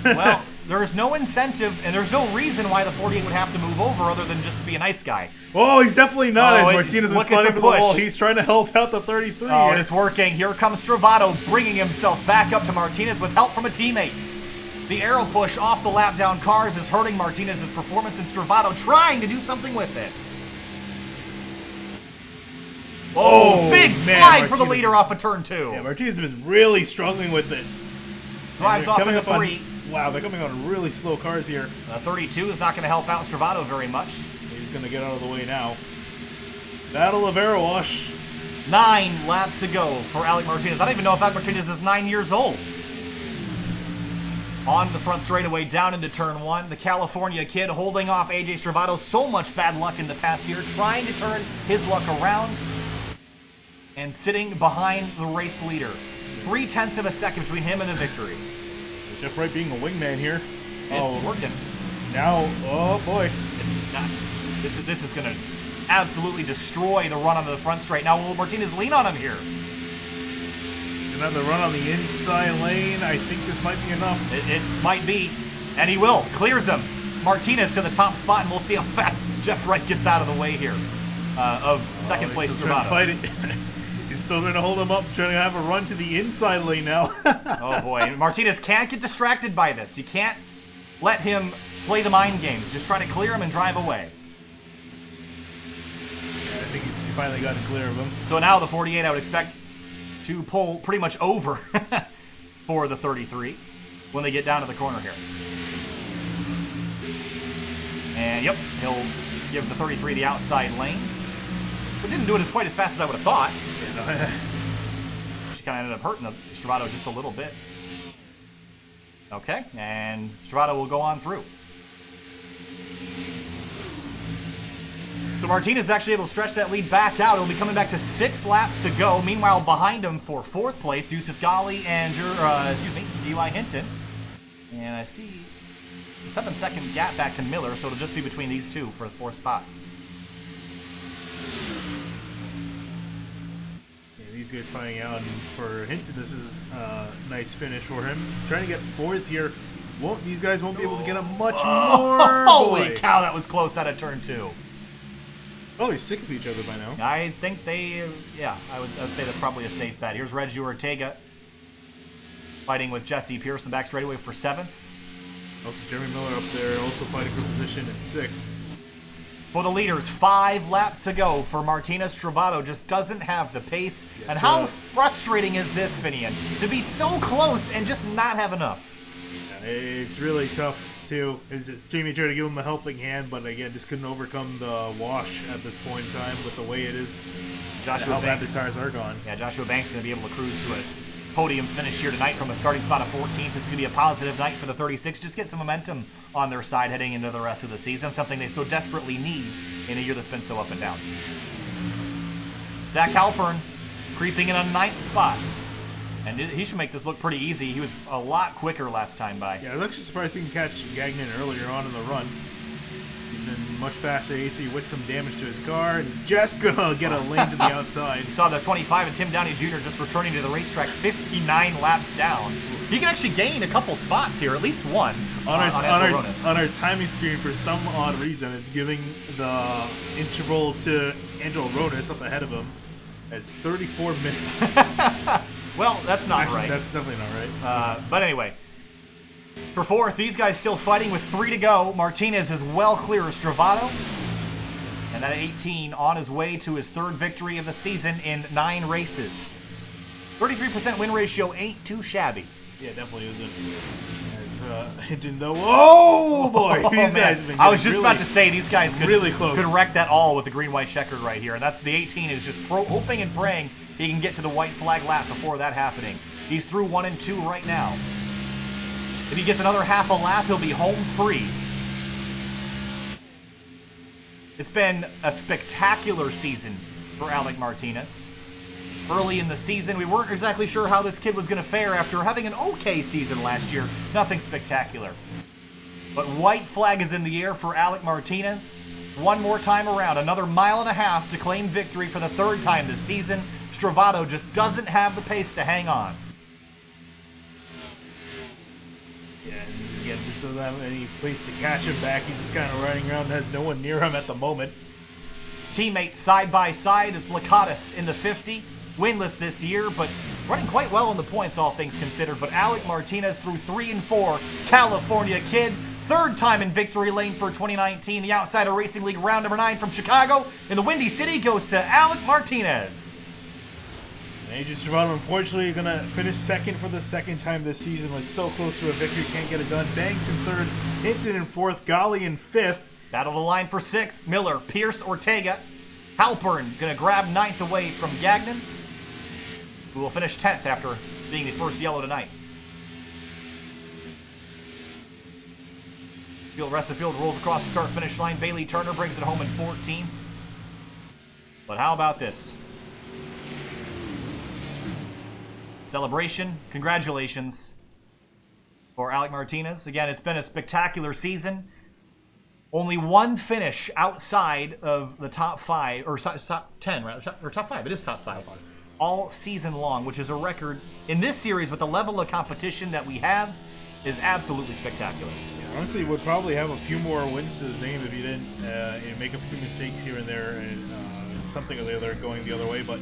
that. Well, there's no incentive, and there's no reason why the 48 would have to move over other than just to be a nice guy. Oh, he's definitely not. As Martinez was sliding to the wall, push. he's trying to help out the 33. Oh, and it's working. Here comes Trovato, bringing himself back up to Martinez with help from a teammate. The aero push off the lap down cars is hurting Martinez's performance, and Trovato trying to do something with it. Oh, big slide for the leader off of turn 2. Yeah, Martinez has been really struggling with it. Drives off into 3. Wow, they're coming on really slow cars here. 32 is not going to help out Trovato very much. He's going to get out of the way now. Battle of Aero Wash. 9 laps to go for Alec Martinez. I don't even know if Alec Martinez is 9 years old. On the front straightaway, down into turn 1. The California kid holding off AJ Trovato. So much bad luck in the past year, trying to turn his luck around. And sitting behind the race leader. 0.3 of a second between him and a victory. Jeff Wright being a wingman here. It's working. Now, oh boy. It's not. This is going to absolutely destroy the run onto the front straight. Now, will Martinez lean on him here? Another run on the inside lane. I think this might be enough. It might be. And he will. Clears him. Martinez to the top spot, and we'll see how fast Jeff Wright gets out of the way here of second place Trovato. Fight it. He's still going to hold him up, trying to have a run to the inside lane now. Oh, boy. Martinez can't get distracted by this. You can't let him play the mind games. Just try to clear him and drive away. Yeah, I think he's finally got to clear of him. So now the 48, I would expect to pull pretty much over for the 33 when they get down to the corner here. And, yep, he'll give the 33 the outside lane. But didn't do it quite as fast as I would have thought. She kind of ended up hurting Trovato just a little bit. Okay, and Trovato will go on through. So Martinez is actually able to stretch that lead back out. He'll be coming back to 6 laps to go. Meanwhile, behind him for 4th place, Yusuf Ghali and Eli Hinton. And I see it's a 7-second gap back to Miller, so it'll just be between these two for the 4th spot. These guys flying out, and for Hinton, this is a nice finish for him. Trying to get 4th here. These guys won't be able to get him much more. Holy cow, that was close out of turn 2. Probably sick of each other by now. I think they, yeah, I would say that's probably a safe bet. Here's Reggie Ortega fighting with Jessie Pierce in the back straightaway for 7th. Also, Jeremy Miller up there, also fighting for position in 6th. For the leaders, 5 laps to go for Martinez. Trovato just doesn't have the pace. Yeah, and how frustrating is this, Finian? To be so close and just not have enough. Yeah, it's really tough, too. Jamie tried to give him a helping hand, but again, just couldn't overcome the wash at this point in time with the way it is. Joshua Banks, Banks, the tires are gone. Yeah, Joshua Banks is going to be able to cruise to a podium finish here tonight from a starting spot of 14th. This is going to be a positive night for the 36. Just get some momentum on their side heading into the rest of the season, something they so desperately need in a year that's been so up and down. Zach Halpern creeping in a 9th spot. And he should make this look pretty easy. He was a lot quicker last time by. Yeah, I was actually surprised he didn't catch Gagnon earlier on in the run. He's been much faster. A3 with some damage to his car, and just gonna get a lane to the outside. You saw the 25 and Tim Downey Jr. just returning to the racetrack 59 laps down. He can actually gain a couple spots here, at least one, on our timing screen. For some odd reason, it's giving the interval to Angelo Ronis up ahead of him as 34 minutes. Well, that's not actually, right. That's definitely not right. But anyway, for 4th, these guys still fighting with 3 to go. Martinez is well clear of Trovato. And that 18 on his way to his 3rd victory of the season in 9 races. 33% win ratio ain't too shabby. Yeah, definitely isn't. Hinton though. Oh boy, these guys have been. I was just about to say these guys could really close. Could wreck that all with the green-white checkered right here, and that's the 18 is just hoping and praying he can get to the white flag lap before that happening. He's through 1 and 2 right now. If he gets another half a lap, he'll be home free. It's been a spectacular season for Alec Martinez. Early in the season, we weren't exactly sure how this kid was going to fare after having an okay season last year. Nothing spectacular. But white flag is in the air for Alec Martinez. One more time around, another 1.5 miles to claim victory for the 3rd time this season. Trovato just doesn't have the pace to hang on. Yeah, and again, just doesn't have any place to catch him back. He's just kind of riding around and has no one near him at the moment. Teammates side by side. It's Lakatos in the 50. Winless this year, but running quite well in the points, all things considered. But Alec Martinez through 3 and 4. California kid. 3rd time in victory lane for 2019. The Outsider Racing League round number 9 from Chicago. In the Windy City goes to Alec Martinez. Adrian Trovato, unfortunately, going to finish 2nd for the 2nd time this season. Was so close to a victory, can't get it done. Banks in 3rd, Hinton in 4th, Ghali in 5th. Battle the line for 6th. Miller, Pierce, Ortega. Halpern going to grab 9th away from Gagnon, who will finish 10th after being the first yellow tonight. Rest of the field rolls across the start-finish line. Bailey Turner brings it home in 14th. But how about this? Celebration. Congratulations for Alec Martinez. Again, it's been a spectacular season. Only one finish outside of the top 5, or top 10, right? Or top 5. It is top 5. All season long, which is a record in this series with the level of competition that we have, is absolutely spectacular. Yeah, honestly, would probably have a few more wins to his name if he didn't make a few mistakes here and there, and something or the other going the other way. But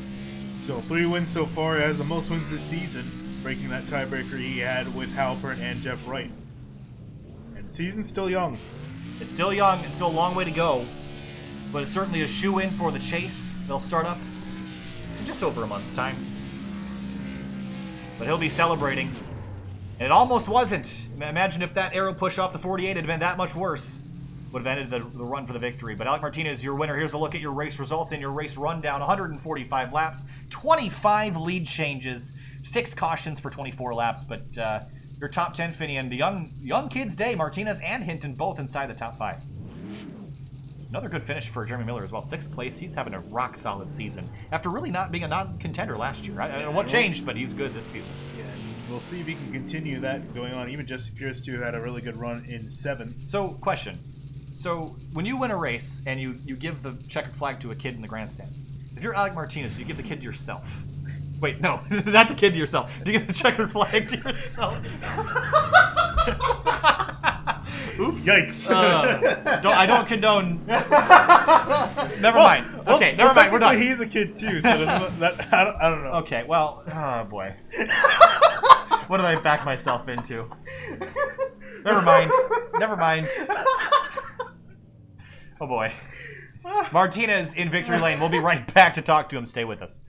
so 3 wins so far. He has the most wins this season, breaking that tiebreaker he had with Halpern and Jeff Wright. And the season's still young. It's still young, and still a long way to go, but it's certainly a shoe-in for the chase. They'll start up in just over a month's time. But he'll be celebrating. And it almost wasn't. Imagine if that arrow push off the 48 had been that much worse. Would have ended the run for the victory. But Alec Martinez, your winner. Here's a look at your race results and your race rundown. 145 laps, 25 lead changes, 6 cautions for 24 laps. But your top 10, Finian, the young kids' day, Martinez and Hinton both inside the top 5. Another good finish for Jeremy Miller as well. 6th place. He's having a rock-solid season after really not being a non-contender last year. I don't know what changed, but he's good this season. Yeah, we'll see if he can continue that going on. Even Jessie Pierce, too, had a really good run in 7th. So, question. So, when you win a race and you give the checkered flag to a kid in the grandstands, if you're Alec Martinez, do you give the kid to yourself? Wait, no, not the kid to yourself. Do you give the checkered flag to yourself? Oops. Yikes. I don't condone. Never mind. Okay, never mind. We're done. He's a kid too, so I don't know. Okay, well, oh boy. What did I back myself into? Never mind. Never mind. Oh boy. Martinez in victory lane. We'll be right back to talk to him. Stay with us.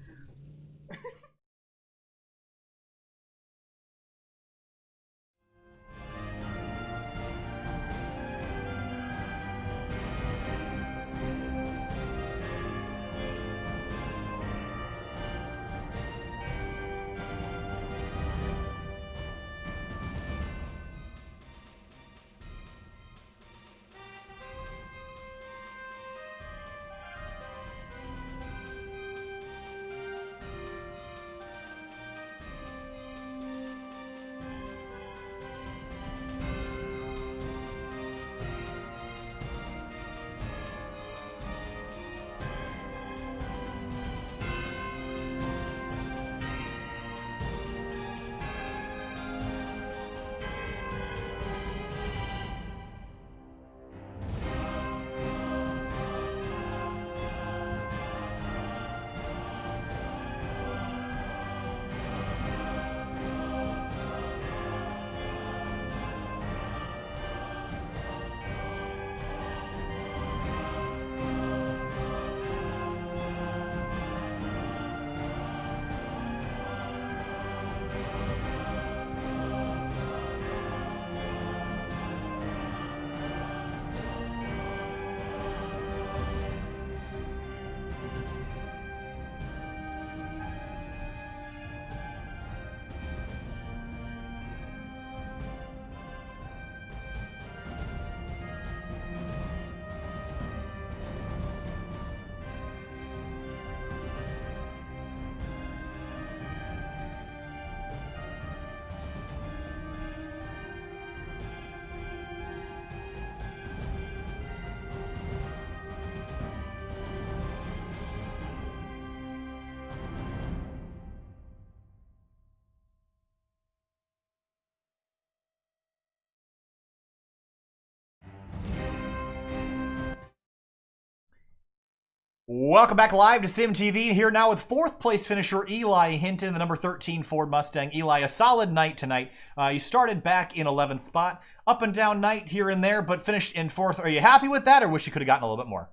Welcome back live to SimTV. Here now with 4th place finisher Eli Hinton, the number 13 Ford Mustang. Eli, a solid night tonight. You started back in 11th spot. Up and down night here and there, but finished in 4th. Are you happy with that, or wish you could have gotten a little bit more?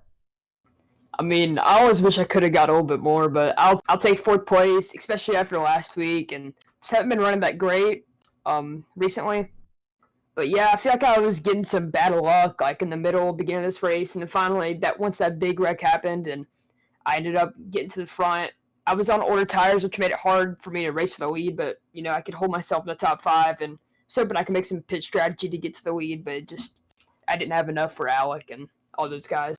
I mean, I always wish I could have got a little bit more, but I'll take 4th place, especially after last week, and just haven't been running that great recently. But yeah, I feel like I was getting some bad luck, like in the beginning of this race, and then finally, once that big wreck happened, and I ended up getting to the front. I was on order tires, which made it hard for me to race for the lead, but you know, I could hold myself in the top 5, and was hoping I could make some pit strategy to get to the lead, but I didn't have enough for Alec and all those guys.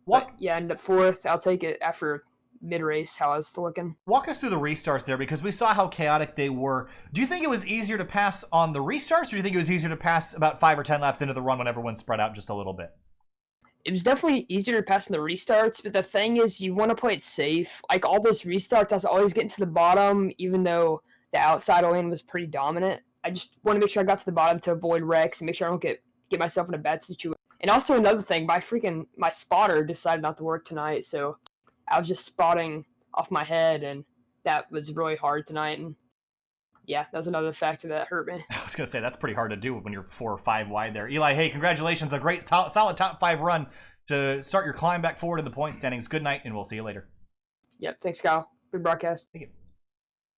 What? But yeah, I ended up 4th. I'll take it after mid-race, how I was looking. Walk us through the restarts there, because we saw how chaotic they were. Do you think it was easier to pass on the restarts, or do you think it was easier to pass about 5 or 10 laps into the run when everyone spread out just a little bit? it was definitely easier to pass in the restarts, but the thing is, you want to play it safe. Like, all those restarts, I was always getting to the bottom, even though the outside lane was pretty dominant. I just want to make sure I got to the bottom to avoid wrecks and make sure I don't get myself in a bad situation. And also another thing, my spotter decided not to work tonight, so I was just spotting off my head, and that was really hard tonight. And yeah, that's another factor that hurt me. I was going to say, that's pretty hard to do when you're 4 or 5 wide there. Eli, hey, congratulations. A great, solid top 5 run to start your climb back forward in the point standings. Good night, and we'll see you later. Yep, thanks, Kyle. Good broadcast. Thank you.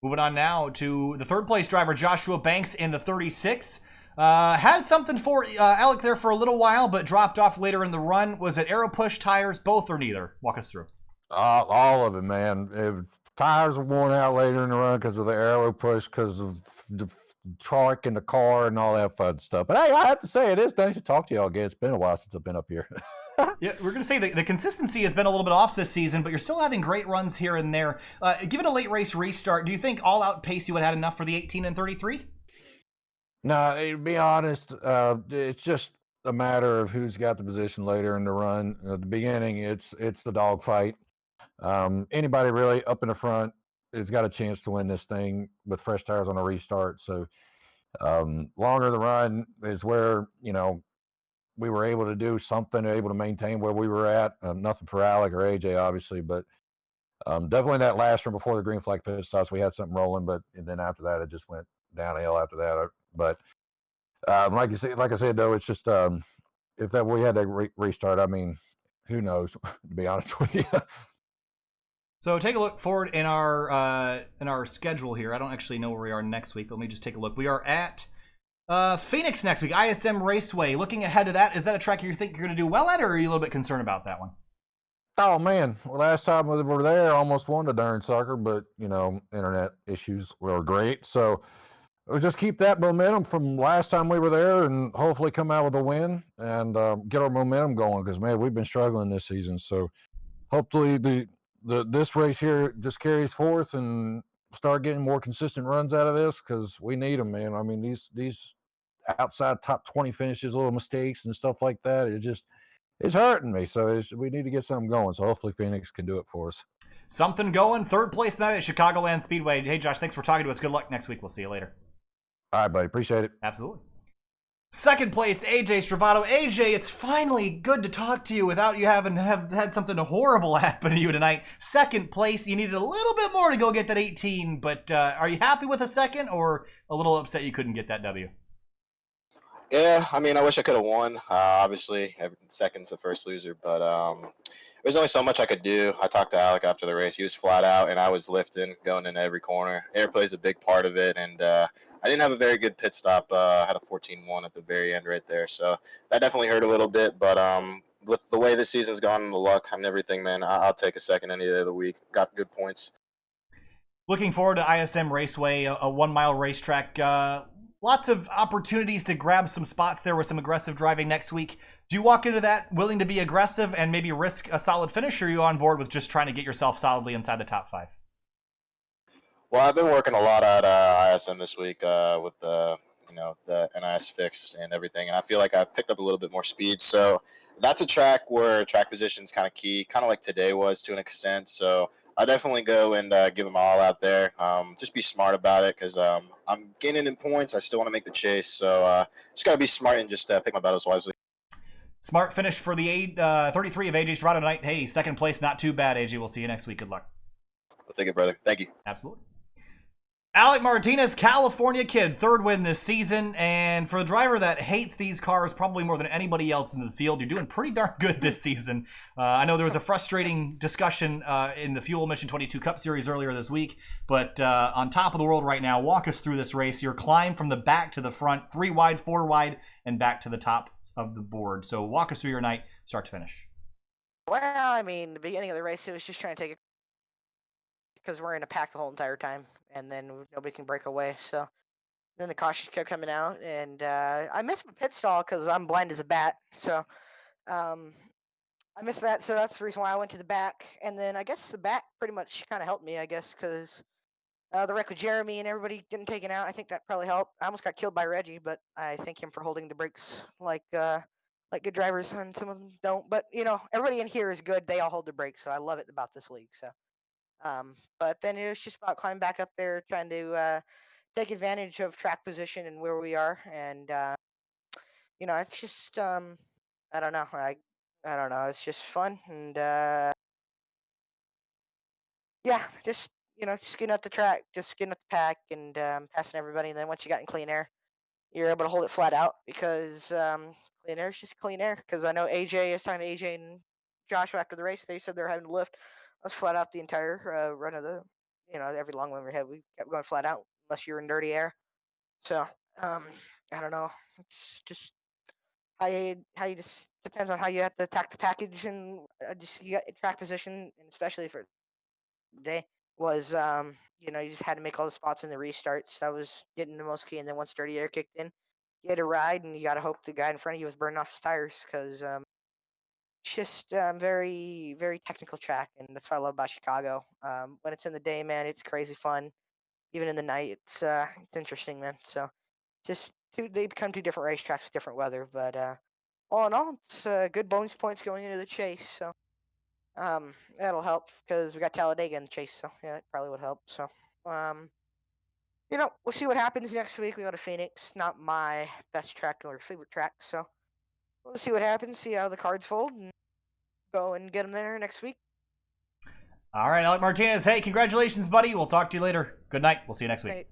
Moving on now to the third place driver, Joshua Banks in the 36. Had something for Alec there for a little while, but dropped off later in the run. Was it aero push, tires, both, or neither? Walk us through. All of it, man. Tires were worn out later in the run because of the aero push, because of the torque in the car and all that fun stuff. But hey, I have to say, it is nice to talk to y'all again. It's been a while since I've been up here. Yeah, we're going to say the consistency has been a little bit off this season, but you're still having great runs here and there. Given a late race restart, do you think all-out pace you would have had enough for the 18 and 33? No, to be honest, it's just a matter of who's got the position later in the run. At the beginning, it's the dogfight. Anybody really up in the front has got a chance to win this thing with fresh tires on a restart. So longer the run is where, we were able to do something, able to maintain where we were at. Nothing for Alec or AJ, obviously, but definitely that last run before the green flag pit stops, we had something rolling, and then after that, it just went downhill after that. But like I said, though, it's just if that we had to restart, I mean, who knows? To be honest with you. So take a look forward in our schedule here. I don't actually know where we are next week, but let me just take a look. We are at Phoenix next week, ISM Raceway. Looking ahead to that, is that a track you think you're going to do well at, or are you a little bit concerned about that one? Oh man, well, last time we were there, almost won the darn sucker, but internet issues were great. So we'll just keep that momentum from last time we were there, and hopefully come out with a win and get our momentum going. Because man, we've been struggling this season. So hopefully this race here just carries forth and start getting more consistent runs out of this, because we need them, man. I mean, these outside top 20 finishes, little mistakes and stuff like that, it's hurting me. So we need to get something going. So hopefully Phoenix can do it for us. Something going. Third place tonight at Chicagoland Speedway. Hey, Josh, thanks for talking to us. Good luck next week. We'll see you later. All right, buddy. Appreciate it. Absolutely. Second place, AJ Trovato. AJ, it's finally good to talk to you without you having had something horrible happen to you tonight. Second place, you needed a little bit more to go get that 18, but are you happy with a second, or a little upset you couldn't get that W? Yeah, I mean, I wish I could have won. Obviously, second's the first loser, but there's only so much I could do. I talked to Alec after the race. He was flat out, and I was lifting, going into every corner. Air play's a big part of it, and I didn't have a very good pit stop. I had a 14-1 at the very end right there, so that definitely hurt a little bit. But with the way this season's gone and the luck and everything, man, I'll take a second any day of the week. Got good points. Looking forward to ISM Raceway, a 1 mile racetrack. Lots of opportunities to grab some spots there with some aggressive driving next week. Do you walk into that willing to be aggressive and maybe risk a solid finish, or are you on board with just trying to get yourself solidly inside the top 5? Well, I've been working a lot at ISM this week with the NIS fix and everything, and I feel like I've picked up a little bit more speed. So that's a track where track position is kind of key, kind of like today was to an extent. So I definitely go and give them all out there. Just be smart about it, because I'm gaining in points. I still want to make the chase, so just gotta be smart and just pick my battles wisely. Smart finish for the 33 of AJ Trovato tonight. Hey, second place, not too bad, AJ. We'll see you next week. Good luck. I'll take it, brother. Thank you. Absolutely. Alec Martinez, California kid, third win this season, and for the driver that hates these cars probably more than anybody else in the field, you're doing pretty darn good this season. I know there was a frustrating discussion in the Fuel Mission 22 Cup Series earlier this week, but on top of the world right now, walk us through this race. Your climb from the back to the front, 3 wide, 4 wide, and back to the top of the board. So walk us through your night, start to finish. Well, I mean, the beginning of the race, it was just trying to take it because we're in a pack the whole entire time, and then nobody can break away. So then the cautions kept coming out, and I missed my pit stall because I'm blind as a bat. So I missed that. So that's the reason why I went to the back. And then I guess the back pretty much kind of helped me, I guess, because the wreck with Jeremy and everybody getting taken out. I think that probably helped. I almost got killed by Reggie, but I thank him for holding the brakes like like good drivers, and some of them don't. But you know, everybody in here is good. They all hold their brakes, so I love it about this league. So, but then it was just about climbing back up there, trying to take advantage of track position and where we are, and you know, it's just I don't know, I don't know, it's just fun, and yeah, just you know, just getting up the track, just getting up the pack, and passing everybody. And then once you got in clean air, you're able to hold it flat out because clean air is just clean air. Because I know AJ is talking to AJ and Joshua after the race. They said they're having to lift. I was flat out the entire run of the, you know, every long one we had. We kept going flat out unless you're in dirty air. So I don't know. It's just how you just depends on how you have to attack the package and just you got track position, and especially for day was you know, you just had to make all the spots in the restarts. That was getting the most key, and then once dirty air kicked in, you had to ride, and you got to hope the guy in front of you was burning off his tires because it's just very technical track, and that's what I love about Chicago. When it's in the day, man, it's crazy fun. Even in the night, it's interesting, man. So just they become two different racetracks with different weather, but all in all, it's good bonus points going into the chase. So that'll help because we got Talladega in the chase, so yeah, it probably would help. So, um, you know, we'll see what happens next week. We go to Phoenix, not my best track or favorite track, so we'll see what happens, see how the cards fold, and go and get them there next week. All right, Alec Martinez. Hey, congratulations, buddy. We'll talk to you later. Good night. We'll see you next week. Okay.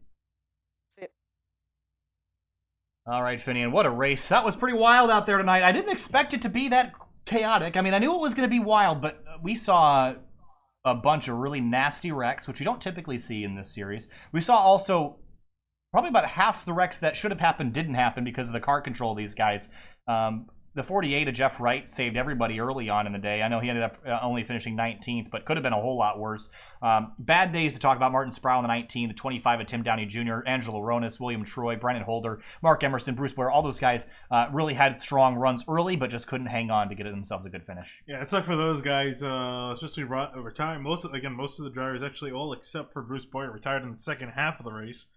See ya. All right, Finian, what a race. That was pretty wild out there tonight. I didn't expect it to be that chaotic. I mean, I knew it was going to be wild, but we saw a bunch of really nasty wrecks, which we don't typically see in this series. We saw also probably about half the wrecks that should have happened didn't happen because of the car control of these guys. The 48 of Jeff Wright saved everybody early on in the day. I know he ended up only finishing 19th, but could have been a whole lot worse. Bad days to talk about: Martin Sproul in the 19, the 25 of Tim Downey Jr., Angelo Ronis, William Troy, Brennan Holder, Mark Emerson, Bruce Blair. All those guys really had strong runs early, but just couldn't hang on to get themselves a good finish. Yeah, it sucked for those guys, especially retiring. Most of the drivers, actually all except for Bruce Boyer, retired in the second half of the race.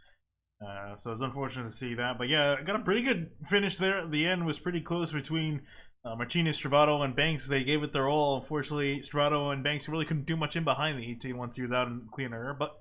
So it's unfortunate to see that. But yeah, got a pretty good finish there. The end was pretty close between Martinez, Trovato, and Banks. They gave it their all. Unfortunately, Trovato and Banks really couldn't do much in behind the 18 once he was out in clean air. But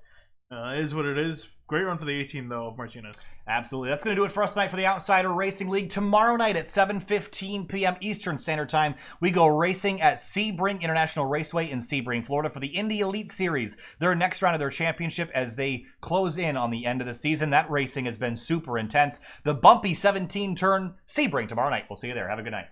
it is what it is. Great run for the 18, though, of Martinez. Absolutely. That's going to do it for us tonight for the Outsider Racing League. Tomorrow night at 7:15 p.m. Eastern Standard Time, we go racing at Sebring International Raceway in Sebring, Florida for the Indy Elite Series, their next round of their championship as they close in on the end of the season. That racing has been super intense. The bumpy 17-turn Sebring tomorrow night. We'll see you there. Have a good night.